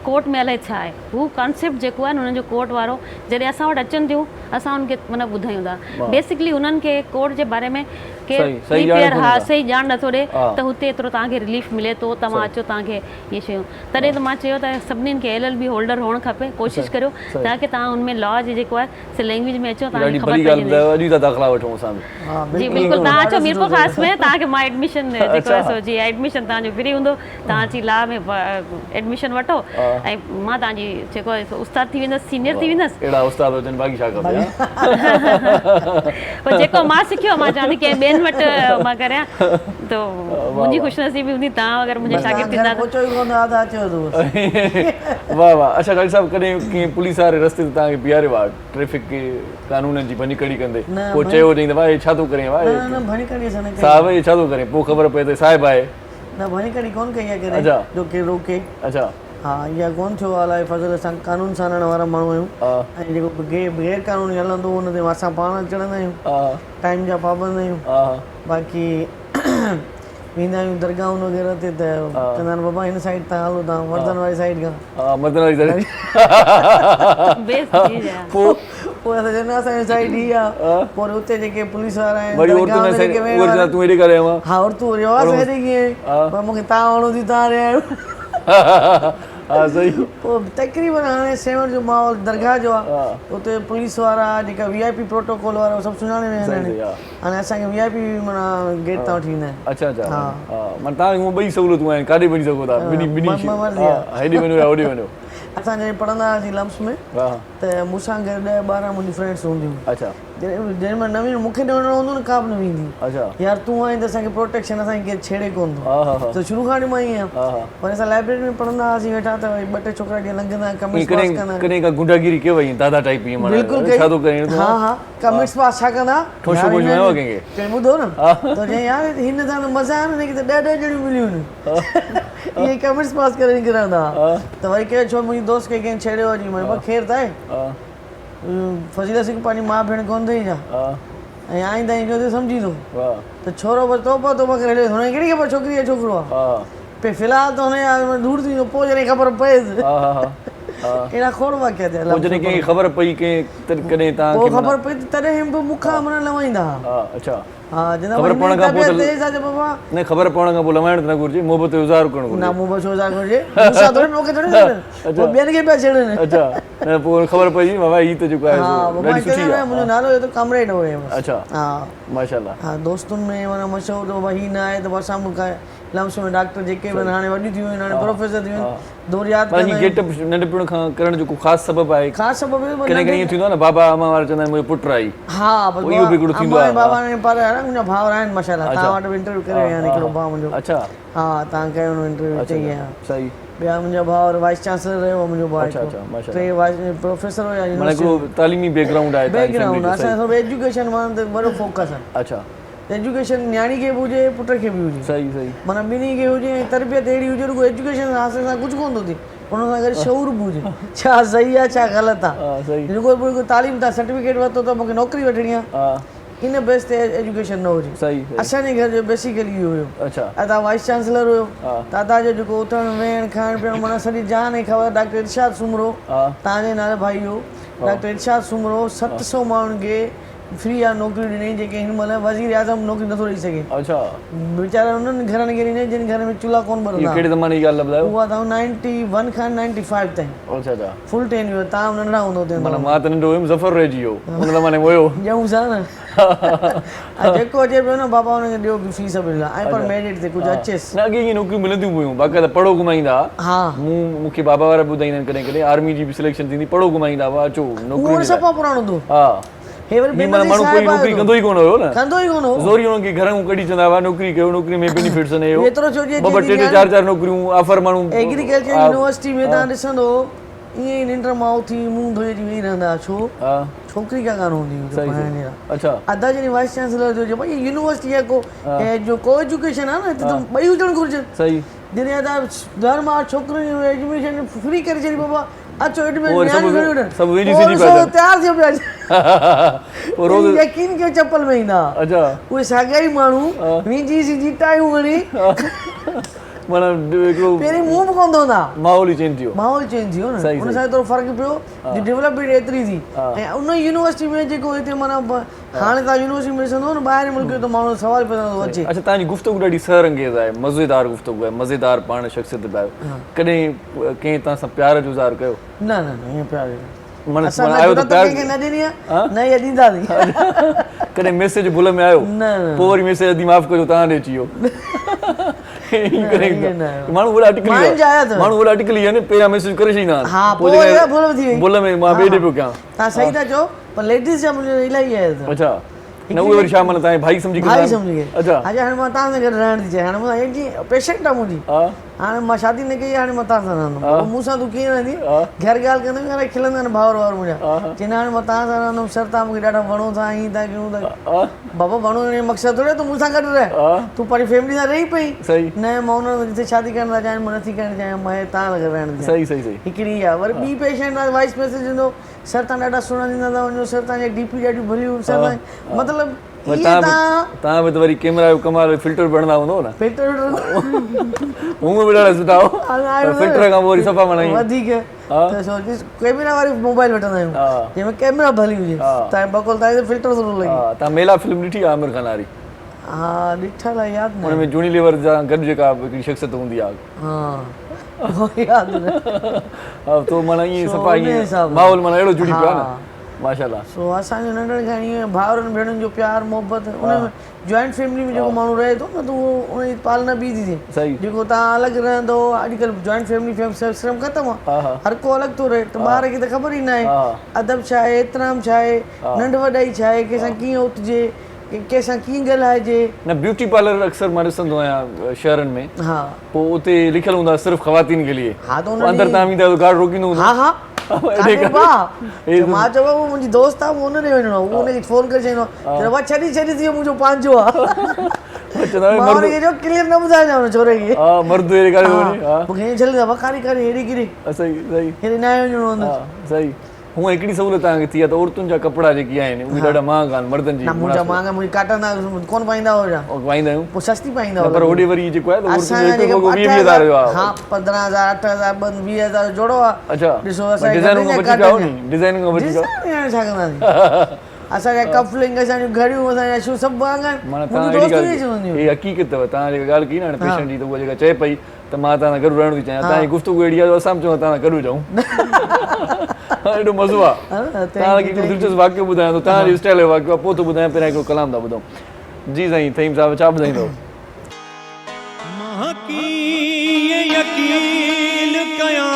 कोर्ट में अलाए छा आहे। हू कॉन्सेप्ट जेको आहे न हुननि जो कोर्ट वारो जॾहिं असां वटि अचनि थियूं असां उनखे माना ॿुधायूं था। बेसिकली हुननि खे कोर्ट जे बारे में प्रिपेयर सही ॼाण नथो ॾे, त हुते एतिरो तव्हांखे रिलीफ मिले थो, तव्हां अचो तव्हांखे इहे शयूं। तॾहिं त मां चयो त सभिनीनि खे LLB होल्डर हुअणु खपे, कोशिशि करियो ताकी तव्हां हुन में लॉ जी जेको आहे से लैंग्वेज में अचो, तव्हांखे ख़बर पइजी वञे। जी बिल्कुलु, तव्हां अचो मीरपुर ख़ास में, तव्हांखे मां एडमिशन जेको आहे सो जी एडमिशन तव्हांजो फ्री हूंदो, तव्हां अची लॉ में एडमिशन वठो ऐं मां तव्हांजी जेको आहे उस्ताद थी वेंदसि, सीनियर थी वेंदसि। अहिड़ा उस्ताद हुजनि बाक़ी छा खपे। पर जेको मां सिखियो मां चवां थी कंहिं ॿियनि वटि मां करियां त मुंहिंजी ख़ुशनसीबी हूंदी। तव्हां अगरि मुंहिंजा शागिर्द थींदा वाह वाह। अच्छा डॉक्टर साहब, कॾहिं कीअं पुलिस वारे रस्ते ते तव्हांखे बीहारियो आहे ट्रैफिक के कानूननि जी भञी कड़ी कंदे, पोइ चयो अथई त भाई छा थो करे, साहिब हे छा थो करे, पोइ ख़बर पए त साहिब आहे न भणी कड़ी कोन कई आहे करे जो के रोके। अच्छा हा, इहा कोन थियो आहे फज़ल, असां कानून सां हलण वारा माण्हू आहियूं, ऐं जेको गैर कानूनी हलंदो उन ते असां पाण चढ़ंदा आहियूं, टाइम जा पाबंद आहियूं। बाक़ी वेंदा आहियूं दरगाहूं वग़ैरह ते त चवंदा आहिनि बाबा हिन साइड तां हलो, तव्हां मर्दनि वारी साइड खां। मर्दनि वारी साइड पोइ असां चवंदा असांजी साइड ई आहे, पोइ उते जेके पुलिस वारा आहिनि हा औरतूं रिवाज़ हेॾे कीअं, पर मूंखे तव्हां वणो थी तव्हां रहिया आहियो। हाँ सही पोइ तक़रीबन हाणे सेवण जो माहौल दरगाह जो आहे उते पुलिस वारा जेका VIP प्रोटोकॉल वारा सभु सुञाणे विया आहिनि हाणे असांखे VIP माना गेट तां वठी ईंदा आहिनि अच्छा अच्छा हा माना तव्हांखे हूअं ॿई सहूलियतूं आहिनि काॾे वञी सघो था हेॾे वञो या होॾे वञो असां जॾहिं पढ़ंदा हुआसीं लम्स में त मूंसां गॾु 10-12 मुंहिंजी फ्रेंड्स हूंदियूं अच्छा जॾहिं मां नवीन मूंखे न वञिणो हूंदो न का बि न वेंदी अच्छा यार तूं आहीं त असांखे प्रोटेक्शन असांखे केरु छेड़े कोन थो त शुरू खां वठी मां ईअं पर असां लाइब्रेरी में पढ़ंदा हुआसीं वेठा त वरी 2-3 छोकिरा ॾींहं लंघंदा कमिट्स पास कंदा कॾहिं का गुंडागिरी कयो वई दादा टाइप ईअं माना बिल्कुलु छा थो करे हा कमिट्स पास छा कंदा ठोशो बोशो आयो कंहिंखे कंहिं ॿुधो न त चई यार हिन सां त मज़ा आहे न की त 10 ॼणियूं मिलियूं आहिनि ईअं कमिट्स पास करे निकिरंदा त वरी कहिड़ो छो मुंहिंजी दोस्त खे कंहिं छेड़ियो वञी मां ख़ैर त आहे फज़ीला सिंह पंहिंजी माउ भेण कोन अथई छा ऐं आईंदा जो त सम्झी थो त छोरो बसि तोपा करे हलियो हुनखे कहिड़ी ख़बर छोकिरी आहे छोकिरो आहे पे फ़िलहाल त हुनजे दूर थी वियो पोइ जॾहिं ख़बर पएसि अहिड़ा खोड़ वाक़िया थिया पोइ जॾहिं कंहिंखे ख़बर पई कॾहिं तव्हांखे पोइ ख़बर पई त तॾहिं बि मूंखां माना लवाईंदा अच्छा हा ख़बर पवण खां पोइ तेज़ आहे बाबा न ख़बर पवण खां पोइ लवाइण त न घुरिजे मोहबत जो इज़हार करणु घुरिजे न मोहबत जो इज़हार घुरिजे मूंसां थोरी मूंखे थोरी पोइ ॿियनि खे पिया छेड़नि अच्छा न पोइ ख़बर पइजी बाबा हीअ त जेको आहे ॾाढी सुठी आहे मुंहिंजो नालो इहो त कामरेड हुयो अच्छा हा माशाल्लाह हा दोस्तुनि में माना मशहूरु हो हीअ न आहे त असां मूंखे लम्स में डॉक्टर जेके बि हाणे वॾियूं थी वियूं हाणे प्रोफेसर थी वियूं दौर यादि पर हीअ गेटअप नंढपिण खां करण जो को ख़ासि सबबु आहे ख़ासि सबबु कॾहिं कॾहिं ईअं थींदो आहे न बाबा अमा वारा चवंदा आहिनि मुंहिंजो पुटु आहे हा इहो बि हिकिड़ो थींदो आहे बाबा ने पर मुंहिंजा भाउर आहिनि माशाल्लाह तव्हां वटि बि इंटरव्यू करे विया आहिनि हिकिड़ो भाउ मुंहिंजो अच्छा हा तव्हां कयो हुन इंटरव्यू चई आहियां सही ॿिया मुंहिंजा भाउर वाइस चांसलर रहियो मुंहिंजो भाउ अच्छा अच्छा माशाल्लाह 3 वाइस प्रोफेसर हुया माना हिकिड़ो तालीमी बैकग्राउंड आहे बैकग्राउंड असां सभु एजुकेशन मां त वॾो फोकस आहे अच्छा एजुकेशन न्याणी खे बि हुजे पुट खे बि हुजे सही सही माना ॿिन्ही खे हुजे ऐं तरबियत अहिड़ी हुजे रुगो एजुकेशन हासिल सां कुझु कोन थो थिए हुन सां गॾु शऊर बि हुजे छा सही आहे छा ग़लति आहे रुगो तालीम तव्हां सर्टिफिकेट वरितो त मूंखे नौकिरी वठणी आहे इन बेस ते एजुकेशन न हुजे सही असांजे घर जो बेसिकली इहो हुयो अच्छा ऐं तव्हां वाइस चांसलर हुयो दादा जो जेको उथणु वेहणु खाइणु पीअणु माना सॼी जान ऐं ख़बर डॉक्टर इरशाद सुमरो तव्हांजे नाले भाई हो डॉक्टर इरशाद सुमरो 700 माण्हुनि खे फ्री आहे नौकिरी ॾिनई जेके हिन महिल वज़ीर आज़म नौकिरी नथो ॾेई सघे अच्छा वीचारा उन्हनि घरनि खे ॾिनई जिन घर में चूल्हा कोन ॿरंदा कहिड़े ज़माने जी ॻाल्हि ॿुधायो उहा अथव 91 खां 95 ताईं अच्छा अच्छा फुल टेन्योर तव्हां नंढड़ा हूंदो माना मां त नंढो हुयुमि ज़फ़र रहिजी वियो हुन ज़माने में हुयो ॼऊं सां न जेको अचे पियो न बाबा हुनखे ॾियो बि फीस बिल ऐं पर मेरिट ते कुझु अचेसि न अॻे ईअं नौकिरियूं मिलंदियूं हुयूं बाक़ाइदा पढ़ो घुमाईंदा हा मूंखे बाबा वारा ॿुधाईंदा आहिनि कॾहिं कॾहिं आर्मी जी बि सिलेक्शन थींदी पढ़ो घुमाईंदा हुआ अचो उहो सफ़ा पुराणो हूंदो हा हे वरी माण्हू कोई नौकिरी कंदो ई कोन हुयो न कंदो ई कोन हो ज़ोरी हुननि खे घर खां कढी चवंदा हुआ नौकिरी कयो नौकिरी में बेनिफिट्स आहिनि इहो एतिरो छो जे 2-4 नौकिरियूं ऑफर माण्हू एग्रीकल्चर यूनिवर्सिटी में तव्हां ॾिसंदो ईअं ई निंड माउ थी मुंहुं धोई अची वेही रहंदा छो छोकिरी का कान हूंदी हुई अच्छा अदा जॾहिं वाइस चांसलर जो भई यूनिवर्सिटी आहे को एजुकेशन आहे न हिते त ॿई हुजणु घुरिजनि सही जॾहिं तव्हां धर्म आहे छोकिरियूं एजुकेशन फ्री करे छॾी बाबा अचो एडमिशन सब वेजी सीधी पैदा तयार थियो पिया और रोज यकीन कयो चप्पल में ईंदा अच्छा उहे साॻिया ई माण्हू वेजी सीधी टायूं हणी माना हिकिड़ो पहिरीं मुंहुं बि कोन धोंदा माहौल ई चेंज थियो माहौल चेंज थियो न हुन सां एतिरो फ़र्क़ु पियो जो डेवलपमेंट एतिरी थी ऐं उन यूनिवर्सिटी में जेको हिते माना हाणे तव्हां यूनिवर्सिटी में ॾिसंदो न ॿाहिरि मुल्क जो त माण्हू सवाल पियो थो अचे अच्छा तव्हांजी गुफ़्तगू ॾाढी सरअंगेज़ आहे मज़ेदार गुफ़्तगू आहे मज़ेदार पाण शख़्सियत बि आहे कॾहिं कंहिं तव्हां सां प्यार जो इज़हार कयो न न न ईअं प्यार माना आयो त प्यार कंहिंखे न ॾिनी आहे न इहा ॾींदासीं कॾहिं मैसेज भुल में आयो न पोइ वरी मैसेज दी माफ़ कजो तव्हां ॾे अची वियो माण्हू वॾा अटकली आहिनि पहिरियां मैसेज करे छॾींदा आहिनि भुल में मां ॿिए ॾे पियो कयां तव्हां सही था चओ पर लेडीज़ जा मुंहिंजो इलाही आहे अच्छा न उहे वरी छा माना तव्हांजे भाई सम्झी अच्छा हाणे मां तव्हां सां गॾु रहण थी चाहियां हाणे जीअं पेशेंट आहे मुंहिंजी हाणे मां शादी न कई हाणे मां तव्हां सां रहंदुमि मूंसां तूं कीअं रहंदी घर ॻाल्हि कंदुमि हाणे खिलंदा आहिनि भाउर वाउर मुंहिंजा चवंदा हाणे मां तव्हां सां रहंदुमि सर तव्हां मूंखे ॾाढा वणो था ईअं था कयूं था बाबा वणो जो मक़सदु थोरे तूं मूंसां गॾु रह तूं पंहिंजी फैमिली सां रही पई न मां हुन जिते शादी करण था चाहिनि मां नथी करणु चाहियां मां तव्हां सां गॾु रहण थी हिकिड़ी आहे वरी ॿी पेशेंट आहे वाइस मैसेज ईंदो सर तव्हां ॾाढा सुहिणा ॾींदा था वञो सर तव्हांजी डीपी ॾाढियूं भरियूं सर मतिलबु तव्हां बि त वरी कैमरा जो कमाल फिल्टर भरंदा हूंदो न फिल्टर हूअं बि ॾाढा सुठा हो फिल्टर खां पोइ वरी सफ़ा वणाई वधीक कैमरा वारी मोबाइल वठंदा आहियूं जंहिंमें कैमरा भली हुजे तव्हां बकोल तव्हांखे फिल्टर थोरो लॻे तव्हां मेला फिल्म ॾिठी आहे आमिर खान वारी हा ॾिठल आहे यादि न हुन में जूनी लेवर जा गॾु जेका हिकिड़ी शख़्सियत हूंदी आहे यादि न अब तो माना ईअं सो सफ़ा उन ईअं हिसाब सां। माहौल माना अहिड़ो जुड़ी पियो आहे हा। न माशाल्लाह। सो असांजो नंढड़े खां ईअं भाउरनि भेणनि जो प्यार मोहबत उन में जॉइंट फैमिली में जेको माण्हू रहे थो न त उहो उनजी पालना ॿी थी थिए। सही। जेको तव्हां अलॻि रहंदो अॼुकल्ह जॉइंट फैमिली सिस्टम ख़तमु आहे, हर को अलॻि थो रहे त ॿार खे त ख़बर ई न आहे अदब छा आहे, एतिराम छा आहे, नंढ वॾाई छा आहे, कंहिंसां कीअं उथिजे, कंहिंसां कीअं ॻाल्हाइजे। न ब्यूटी पार्लर अक्सर मां ॾिसंदो आहियां शहरनि में, हा पोइ उते लिखियल हूंदा सिर्फ़ु ख़वातीन के लिए, हा त अंदरि तव्हां वेंदा आहियो गार्ड रोकींदो हूंदो। हा हा एॾे करे। मां चयो उहो मुंहिंजी दोस्त आहे, उन ॾे वञिणो आहे, उहो हुनखे फोन करे चवंदो आहे भाई छॾी थी वियो मुंहिंजो पंहिंजो आहे। मां हुनखे चयो क्लियर न ॿुधाइजां हुन छोरे खे। हा मर्द अहिड़े करे वञे। हा मूंखे ईअं छॾींदा वखारी करे हेॾी किरी सही सही हेॾे न आहे वञिणो हूंदो। हा सही। हूअं हिकिड़ी सहूलियत तव्हांखे थी आहे त औरतुनि जा कपिड़ा जेकी आहिनि उहे ॾाढा महांगा आहिनि मर्दनि जी। न मुंहिंजा महांगा मुंहिंजी काटंदा कोन पाईंदा हुआ, पाईंदा आहियूं पोइ सस्ती पाईंदा पर हुआ। होॾे वरी जेको आहे त असांजा औरतुनि जेके जो 20,000 जो आहे। हा 15,000 8,000 20,000 जोड़ो आहे। अच्छा ॾिसो असांजे डिज़ाइनिंग खां बची पिया नी डिज़ाइनिंग खां बची पिया। छा कंदासीं असांजा कफलिंग असांजूं घड़ियूं असांजा शू सभु महांगा आहिनि। माना मुंहिंजी तव्हां दोस्त अहिड़ी इहे चवंदियूं ॻाल्हि, इहा हक़ीक़त अथव। तव्हां जेका ॻाल्हि कई न हाणे पेशेंट जी त उहा जेका चए पई त मां तव्हां सां गॾु रहणु थी चाहियां, तव्हांजी गुफ़्तगू अहिड़ी आहे जो असां बि चऊं तव्हां सां गॾु हुजऊं। एॾो मज़ो आहे। तव्हांखे हिकिड़ो दिलचस्प वाक़ियो ॿुधायां थो, तव्हांजे स्टाइल जो वाक़ियो आहे, पोइ थो ॿुधायां, पहिरियां हिकिड़ो कलाम था ॿुधूं। जी साईं थईम साहिब छा ॿुधाईंदव? मां कीअं यकीन कयां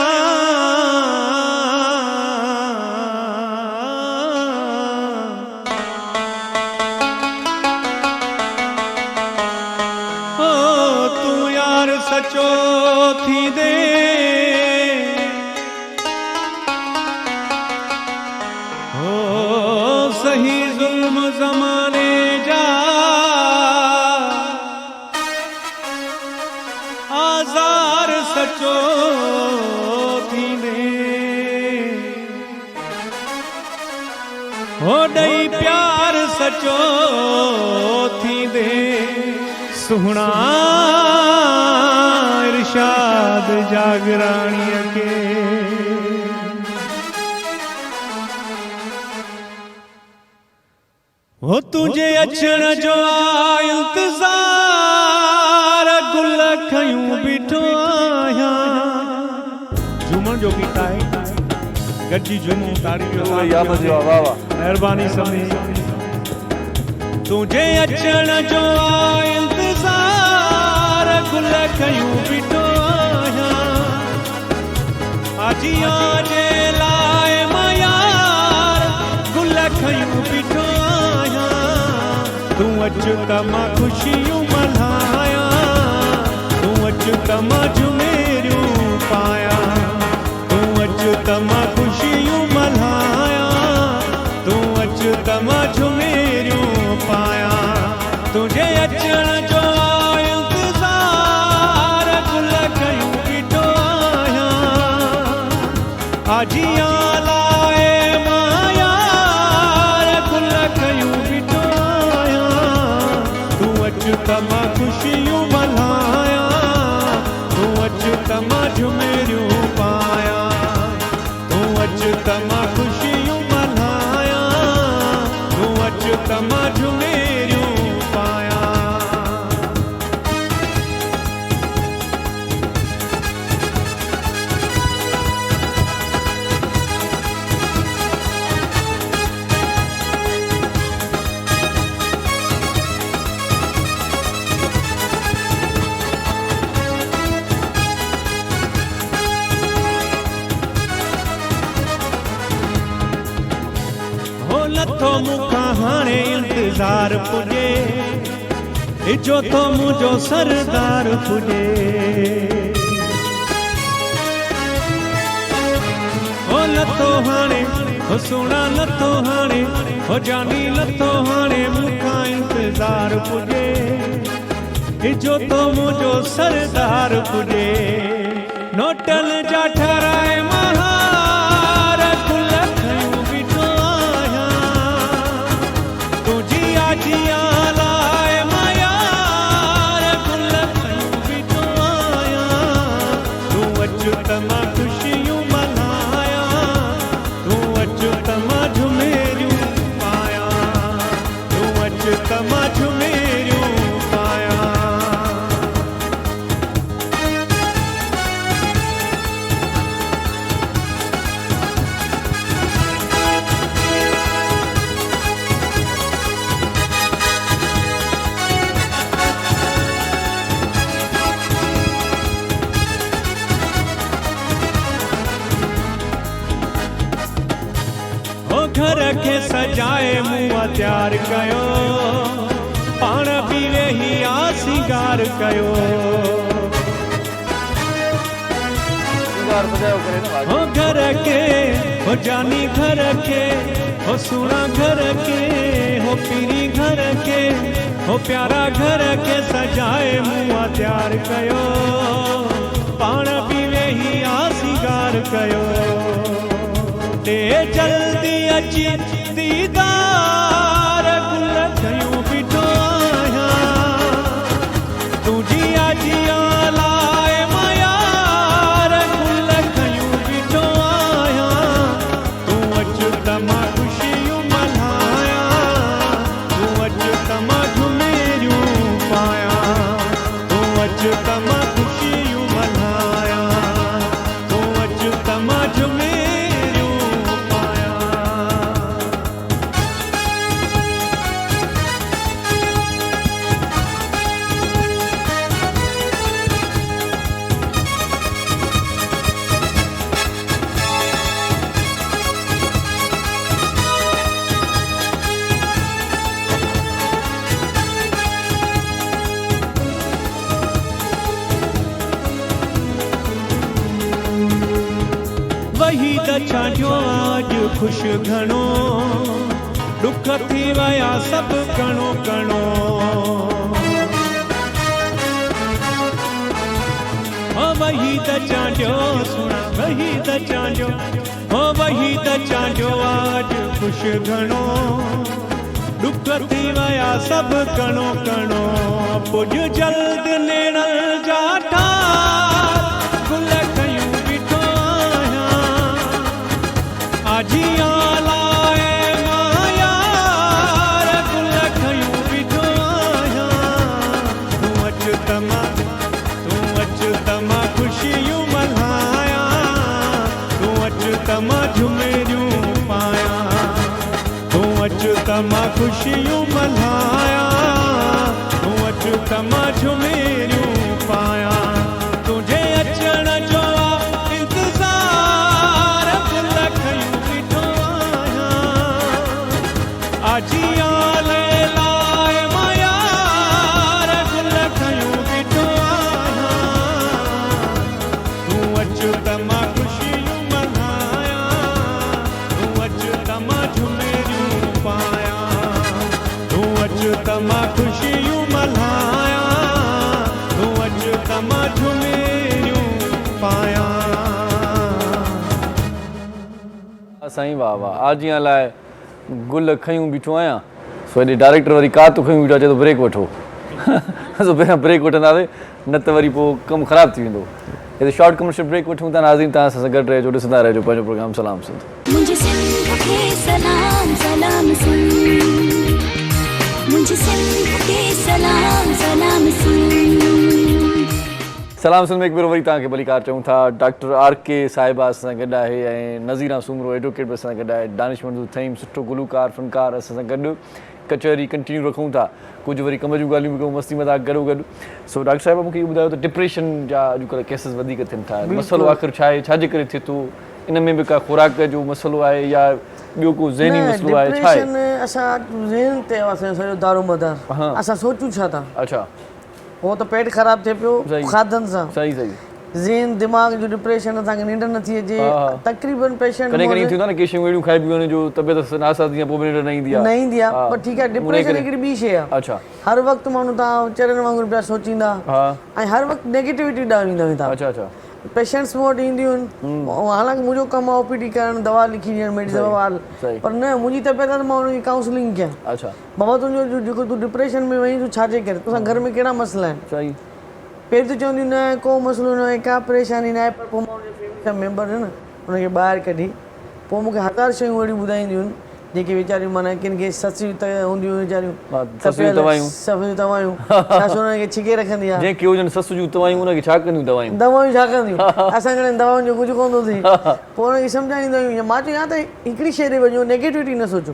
तूं यार सचो थी दे सही ज़ुल्म ज़माने जा आज़ार सचो थींदे हो ॾई प्यार सचो थींदे सुहिणा इरशाद जागराणीअ खे हो तुंहिंजे अचण जो इंतज़ार गुल खयूं बीठो आहियां। झूमण जो गीत आहे, गॾिजी झूमूं तारीफ़ महिरबानी सभिनी। तुंहिंजे अचण जो इंतज़ार गुल खयूं बीठो आहियां। आजियां जे लाइ मां यार गुल खयूं बीठो तूं अचु त मां ख़ुशियूं मल्हायां, तूं अचु त मां झुमेरियूं पायां, तूं अचु त मां ख़ुशियूं मल्हायां, तूं अचु त मां झुमेरियूं पायां। तुंहिंजे अचण जो इंतज़ार गुल खयूं बीठो आहियां। आजियां लाइ मां यार गुल खयूं बीठो अचु त मां ख़ुशियूं मल्हायां, तूं अचु त मां झुमेरियूं पायां, तूं अचु त मां ख़ुशियूं मल्हायां, तूं अचु त मां झुमेरियूं पायां। लथो मूंखां हाणे इंतज़ार पुॼे, इजो तो मुंहिंजो सरदार पुॼे। हो लथो हाणे हो सुहिणा लथो हाणे हो जानी लथो हाणे मूंखां इंतज़ार पुॼे, इजो तो मुंहिंजो सरदार पुॼे। नोटल जा ठराए महार गुल खयूं बीठो आजियां लाइ मां यार गुल खयूं बीठो आहियां। तूं अचु त मां ख़ुशियूं मल्हायां, तूं अचु त मां झुमेरियूं पायां, तूं अचु त मां झुमेरियूं पायां। खे सजाए मुआ तैयार कयो पाण बि वेही आ सिंगार कयो हो घर के हो जानी घर के हो सुना घर के हो पीरी घर के हो प्यारा घर के सजाए मुआ तैयार कयो पाण बि वेही आ सिंगार कयो ते जल्दी अची दीदार गुल खयूं बीठो आहियां तुंहिंजी आजियां लाइ मयार गुल खयूं बीठो आहियां तूं अचु त मां ख़ुशियूं मल्हायां तूं अचु त मां झुमेरियूं पायां तूं अचु त मां ख़ुशियूं मल्हायां तूं अचु त मां झुमेरियूं वही त छांजो आज खुश घणो दुख थी वया सब कणो कणो हो वही त छांजो सुना वही त छांजो हो वही त छांजो आज खुश घणो दुख थी वया सब कणो कणो पुज जल्द नेणल जा ठार गुल खयूं बीठो आजियां लाए मायार गुल खयूं बीठो आहियां तूं अचु त मां ख़ुशियूं मल्हायां तूं अचु त मां झुमेरियूं पायां तूं अचु त मां ख़ुशियूं मल्हायां तूं अचु त मां झुमेरियूं पायां तुंहिंजे अचण जो इंतज़ार गुल खयूं बीठो आहियां आजियां लाइ मयार गुल खयूं बीठो आहियां तूं अचु त मां ख़ुशियूं मल्हायां तूं अचु त मां झुमेरियूं पायां तूं अचु त मां ख़ुशियूं मल्हायां तूं अचु त मां झुमेरियूं पायां साईं वाह वाह आजियां लाइ गुल खयूं बीठो आहियां सो हेॾे डायरेक्टर वरी का तूं खयूं बीठो आहे चए थो ब्रेक वठो असां पहिरियां ब्रेक वठंदासीं न त वरी पोइ कमु ख़राबु थी वेंदो हिते शॉर्ट कमर्शियल ब्रेक वठूं था नाज़रीन तव्हां असां सां गॾु रहिजो ॾिसंदा रहिजो पंहिंजो प्रोग्राम सलाम सिंध मुझे सिंध के सलाम सलाम सिंध मुझे सिंध के सलाम सलाम सिंध सलाम सिंध में हिकु भेरो वरी तव्हांखे भलीकार चऊं था डॉक्टर आर के साहिबा असां सां गॾु आहे ऐं नज़ीरा सूमरो एडवोकेट बि असां सां गॾु आहे दानिशमंद थईम सुठो गुलूकार फ़नकार असां सां गॾु कचहरी कंटिन्यू रखूं था कुझु वरी कम जूं ॻाल्हियूं बि कयूं मस्ती मज़ाक गॾो गॾु सो डॉक्टर साहिबा मूंखे इहो ॿुधायो त डिप्रेशन जा अॼुकल्ह केसिस वधीक थियनि था मसइलो आख़िर छा आहे छाजे करे थिए थो इन में बि का खुराक जो मसइलो आहे या ॿियो को ज़हनी मसइलो आहे छा आहे असां ज़हन ते असांजो सॼो दारोमदार असां सोचूं छा था अच्छा हो त पेट ख़राबु थिए पियो खाधनि सां सही सही ज़हन दिमाग़ जो डिप्रेशन असांखे निंड नथी अचे तक़रीबन पेशेंट कॾहिं कॾहिं थींदो आहे न के शयूं अहिड़ियूं खाई पी वञे जो तबियत नासाज़ थी आहे पोइ बि निंड न ईंदी आहे पर ठीकु आहे डिप्रेशन हिकिड़ी ॿी शइ आहे अच्छा हर वक़्तु माण्हू तव्हां चरनि वांगुरु पिया सोचींदा ऐं हर वक़्तु नेगेटिविटी ॾांहुं ईंदा वेंदा अच्छा अच्छा पेशेंट्स मूं वटि ईंदियूं आहिनि हालांकि मुंहिंजो कमु आहे ओपीडी करणु दवा लिखी ॾियणु मेडिसिन वाल पर न मुंहिंजी तबियत आहे त मां हुनजी काउंसलिंग कयां अच्छा बाबा तुंहिंजो जेको तूं डिप्रेशन में वहीं तूं छाजे करे तोसां घर में कहिड़ा मसइला आहिनि सही पहिरीं त चवंदियूं न को मसइलो न आहे का परेशानी न आहे पर पोइ मां हुनजे फैमिली जा मेंबर आहिनि न हुनखे ॿाहिरि कढी पोइ मूंखे हज़ार शयूं अहिड़ियूं ॿुधाईंदियूं आहिनि जेके वीचारियूं माना किन खे ससियूं त हूंदियूं वीचारियूं ससियूं दवायूं छा हुननि खे छिके रखंदी आहे जंहिंखे हुजनि ससु जूं दवायूं हुनखे छा कंदियूं दवायूं छा कंदियूं असां हाणे दवाउनि जो कुझु कोन थो थिए पोइ हुनखे सम्झाईंदा आहियूं मां चयो या त हिकिड़ी शइ ते वञो नेगेटिविटी न सोचो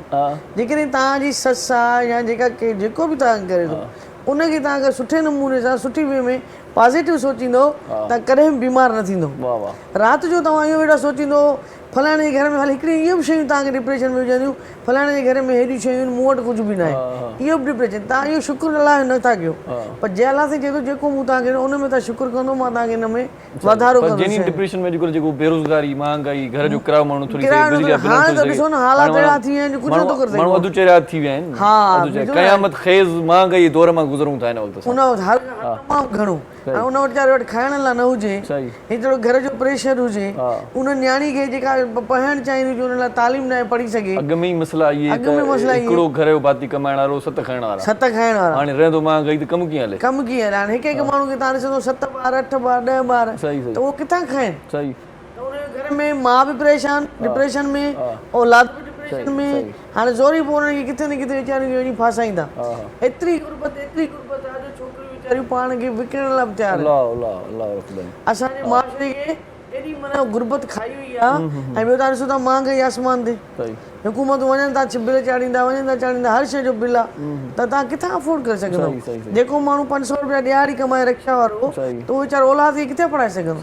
जेकॾहिं तव्हांजी ससु आहे या जेको बि तव्हां करे थो उनखे तव्हां अगरि सुठे नमूने सां सुठी वे में पॉज़िटिव सोचींदो त कॾहिं बि बीमार न थींदो राति जो तव्हां इहो वेठा सोचींदो फलाणे जे घर में हल हिकिड़ी इहो बि शयूं तव्हांखे डिप्रेशन में विझंदियूं, फलाणे जे घर में हेॾियूं शयूं आहिनि, मूं वटि कुझु बि न आहे, इहो बि डिप्रेशन। तव्हां इहो शुक्र अलाह नथा कयो, पर जंहिं अलाह साईं चए थो जेको मूं तव्हांखे उन में तव्हां शुक्र कंदो, मां तव्हांखे हिन में वाधारो कंदुसि। डिप्रेशन में जेको बेरोज़गारी, महांगाई, घर जो किरायो, माण्हू थोरी हाणे त ॾिसो न हालात अहिड़ा थी विया आहिनि, कुझु नथो करे माण्हू अधु चेरा थी विया आहिनि। हा, क़यामत ख़ेज़ महांगाई दौर मां गुज़रूं था हिन वक़्त। उन वक़्तु हर तमामु घणो, ऐं उन वीचारे वटि खाइण लाइ न हुजे, हेतिरो घर जो प्रेशर हुजे, उन न्याणी खे जेका पढ़णु चाहींदी हुजे उन लाइ तालीम न पढ़ी सघे। अॻ में ई मसला इहे, हिकिड़ो घर जो भाती कमाइण वारो 7 खाइण वारा, हाणे रहंदो महांगाई त कमु कीअं हले, कमु कीअं हले। हाणे हिकु माण्हू खे तव्हां ॾिसंदो 7 ॿार 8 ॿार 10 ॿार, त उहो किथां खाइनि? सही, त उन घर में माउ बि परेशान, डिप्रेशन में, औलाद बि डिप्रेशन में, हाणे ज़ोरी पोइ उन्हनि खे किथे न किथे वीचारियुनि खे वञी फासाईंदा। एतिरी गुरबत आहे, छोकिरियूं वीचारियूं पाण खे विकिणण लाइ बि तयारु आहिनि। असांजे माशरे खे एॾी माना गुरबत खाई हुई आहे। ऐं ॿियो तव्हां ॾिसो था महांगाई आसमान ते, हुकूमतूं वञनि था बिल चाढ़ींदा वञनि था चाढ़ींदा, हर शइ जो बिल आहे, त तव्हां किथां अफोर्ड करे सघंदव? जेको माण्हू 500 रुपया ॾियारी कमाए रिक्शा वारो, त उहो वीचारो औलाद खे किथे पढ़ाए सघंदो?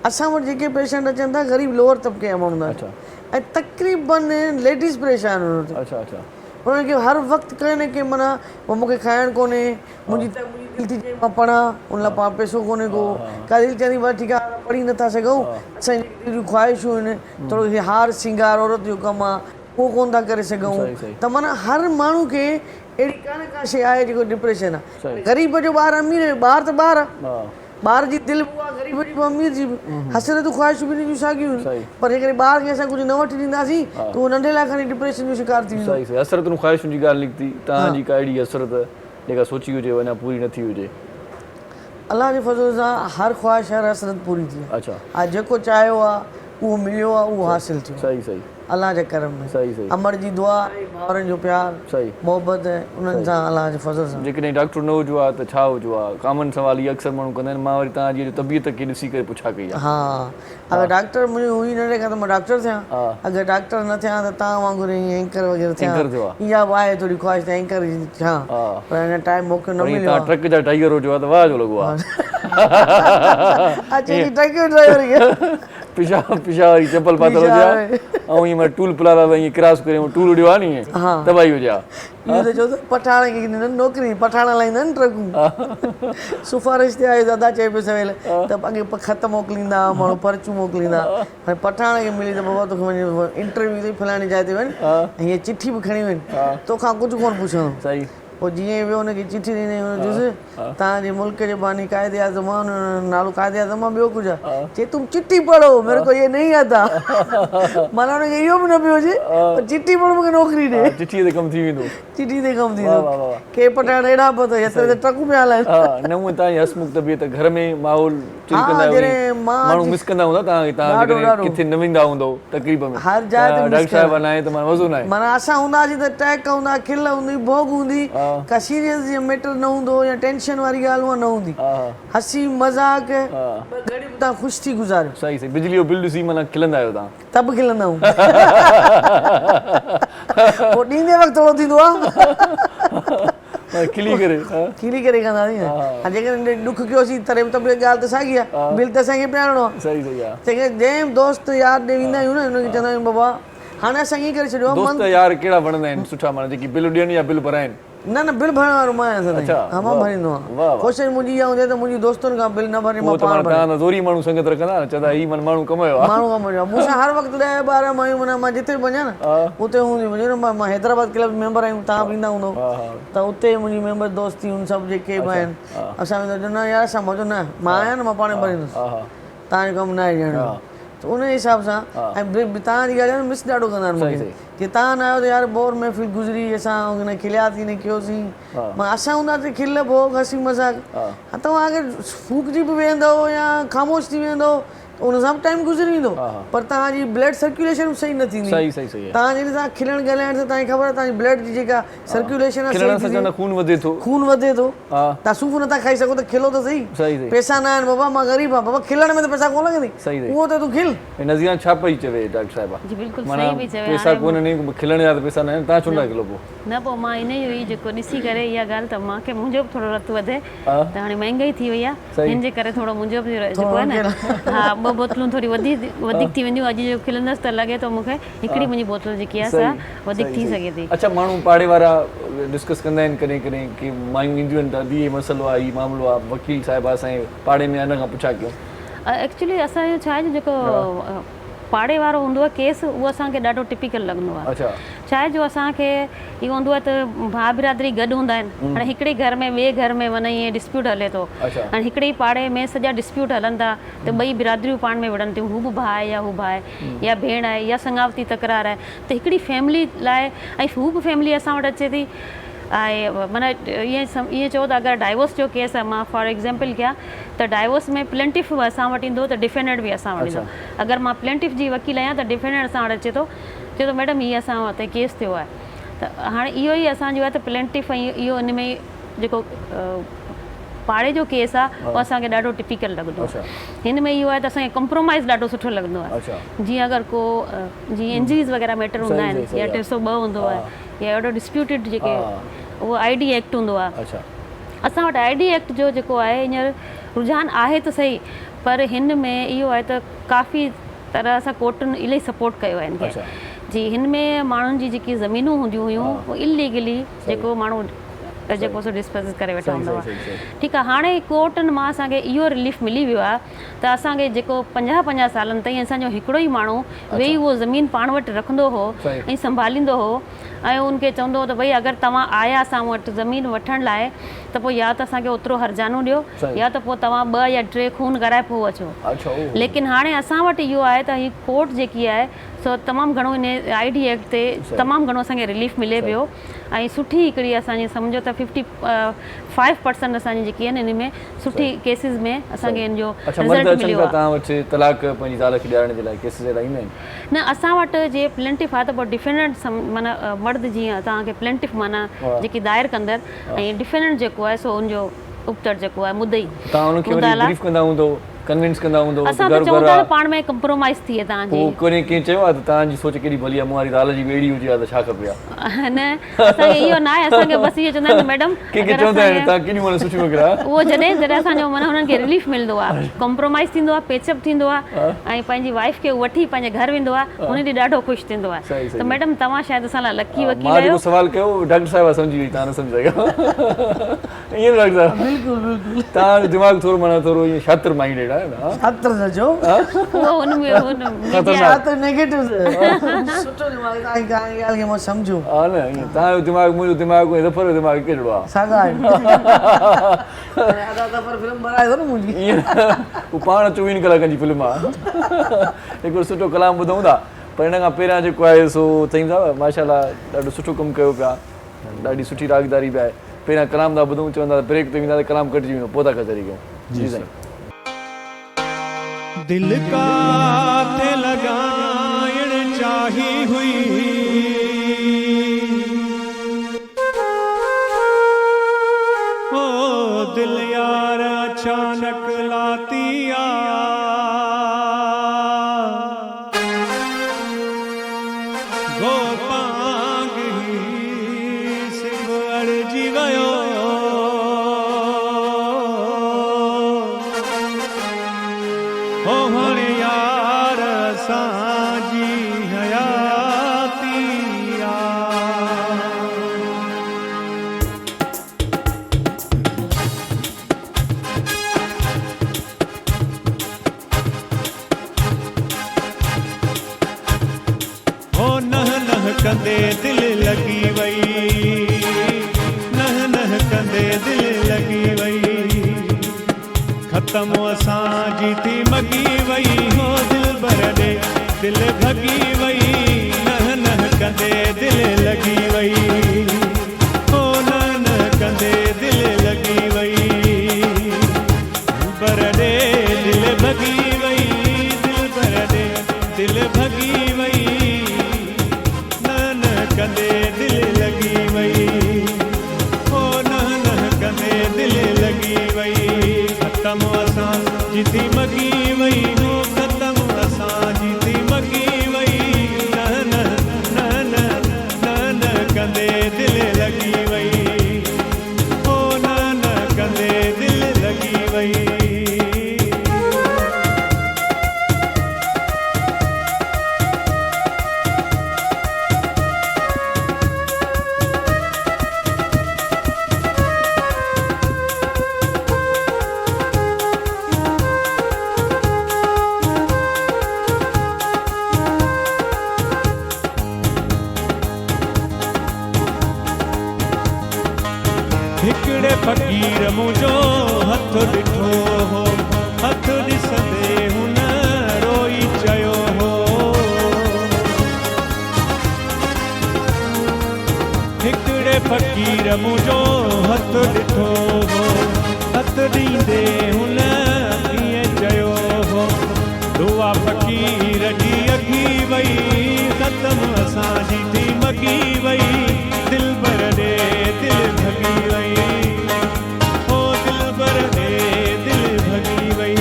असां वटि जेके पेशेंट अचनि था ग़रीब लोअर तबिके जा माण्हू था, ऐं तक़रीबन लेडीज़ परेशान हुननि, उन्हनि खे हर वक़्तु कंहिं न कंहिं माना मूंखे खाइणु कोन्हे, मुंहिंजी दिलि थी चए मां पढ़ां, उन लाइ पाण पैसो कोन्हे को, का दिलि चवंदी बसि ठीकु आहे पढ़ी नथा सघूं, असांजी जेकियूं ख़्वाहिशूं आहिनि, थोरो हार सिंगार औरत जो कमु आहे, उहो कोन था करे सघूं। त माना हर माण्हू खे अहिड़ी का न का शइ आहे जेको डिप्रेशन आहे। ग़रीब जो ॿारु अमीर, ॿार त ॿार आहे, ॿार जी दिलि बि आहे ग़रीब जी बि अमीर जी बि, हसरतूं ख़्वाहिशूं ॿिन्हिनि जूं साॻियूं आहिनि, पर जेकॾहिं ॿार खे असां कुझु न वठी ॾींदासीं त उहो नंढे लाइ खणी डिप्रेशन जो शिकार थी वेंदो। हसरतुनि ख़्वाहिशुनि जी ॻाल्हि निकिती, तव्हांजी का अहिड़ी हसरत जेका सोची हुजे अञा पूरी नथी हुजे? अलाह जे फज़ल सां हर ख़्वाहिश हर हसरत पूरी थी आहे। अच्छा, आज जेको चाहियो आहे उहो मिलियो आहे, उहो हासिल थियो। सही सही, अल्लाह जे करम में। सही सही, अमर जी दुआ ऐं भाउरनि जो प्यार, सही मोहबत, उन्हनि सां अल्लाह जे फज़ल सां। जेकॾहिं डॉक्टर न हुजो आहे त छा हुजो आहे? कॉमन सवाल इहे अक्सर माण्हू कंदा आहिनि। मां वरी तव्हांजी तबियत खे ॾिसी करे पुछा कई आहे। हा, अगरि डॉक्टर मुंहिंजी हुई न ॾेखां त मां डॉक्टर थियां, अगरि डॉक्टर न थियां त तव्हां वांगुरु एंकर वग़ैरह थियां। इहा बि आहे थोरी ख़्वाहिश त एंकर जी थियां, पर हिन टाइम मौक़ो न मिलियो आहे। ट्रक जा टाइगर हुजो आहे त वाह जो लॻो आहे। अच्छा जी, ट्रक जो ड्राइवर पिशावरी चप्पल पातल हुजे ऐं ईअं मां टूल प्लाज़ा तां ईअं क्रॉस करे टूल उॾियो आहे नी, तबाही हुजे आहे। इहो त चओ त पठाण खे नौकिरी पठाण लाहींदा आहिनि ट्रकूं। सिफारिश ते आहे दादा चए पियो सवेल त अॻे ख़त मोकिलींदा माण्हू, पर्चूं मोकिलींदा, हाणे पठाण खे मिली त बाबा तोखे वञी इंटरव्यू ते फलाणी जाइ ते वञ, हीअ चिठी बि खणी वञ, तोखां कुझु कोन पुछणो। सही, पोइ जीअं वियो हुनखे चिठी ॾिनई, हुन चयुसि तव्हांजे मुल्क जे बानी क़ाइदे आज़म आहे, नालो क़ाइदे आज़म आहे, ॿियो कुझु आहे? चए तुम चिठी पढ़ो, मेरे को ये नहीं आता। माना हुनखे इहो बि न पियो हुजे, पर चिठी पढ़ो मूंखे नौकिरी ॾे। चिठीअ ते कमु थी वेंदो, चिठी ते कमु थी वेंदो। के पठाण अहिड़ा पियो त हेतिरे त ट्रकूं पिया हलाइनि। न हूअं तव्हांजी हसमुख तबियत घर में माहौल माण्हू मिस कंदा हूंदा तव्हांखे, तव्हां किथे न वेंदा हूंदव तकरीब में, हर जाइ ते डॉक्टर साहिब न आहे त माना मज़ो न आहे। माना असां हूंदासीं त टैक हूंदा, खिल हूंदी, भोग हूंदी, का सीरियस मैटर न हूंदो या टेंशन वारी ॻाल्हि उहा न हूंदी, हसी मज़ाक घड़ी तव्हां ख़ुशि थी गुज़ारियो। सही सही, बिजली जो बिल ॾिसी माना खिलंदा आहियो तव्हां? तब खिलंदा आहियूं, पोइ ॾींदे वक़्तु थोरो थींदो आहे खिली करे कंदासीं। जेकॾहिं ॾुख कयोसीं तॾहिं बि तबियत ॻाल्हि त साॻी आहे, बिल त असांखे पियारणो आहे। सही सही आहे। जंहिं दोस्त यार ॾे वेंदा आहियूं न, हुनखे चवंदा आहियूं बाबा हाणे असां ईअं करे छॾियो। दोस्त यार कहिड़ा वणंदा आहिनि सुठा, माना जेकी बिल ॾियनि या बिल भराइनि? न न, बिल भरण वारो मां आहियां, हा मां भरींदो आहियां। कोशिशि मुंहिंजी इहा हूंदी आहे त मुंहिंजी दोस्तनि खां बिल न भरे, मां पाण भरियां। ज़ोरी माण्हू संगत रखंदा न, चवंदा हीउ माण्हू कमायो आहे, माण्हू कमायो आहे। मूंसां हर वक़्तु 10 12 मायूं, माना मां जिते बि वञा न उते हूंदी। मां हैदराबाद क्लब मेंबर आहियूं, तव्हां बि ईंदा हूंदव, त उते मुंहिंजी मेंबर दोस्ती हुन सभु जेके बि आहिनि, असां वेंदा न यार असां मज़ो न, मां आहियां न, मां पाण भरींदुसि, तव्हांजो कमु न आहे ॼणो। त उन हिसाब सां ऐं तव्हांजी ॻाल्हि मिस ॾाढो कंदा आहिनि मूंखे, की तव्हां न आहियो त यार बोर महफ़िल गुज़री, असां न खिलियासीं न कयोसीं। मां असां हूंदासीं खिल भोग हसी मज़ाक, तव्हां अगरि फूकजी बि वेंदव या ख़ामोश थी वेंदव उन सां बि टाइम गुज़री वेंदो, पर तव्हांजी ब्लड सर्कुलेशन सही न थींदी। सही सही सही, तव्हां जॾहिं तव्हां खिलण ॻाल्हाइण सां तव्हांखे ख़बर आहे तव्हांजी ब्लड जी जेका सर्कुलेशन आहे, खून वधे थो, खून वधे थो। तव्हां सूफ़ नथा खाई सघो त खिलो त सही। पैसा न आहिनि बाबा, मां ग़रीब आहियां बाबा, खिलण में त पैसा कोन लॻंदी, उहो त तूं खिल। नज़ीरा छा पई चवे डॉक्टर साहिबा? जी बिल्कुलु सही पई चवे, पैसा कोन आहिनि, खिलण जा त पैसा न आहिनि, तव्हां छो न खिलो पोइ? न पोइ मां इन जो ई जेको ॾिसी करे इहा ॻाल्हि त मूंखे मुंहिंजो बि थोरो रतु वधे त हाणे महांगाई थी वई आहे हिन जे करे थोरो मुंहिंजो बि जेको आहे न हा 2 बोतलूं थोरी वधीक थी वेंदियूं अॼु जो खिलंदसि त लॻे थो मूंखे हिकिड़ी मुंहिंजी बोतल जेकी आहे सा वधीक थी सघे थी। अच्छा माण्हू पाड़े वारा डिस्कस कंदा आहिनि कॾहिं कॾहिं की मायूं ईंदियूं आहिनि त अॼु इहे मसइलो आहे हीउ मामिलो आहे वकील साहिबा असांजे पाड़े में इन खां पुछा कयूं। एक्चुअली असांजो छा आहे जेको पाड़े वारो हूंदो आहे केस उहो असांखे ॾाढो टिपिकल लॻंदो आहे। अच्छा छा आहे जो असांखे इहो हूंदो आहे त भाउ बिरादरी गॾु हूंदा आहिनि हाणे हिकिड़े घर में ॿिए घर में माना ईअं डिस्प्यूट हले थो हाणे हिकिड़े ई पाड़े में सॼा डिस्प्यूट हलनि था त ॿई बिरादरियूं पाण में विढ़नि थियूं हू बि भाउ आहे या हू भाउ आहे या भेण आहे या संगावती तकरार आहे त हिकिड़ी फैमिली लाइ ऐं हू बि फैमिली असां वटि अचे थी ऐं माना ईअं चओ त अगरि डाइवोर्स जो केस आहे मां फॉर एग्ज़ाम्पल कयां त डाइवोर्स में प्लेंटिफ असां वटि ईंदो त डिफेंडेंट बि असां वटि ईंदो अगरि मां प्लेंटिफ जी वकील आहियां त डिफेंडेंट असां वटि अचे थो चए थो मैडम हीअ असां वटि केस थियो आहे त हाणे इहो ई असांजो आहे त प्लेंटिफ ऐं इहो इन में जेको पाड़े जो केस आहे उहो असांखे ॾाढो टिपिकल लॻंदो आहे हिन में इहो आहे त असांखे कॉम्प्रोमाइज़ ॾाढो सुठो लॻंदो आहे जीअं अगरि को जीअं इंजरीज़ वग़ैरह मैटर हूंदा आहिनि या 302 हूंदो आहे या अहिड़ो डिस्प्यूटेड जेके उहो ID एक्ट हूंदो आहे असां वटि ID एक्ट जो जेको आहे हींअर रुझान आहे त सही पर हिन में इहो आहे त काफ़ी तरह सां कोर्टुनि इलाही सपोर्ट कयो आहे हिनखे जी हिन में माण्हुनि जी जेकी ज़मीनूं हूंदियूं हुयूं उहो इलीगली जेको माण्हू जेको सो डिस्पोज करे वेठा हूंदा हुआ ठीकु आहे हाणे कोर्टनि मां असांखे इहो रिलीफ मिली वियो आहे त असांखे जेको 50 सालनि ताईं असांजो हिकिड़ो ई माण्हू वेही उहो ज़मीन पाण वटि रखंदो हो ऐं संभालींदो हो ऐं उनखे चवंदो हो त भई अगरि तव्हां आया असां वटि ज़मीन वठण लाइ त पोइ या त असांखे ओतिरो हर्जानो ॾियो या त पोइ तव्हां 2 या 3 खून कराए पोइ अचो लेकिन हाणे असां वटि इहो आहे त हीअ कोर्ट जेकी आहे सो तमामु घणो इन ID एक्ट ते तमामु घणो असांखे रिलीफ मिले पियो ऐं सुठी हिकिड़ी असांजी सम्झो त 55% असांजी जेकी आहे हिन में सुठी केसिस में असांखे हिन जो रिज़ल्ट मिलियो आहे। तव्हां वटि तलाक पंहिंजी ज़ाल खे ॾियारण जे लाइ केसिस ईंदा आहिनि न असां वटि जे प्लेंटिफ आहे त पोइ डिफेंडेंट माना मर्द जीअं तव्हांखे प्लेंटिफ माना जेकी दायर कंदड़ ऐं डिफेंडेंट जेको आहे सो हुनजो उपतर जेको आहे मुदई तव्हां हुनखे ब्रीफ कंदा हूंदो कन्विंस कंदा हूंदो असां त चऊं था पाण में कंप्रोमाइज़ थिए तव्हांजी पोइ कोन्हे कंहिं चयो आहे त तव्हांजी सोच केॾी भली आहे मुंहिंजी ज़ाल जी ॿेड़ी हुजे त छा खपे न असांखे इहो न आहे असांखे बसि इहो चवंदा आहिनि मैडम चवंदा आहिनि तव्हां केॾी महिल सुठी वग़ैरह उहो जॾहिं असांजो माना हुननि खे रिलीफ मिलंदो आहे कॉम्प्रोमाइज़ थींदो आहे पेचअप थींदो आहे ऐं पंहिंजी वाइफ खे वठी पंहिंजे घर वेंदो आहे हुन ॾींहुं ॾाढो ख़ुशि थींदो आहे त मैडम तव्हां शायदि असां लाइ लकी वकील आहियो। सवाल कयो डॉक्टर साहिबा सम्झी वई तव्हां न सम्झायो ईअं डॉक्टर साहिब बिल्कुलु तव्हांजो दिमाग़ थोरो माना थोरो ईअं शातिर माइंडेड आहे न शातिर न जो उहो हुन में शातिर नेगेटिव सुठो दिमाग़ तव्हांजी ॻाल्हि खे मां सम्झो हा न ईअं तव्हांजो दिमाग़ मुंहिंजो दिमाग़ ऐं ज़फ़र जो दिमाग़ कहिड़ो आहे साॻा आहिनि फिल्म बनाए थो न मुंहिंजी ईअं हू पाण 24 कलाकनि जी फिल्म आहे हिकिड़ो सुठो कलाम ॿुधूं था पर हिन खां पहिरियां जेको आहे सो चईं था माशाल्लाह ॾाढो सुठो कमु कयो पिया ॾाढी सुठी रागदारी बि आहे पहिरियां कलाम था ॿुधूं चवंदा ब्रेक ते वेंदा त कलाम कटिजी वेंदो पोइ था कचहरी कयूं जी साईं। दिल का थे लगाइण चाही हुई हो दिल यार अचानक लातिया गो पांग ही सिर्फ अड़जी वयो हो हण यार असांजी हयाती हो नह नह कंदे दिल लगी वई नह नह कंदे दिल लगी वई ख़त्म असांजी थी मगी वई हो दिल भरॾे दिल भगी वई नह नह कंदे दिल लगी वई हो नह नह कंदे दिल लगी वई भरॾे दिल भगी वई दिल भरॾे दिल भगी वई नह नह कंदे दिल लगी वई हो नह नह कंदे दिल लगी वई ख़त्म असांजी थी मगी वई हो ख़त्म असांजी थी मगी वई नह नह नह नह नह नह कंदे दिल हथ ॾिठो हो हथ ॾिसंदे हुन रोई चयो हो हिकिड़े फ़क़ीर मुंहिंजो हथ ॾिठो हो हथ ॾींदे हुन ईअं चयो हो दुआ फ़क़ीर जी अघी वई ख़तमु असांजी थी मगी वई दिल भर ॾे दिल भॻी वई ओ दिल भर ॾे दिल भॻी वई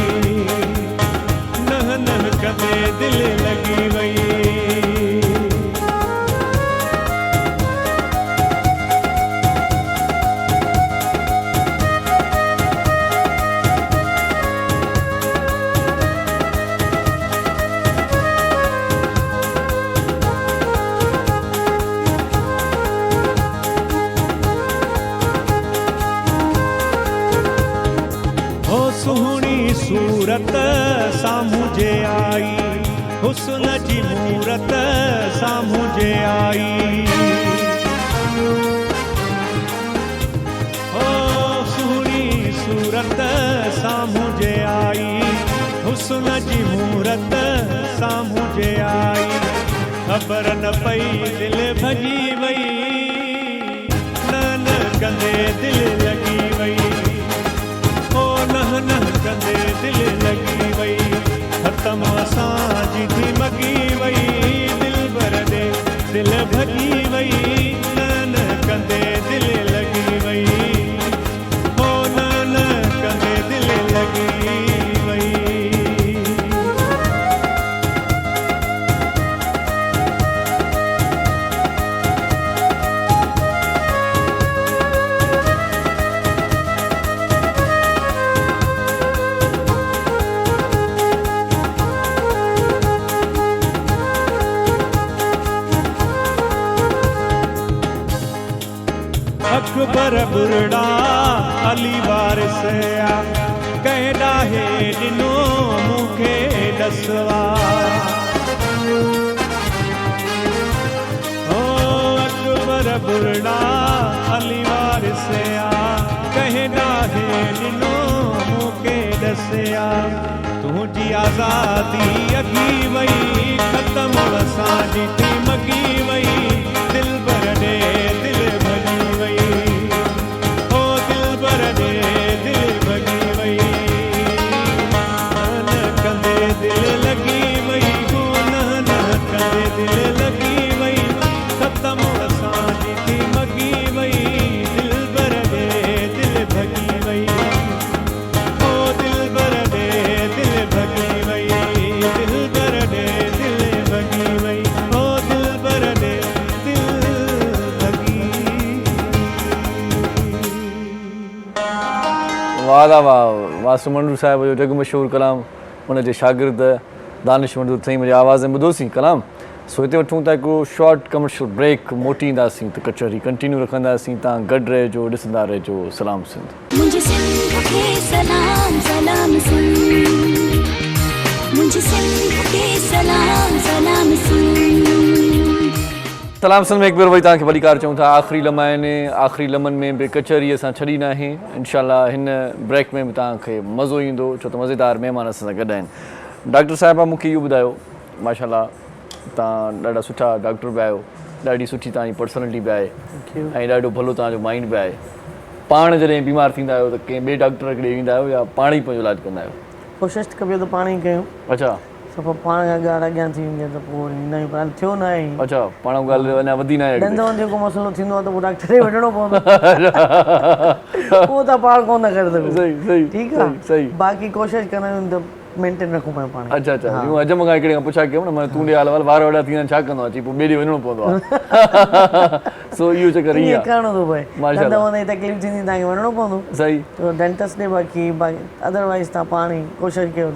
नह नह कंदे दिल लॻी वई सुहिणी सूरत साम्हूं जे आई हुस्न जी मूरत साम्हूं जे आई ओ सुहिणी सूरत साम्हूं जे आई हुस्न जी मूरत साम्हूं जे आई ख़बर न पई दिल भॼी वई न कंदे दिल लॻी वई नह कंदे दिल लॻी वई ख़तमु असांजी थी मगी वई दिल भर ॾे दिल भॼी वई न कंदे दिल लॻी वई हो न कंदे दिल लॻी वई अकबर बुरड़ा अली वारिस आ कंहिं ॾाहे ॾिनो मूंखे ॾसवा ओ अकबर बुरड़ा अली वारिस आ कंहिं ॾाहे ॾिनो मूंखे ॾसिया तुंहिंजी आज़ादी अघी वई ख़तमु असांजी थी मगी वई दिल भर ॾे दिल भॼी वई दिल लॻी वई हो न कंदे दिल लॻी वई ख़तमु असांजी थी मगी वई दिल भर ॾे दिल भॼी वई ओ दिल भर ॾे दिल भॼी वई दिल भर ॾे दिल भॼी वई ओ दिल भर ॾे दिल भॼी वाह वाह सुमंडू साहिब जो जग मशहूरु कलाम उनजे शागिर्द दानिशमंद साईं मुंहिंजी आवाज़ में ॿुधोसीं कलाम सो हिते वठूं था हिकिड़ो शॉर्ट कमर्शियल ब्रेक मोटी ईंदासीं त कचहरी कंटिन्यू रखंदासीं तव्हां गॾु रहिजो ॾिसंदा रहिजो सलाम सिंध मुझे सिंध के सलाम सलाम सिंध मुझे सिंध के सलाम सलाम सिंध सलाम सिंध में हिकु भेरो वरी तव्हांखे वरी कार चऊं था आख़िरी लम्हा आहिनि आख़िरी लम्हनि में बि कचहरी असां छॾी न आहे इनशाला हिन ब्रेक में बि तव्हांखे मज़ो ईंदो छो त मज़ेदार महिमान असां सां गॾु आहिनि डॉक्टर साहिबा मूंखे इहो ॿुधायो माशाल्लाह तव्हां ॾाढा सुठा डॉक्टर बि आहियो ॾाढी सुठी तव्हांजी पर्सनैलिटी बि आहे ऐं ॾाढो भलो तव्हांजो माइंड बि आहे पाण जॾहिं बीमार थींदा आहियो त कंहिं ॿिए डॉक्टर खे वेंदा आहियो या पाण ई पंहिंजो इलाजु कंदा आहियो कोशिशि कबी त पाण ई कयूं अच्छा सफ़ा पाण खां ॻाल्हि अॻियां थी वेंदी आहे त पोइ ईंदा आहियूं पर थियो न आहे अच्छा पाण ॻाल्हि अञा वधी न आहे ॾंद वंद जेको मसइलो थींदो आहे त पोइ डॉक्टर खे वठिणो पवंदो उहो त पाण कोन था करे सघूं सही सही ठीकु आहे सही बाक़ी कोशिशि कंदा आहियूं त मेंटेन रखूं पिया पाण अच्छा अच्छा यूं अॼु मूंखां हिकिड़े खां पुछा कयो न मां तूं ॾे हाल वार वॾा थींदा आहिनि छा कंदो आहे चई पोइ ॿिए ॾींहुं वञिणो पवंदो आहे सो इहो चकर ईअं करिणो थो पए ॾंद वंद जी तकलीफ़ थींदी तव्हांखे वञिणो पवंदो सही त डेंटिस्ट ॾे बाक़ी अदरवाइज़ तव्हां पाण ई कोशिशि कयो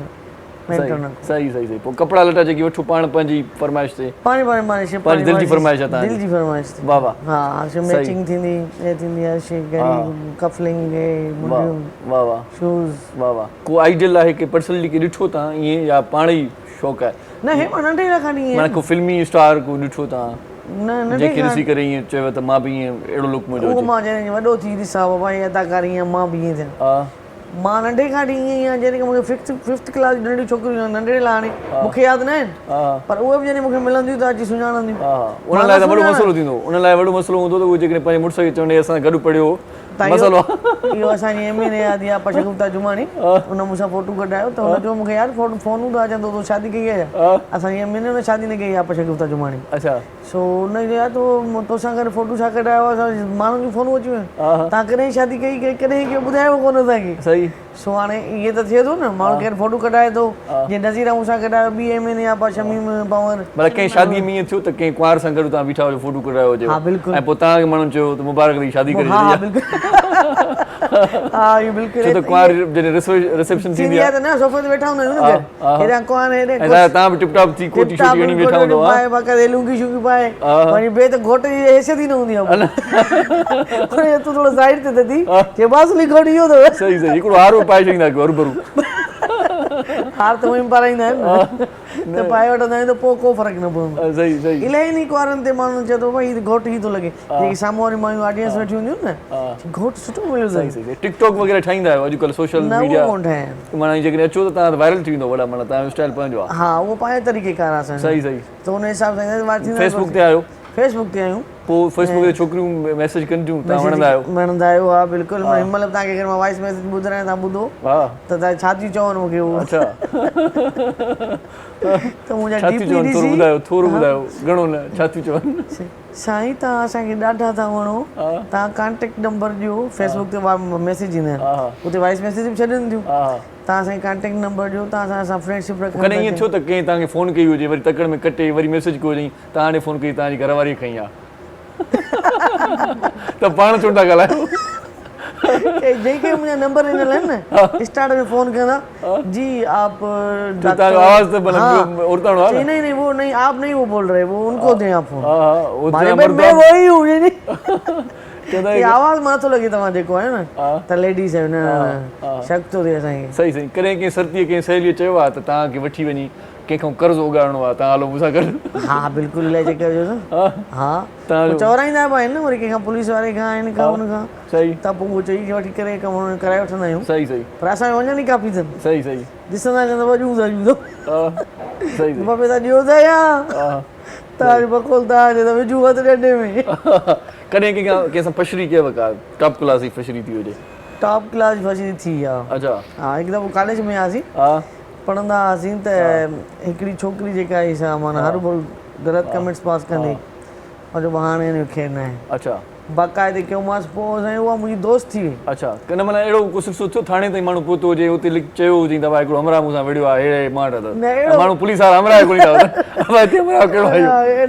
सही सही सही पोइ कपिड़ा लटा जेकी वठो पाण पंहिंजी फरमाइश ते पंहिंजी दिलि जी फरमाइश आहे दिलि जी फरमाइश वाह वाह हा मैचिंग थींदी ऐं थींदी आहे शइ गरी कफलिंग वाह वाह शूज़ वाह वाह को आइडियल आहे की पर्सनली के ॾिठो तव्हां ईअं या पाण ई शौक़ु आहे न हे मां नंढे खां ईअं को फिल्मी स्टार को ॾिठो तव्हां न जेके ॾिसी करे ईअं चयो त मां बि ईअं अहिड़ो लुक मुंहिंजो मां जॾहिं वॾो थी ॾिसां बाबा हीअ अदाकारी ईअं मां बि ईअं थियां मां नंढे खां वठी ईअं ई आहे जॾहिं मूंखे फिफ्थ क्लास जी नंढियूं छोकिरियूं नंढड़े लाइ हाणे मूंखे यादि न आहिनि पर उहे बि जॾहिं मूंखे मिलंदियूं त अची सुञाणंदियूं उन लाइ त वॾो मसइलो थींदो उन लाइ वॾो मसइलो हूंदो त उहे जेकॾहिं पंहिंजे मुड़ुस खे चवंदे असां गॾु पढ़ियो मसइलो इहो असांजी एमए यादि आहे पशगुप्ता जुमानी उन मूंसां फोटो कढायो त हुनजो मूंखे यार फोन हूंदो आहे चवंदो तूं शादी कई आहे असांजी एमए ने शादी न कई आहे पशगुप्ता जुमानी अच्छा सो हुनजो यार तोसां गॾु फोटो छा कढायो आहे माण्हुनि जूं फोनूं अची वियूं तव्हां कॾहिं शादी कई कॾहिं कयो ॿुधायो कोन असांखे सही सो हाणे इहे त थिए थो न माण्हू केरु फोटो कढाए थो जीअं नज़ीरा मूंसां कढायो ॿी एमए या शमीम पवर मतलब कंहिं शादीअ में ईअं थियो त कंहिं कुंवार सां गॾु तव्हां बीठा हुजो फोटो कढायो हुजे हा बिल्कुलु ऐं पोइ तव्हांखे माण्हुनि चयो त मुबारक जी शादी करे हा बिल्कुलु हा इहो बिल्कुलु छो त कुंवार जॾहिं रिसेप्शन थींदी आहे त न सोफे ते वेठा हूंदा आहियूं न हेॾा कुंवार हेॾे तव्हां बि टिप टॉप थी कोटी शोटी हणी वेठा हूंदो पाए बाक़ाइदे लुंगी शुंगी पाए वरी ॿिए त घोट जी हैसियत ई न हूंदी आहे तूं थोरो साइड ते थी जे बासली घोट इहो अथव सही सही हिकिड़ो हारो पाए छॾींदा हरू भरू हार त उहे पाराईंदा आहिनि न त पाए वठंदा आहियूं त पोइ को फ़र्क़ु न पवंदो सही सही इलाही नी कुंवारनि ते माण्हू चए थो भई घोट ई थो लॻे जेकी साम्हूं वारी मायूं ऑडियंस वेठी हूंदियूं न घोट सुठो मिलियो सही सही टिकटॉक वग़ैरह ठाहींदा आहियो अॼुकल्ह सोशल न मीडिया उहो कोन ठाहिया माना जेकॾहिं अचो त तव्हां वायरल थी वेंदो वॾा माना तव्हांजो स्टाइल पंहिंजो आहे हा उहो पंहिंजे तरीक़ेकार आहे सही सही त हुन हिसाब सां फेसबुक ते आयो फेसबुक ते आहियूं पोइ फेसबुक ते छोकिरियूं मैसेज कंदियूं तव्हां वणंदा आहियो हा बिल्कुलु हिन महिल तव्हांखे अगरि मां वॉइस मैसेज ॿुधायां तव्हां ॿुधो त तव्हां छा थियूं चवनि मूंखे उहो अच्छा त मुंहिंजा छा थियूं चवनि थोरो ॿुधायो थोरो ॿुधायो घणो न छा थियूं चवनि साईं तव्हां असांखे ॾाढा था वणो तव्हां कॉन्टेक्ट नंबर ॾियो फेसबुक ते मैसेज ईंदा आहिनि उते वॉइस मैसेज बि छॾनि थियूं तव्हां असांखे कॉन्टेक्ट नंबर ॾियो तव्हां सां फ्रेंडशिप रखो कॾहिं ईअं थियो त कंहिं तव्हांखे फ़ोन कई हुजे वरी तकड़ में कटे वरी मैसेज कयो हुजईं तव्हां हाणे फ़ोन कई तव्हांजी घरवारी खईं आहे त पाण छो था ॻाल्हायो जेके मुंहिंजा नंबर ॾिनल आहिनि न स्टार्ट में फोन कंदा जी आप आवाज़ त नहीं नहीं वो नहीं आप नहीं वो बोल रहे वो उनको दें आप फोन मैं वही हूँ ये आवाज़ मां थो लॻे तव्हां जेको आहे न त लेडीज़ आहे न शक थो थिए असांखे सही सही कॾहिं कंहिं सर्दीअ कंहिं सहेलीअ चयो आहे त तव्हांखे वठी वञी कंहिंखां कर्ज़ उगाइणो आहे तव्हां हलो मूंसां गॾु हा बिल्कुलु इलाही चकर जो न हा चवराईंदा बि आहिनि न वरी कंहिंखां पुलिस वारे खां हिन खां हुन खां सही त पोइ उहो चई वठी करे कमु कराए वठंदा आहियूं सही सही पर असांखे वञण ई काफ़ी अथनि सही सही ॾिसंदा चवंदा ॾियूं था ॾियूं सही ॿ पैसा ॾियो था या तव्हांजो बकोल तव्हांजे त विझूं हथु ॾंडे में कॾहिं कंहिंसां फशरी कयव का टॉप क्लास जी फशरी थी हुजे टॉप क्लास जी फशरी थी आहे अच्छा हा हिकु दफ़ो कॉलेज में हुआसीं पढ़ंदा हुआसीं त हिकिड़ी छोकिरी जेका आहे सा माना हर भरू ग़लति कमेंट्स पास कंदी और हाणे हिन खे न आहे अच्छा बाक़ाइदे कयोमांसि पोइ साईं उहा मुंहिंजी दोस्त थी वई अच्छा कन माना अहिड़ो कुझु सोचियो थाणे ताईं माण्हू पहुतो हुजे उते चयो हुजे त भाई हिकिड़ो हमरा मूंसां विड़ियो आहे अहिड़े माठ त माण्हू पुलिस वारा हमरा कोन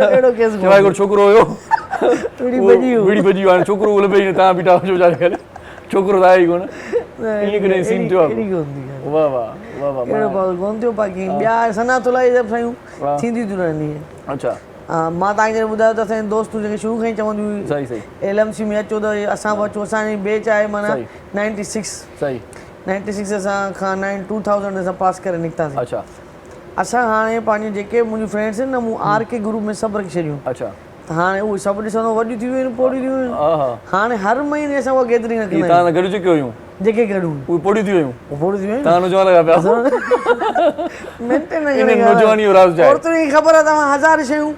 अहिड़ो केस हिकिड़ो छोकिरो हुयो विड़ी भॼी वियो हाणे छोकिरो लभे तव्हां बीठा हुजो जाने करे छोकिरो त आहे ई कोन ईअं कॾहिं सीन थियो आहे वाह वाह वाह वाह अहिड़ो कोन थियो बाक़ी ॿिया सना तुला इहे सभु शयूं थींदियूं थियूं रहंदी अच्छा मां तव्हांखे ॿुधायो त असांजी दोस्तूं जेके शुरू खां ई चवंदियूं हुयूं सही सही LMC में अचो त असां बि अचो असांजी बैच आहे माना 96 सही 96 असां खां 2000 असां पास करे निकितासीं अच्छा असां हाणे पंहिंजे जेके मुंहिंजी फ्रेंड्स आहिनि न मूं RK ग्रुप में सभु रखी छॾियूं अच्छा त हाणे उहे सभु ॾिसंदो वॾियूं थी वियूं आहिनि पोड़ियूं थी वियूं आहिनि हाणे हर महीने असां उहा गैदरिंग रखंदा आहियूं तव्हां गॾु जेके हुयूं जेके गॾु उहे पोड़ियूं थी वियूं पोड़ियूं थी वियूं तव्हां नौजवान लॻा पिया मेंटेन नौजवानी जो राज़ आहे औरतुनि खे ख़बर आहे तव्हां हज़ार शयूं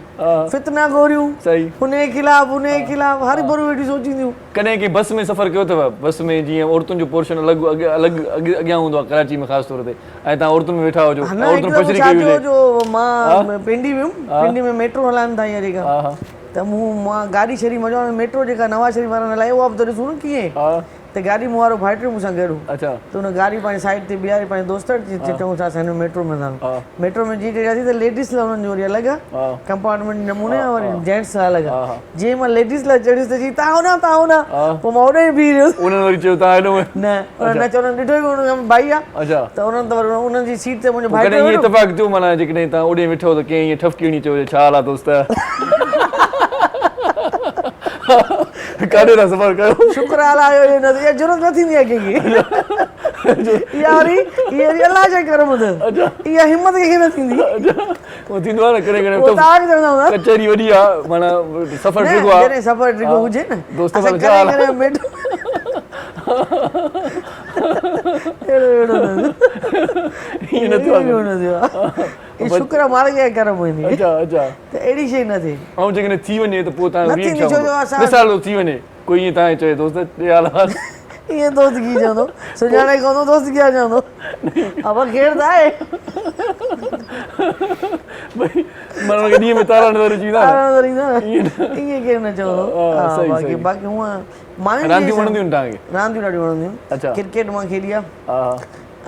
फितना गोरियूं सही हुनजे ख़िलाफ़ हर भरू वेठी सोचींदियूं कॾहिं की बस में सफ़र कयो अथव बस में जीअं औरतुनि जो पोर्शन अलॻि अॻियां हूंदो आहे कराची में ख़ासि तौर ते ऐं तव्हां औरतुनि में वेठा हुजो जो मां पिंडी वियुमि पिंडी में मेट्रो हलाइनि था हीअं जेका त मां गाॾी छॾी मज़ो मेट्रो जेका नवाज़ शरीफ़ वारनि हलाई उहा बि त ॾिसूं न कीअं त गाॾी मूं वारो फाइटर मूंसां गॾु अच्छा त हुन गाॾी पंहिंजी साइड ते बीहारे पंहिंजे दोस्त चऊं था असां मेट्रो में था मेट्रो में जीअं चयासीं त लेडीज़ लाइ हुननि जो वरी अलॻि आहे कंपार्टमेंट नमूने आहे वरी जेंट्स लाइ अलॻि आहे जीअं मां लेडीज़ लाइ चढ़ियुसि त चई तव्हां होॾां पोइ मां होॾे बीह रहियुसि उन्हनि वरी चयो तव्हां हेॾो न न चयो ॾिठो ई कोन भाई आहे अच्छा त उन्हनि त वरी उन्हनि जी सीट ते मुंहिंजो भाई ईअं इतफ़ाक़ थियो माना जेकॾहिं तव्हां ओॾे वेठो त कंहिं ईअं ठफ़की हणी चयो छा हाल आहे दोस्त काॾे था सफ़र कयो शुक्र आहे इहा ज़रूरत न थींदी आहे कंहिंखे इहा वरी अलाह जे करम अथसि इहा हिमत कंहिंखे न थींदी उहो थींदो आहे न कॾहिं कचहरी वॾी आहे माना सफ़र डिघो आहे जॾहिं सफ़र डिघो हुजे न दोस्त ईअं न थियो आहे शुक्र मारे खे कर्म हूंदी अच्छा अच्छा त अहिड़ी शइ न थिए ऐं जेकॾहिं थी वञे त पोइ तव्हां न थींदी, छो जो असां- मिसाल थी वञे कोई ईअं तव्हांखे चए दोस्त ईअं दोस्त की चवंदो सुञाणे कोन दोस्त कीअं चवंदो अब खेर त आहे माना ॾींहं में तारा नज़र अची वेंदा ईअं केरु न चवंदो बाक़ी बाक़ी हूअं माण्हुनि रांदियूं वणंदियूं आहिनि तव्हांखे रांदियूं ॾाढियूं वणंदियूं अच्छा। क्रिकेट मां खेली आहे हा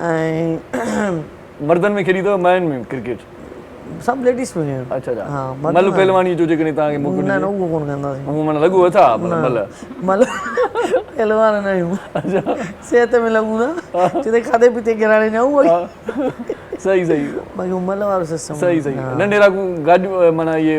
ऐं मर्दनि में खेली अथव मायुनि में क्रिकेट सभु लेडीज़ में खेॾियो। अच्छा अच्छा हा मल्लु पहलवानी जो जेकॾहिं तव्हांखे मौक़ो न न ॾिजे उहो कोन कंदासीं हूअं माना लॻो अथा मल्ल मतलब पहलवान न आहियूं सिहत में लॻूं था जिते खाधे पीते घराणे न वरी सही सही बाक़ी उमल वारो सिस्टम सही सही नंढे राकूं गाॾियूं माना इहे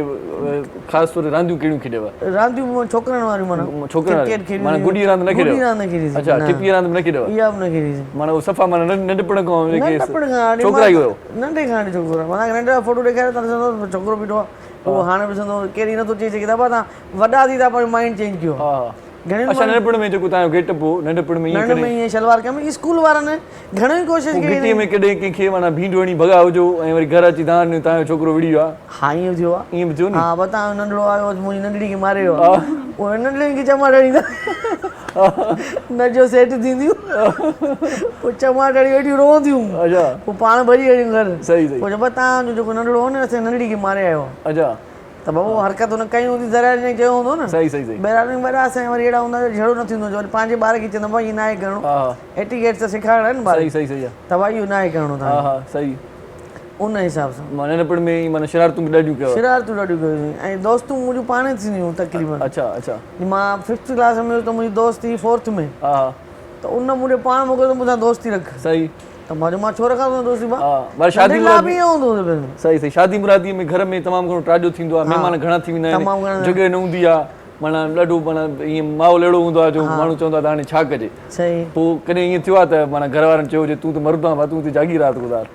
ख़ासि तौर ते रांदियूं कहिड़ियूं खेॾेव रांदियूं छोकिरनि वारियूं माना छोकिरा क्रिकेट खेॾी माना गुॾी रांदि न खेॾेव गुॾी रांदि न खेॾी अच्छा टिपी रांदि बि न खेॾेव इहा बि न खेॾी माना उहो सफ़ा माना नंढपण खां नंढपण खां हाणे छोकिरा ई हुयो नंढे खां हाणे छोकिरो माना नंढा फोटो ॾेखारे त ॾिसंदो छोकिरो बीठो आहे उहो हाणे ॾिसंदो केरु नथो चई सघे दफ़ा तव्हां वॾा थी था पर माइंड चेंज कयो हा अच्छा नंढपण में जेको तव्हांजो गेटअप हो नंढपण में नंढ में ईअं शलवार कमीज़ स्कूल वारनि घणेई कोशिशि कई गिटीअ में कॾहिं कंहिंखे माना भींड वणी भॻा हुजो ऐं वरी घर अची तव्हांजो छोकिरो विड़ी वियो आहे हा ईअं थियो आहे ईअं बि थियो न हा बताओ नंढड़ो आयो मुंहिंजी नंढड़ी खे मारे वियो उहो नंढड़ी खे चमा ॾींदा न जो सेट थींदियूं पोइ चमा ॾड़ी वेठियूं रोहंदियूं अच्छा पोइ पाण भॼी वेंदियूं घर सही सही पोइ चइबो तव्हांजो जेको नंढड़ो हो न असां नंढड़ी खे मारे आयो अच्छा त बाबू हरकत हुन कई हूंदी ज़रा ने चयो हूंदो न सही सही सही ॿाहिरां वॾा असां वरी अहिड़ा हूंदा झड़ो न थींदो वरी पंहिंजे ॿार खे चवंदा भाई इहो न आहे करिणो हा एटिकेट त सेखारणा आहिनि ॿार सही सही सही आहे त भाई इहो न आहे करिणो हा तव्हां हा सही उन हिसाब सां मां नंढपण में ई माना शरारतूं बि ॾाढियूं कयो शरारतूं ॾाढियूं कयूं ऐं दोस्तूं मुंहिंजूं पाण थींदियूं तक़रीबन अच्छा अच्छा मां 5th क्लास में हुयुसि त मुंहिंजी दोस्त थी 4th में हा हा त उन मुंहिंजे पाण मोकिलियो त मूंसां दोस्ती रख सही त मां छो रखां तुंहिंजो दोस्ती हा पर शादी लाइ बि ईअं हूंदो हुओ सही सही शादी मुरादीअ में घर में तमामु घणो टाॼो थींदो आहे महिमान घणा थी वेंदा तमामु घणा आहिनि जॻह न हूंदी आहे माना ॾाढो माना ईअं माहौल अहिड़ो हूंदो आहे जो माण्हू चवंदो आहे त हाणे छा कजे सही पोइ कॾहिं ईअं थियो आहे त माना घर वारनि चयो जे तूं त मर्द आहे तूं त जागी राति गुज़ार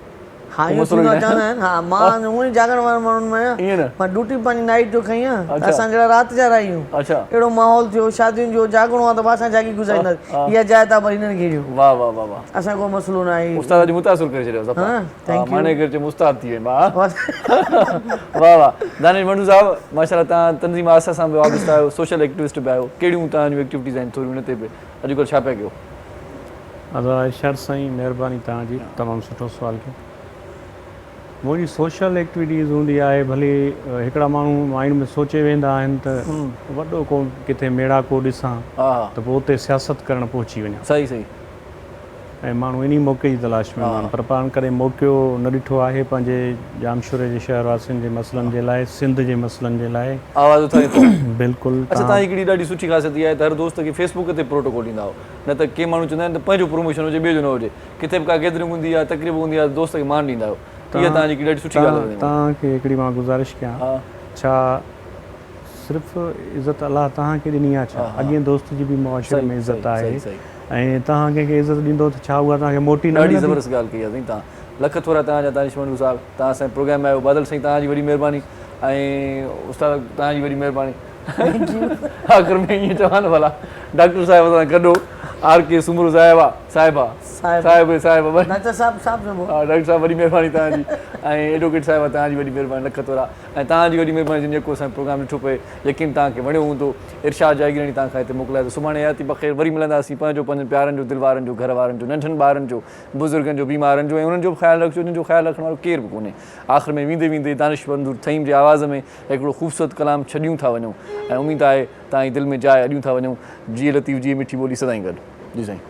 हा इहो थींदो आहे चवंदा आहिनि हा मां हूअं ई जागण वारनि माण्हुनि में आहियां ईअं न मां ड्यूटी पंहिंजी नाइट जो खई आहे त असां जहिड़ा राति जा रहियूं अच्छा अहिड़ो माहौल थियो शादियुनि जो जागणो आहे त असां जागी गुज़ारींदासीं इहा जाइ तव्हां भली हिननि खे ॾियो वाह वाह वाह वाह असां को मसइलो न आहे उस्ताद जी मुतासिर करे छॾियो सफ़ा हा थैंक यू माने करे मुस्ताद थी वेंदा वाह वाह दानिश मंडू साहब माशाल्लाह तव्हां तंज़ीम आसा सां बि वाबस्तु आहियो सोशल एक्टिविस्ट बि आहियो कहिड़ियूं तव्हांजूं एक्टिविटीज़ आहिनि थोरियूं हुन ते बि अॼुकल्ह छा पिया कयो अदा इरशाद साईं महिरबानी तव्हांजी तमामु सुठो सुवालु कयो मुंहिंजी सोशल एक्टिविटीज़ हूंदी आहे भले हिकिड़ा माण्हू माइंड में सोचे वेंदा आहिनि त वॾो को किथे मेड़ाको ॾिसां हा त पोइ उते सियासत करणु पहुची वञा सही सही ऐं माण्हू इन मौक़े जी तलाश में आहिनि पर पाण कॾहिं मौक़ो न ॾिठो आहे पंहिंजे जामशोरे जे शहरवासियुनि जे मसइलनि जे लाइ सिंध जे मसइलनि जे लाइ आवाज़ उथारे थो बिल्कुलु अच्छा तव्हां हिकिड़ी ॾाढी सुठी ख़ासियत इहा आहे त हर दोस्त खे फेसबुक ते प्रोटोकॉल ॾींदा हो न त के माण्हू चवंदा आहिनि त पंहिंजो प्रमोशन हुजे ॿिए जो न हुजे किथे बि का गैदरिंग हूंदी आहे तकरीब हूंदी आहे दोस्त खे मान ॾींदा आहियो इहा तव्हांजी हिकिड़ी ॾाढी सुठी ॻाल्हि आहे तव्हांखे हिकिड़ी मां गुज़ारिश कयां हा छा सिर्फ़ु इज़त अलाह तव्हांखे ॾिनी आहे छा अॻे दोस्त जी बि मुआशरे में इज़त आहे ऐं तव्हां कंहिंखे इज़त ॾींदो त छा उहा तव्हांखे मोटी न ॾाढी ज़बरदस्त ॻाल्हि कई आहे साईं तव्हां लख थोरा तव्हांजा दानिश मंडू साहिबु तव्हां असांजे प्रोग्राम में आहियो बादल साईं तव्हांजी वॾी महिरबानी ऐं उस्ताद तव्हांजी वॾी महिरबानी आख़िर में ईअं चवां भला डॉक्टर साहिब सां गॾो आर के सुमरू साहिबा साहिबा साहिब साहिब डॉक्टर साहिब हा डॉक्टर साहिब वॾी महिरबानी तव्हांजी ऐं एडवोकेट साहिबा तव्हांजी वॾी महिरबानी लख तोरा ऐं तव्हांजी वॾी महिरबानी जेको असांजो प्रोग्राम ॾिठो पए यकीन तव्हांखे वणियो हूंदो इरशाद जागीरानी तव्हांखां हिते मोकिलाए त सुभाणे याती बख़ैर वरी मिलंदासीं पंहिंजनि प्यारनि जो दिलि वारनि जो घर वारनि जो नंढनि ॿारनि जो बुज़ुर्गनि जो बीमारनि जो ऐं उन्हनि जो बि ख़्यालु रखिजो जिन जो ख़्यालु रखण वारो केर बि कोन्हे आख़िर में वेंदे वेंदे दानिश मंदूर थईम जे आवाज़ में हिकिड़ो ख़ूबसूरत कलाम छॾियूं था वञूं ऐं उमेद आहे तव्हांजी दिलि में जाइ अॾियूं था वञूं जीअं लतीफ़ जी मिठी ॿोली सदाईं गॾु जी साईं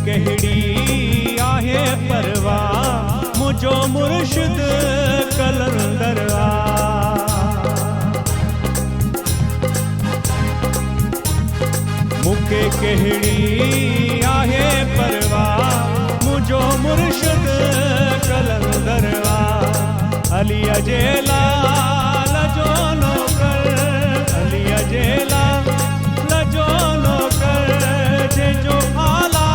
कहिड़ी आहे परवाह मुझो मुर्शिद कलंदर मूंखे कहिड़ी आहे परवाह मुझो मुर्शिद कलंदर अलीअ जे लाल जो नौकर अलीअ जे लाल जो नौकर जंहिंजो आला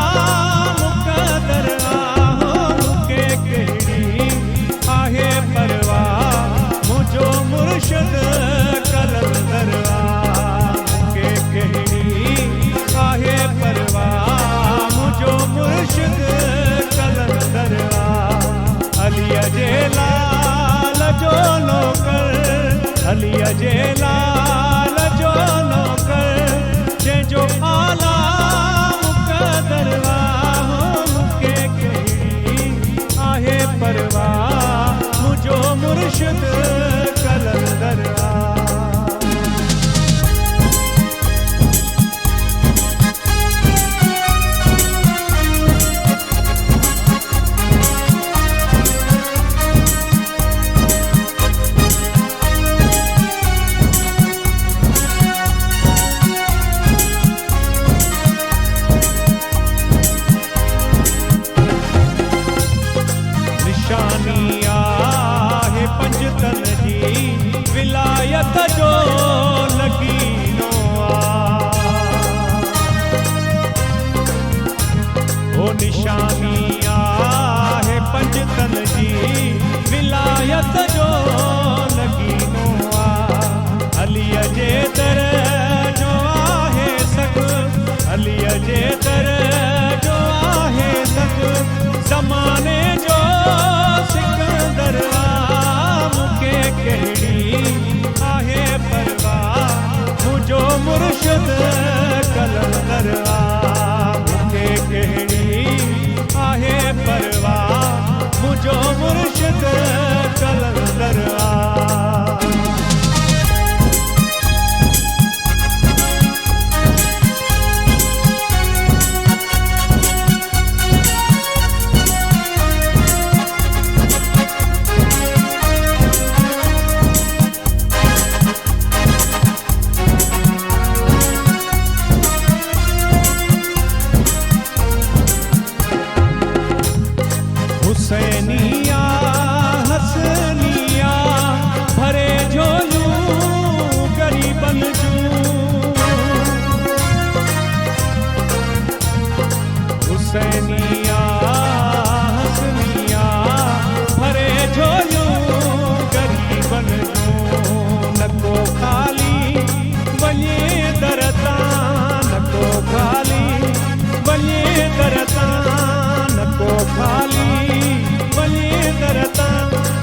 मुझो मुर्शिद कलंदर अली जे लाल जो नौकर अली जे लाल जो नौकर जंहिंजो आला मुक़दर मूंखे कहिड़ी आहे परवाह मुझो मुर्शिद कलंदर विलायत जो लकीनो ओ निशानी आहे पंजतन जी विलायत जो लकीनो अली जे दर जो आहे सख अली जे दर जो आहे सख ज़माने जो सिकंदर मूंखे कहिड़ी आहे परवाह मुझो मुर्शिद कलंदर मूंखे कहिड़ी आहे परवाह मुझो मुर्शिद कलंदर हुसैनिया हसनिया भरे झोलूं गरीबन जूं हुसैनिया हसनिया भरे झोलूं गरीबन जूं नको खाली वञे दरता नको खाली वञे दरता नको खाली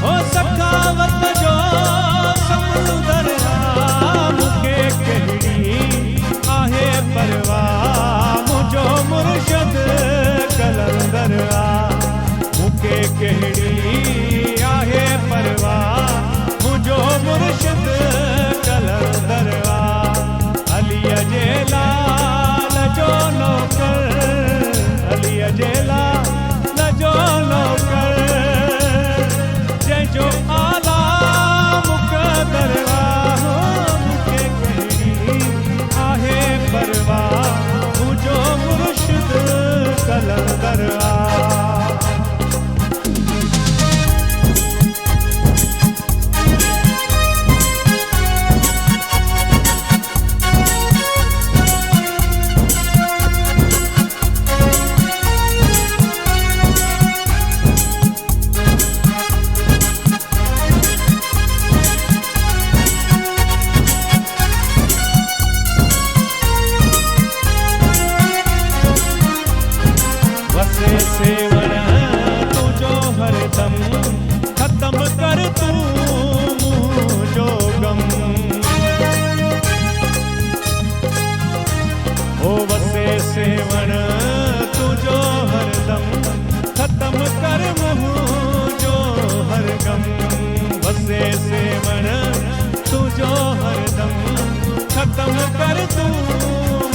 हो सखावत जो समुंदर मूंखे कहिड़ी आहे परवाह मुझो मुर्शिद कलंदर मूंखे कहिड़ी आहे परवाह मुझो मुर्शिद कलंदर अली जे लाल जो नौकर अली जे लाल जो नौकर जो आला मुक़दर मूंखे कहिड़ी आहे परवाह मुझो मुर्शिद कलंदर सेवण तुझो हरदम खत्म कर तू मुझो गम ओ वसे सेवण तुझो हरदम खत्म कर मुझो हर गम वसे सेवण तुझो हरदम खत्म कर तू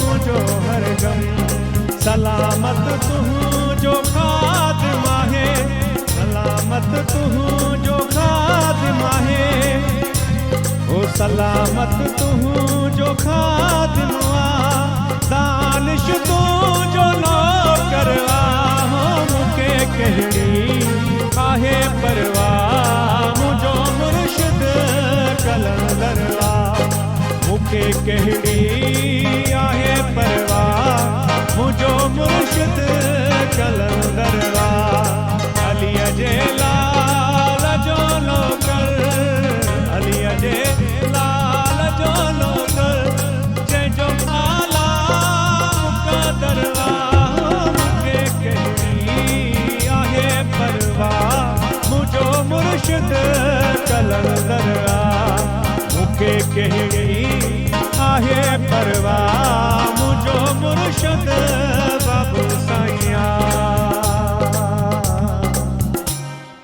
मुझो हर गम सलामत तू जो खादिम आहे सलामत तू जो खादिम आहे ओ सलामत तू जो खादिम दानिश तू जो नौकर मूंखे कहिड़ी आहे परवाह मुझो मुर्शिद कलंदर मूंखे कहिड़ी आहे परवाह मुझो मुर्शिद कलंदर अली जे लाल जो नौकर अली जे लाल जो नौकर जंहिंजो आला मुक़दर मुर्शिद कलंदर मूंखे कहिड़ी आहे परवाह मुंहिंजो मुर्शिद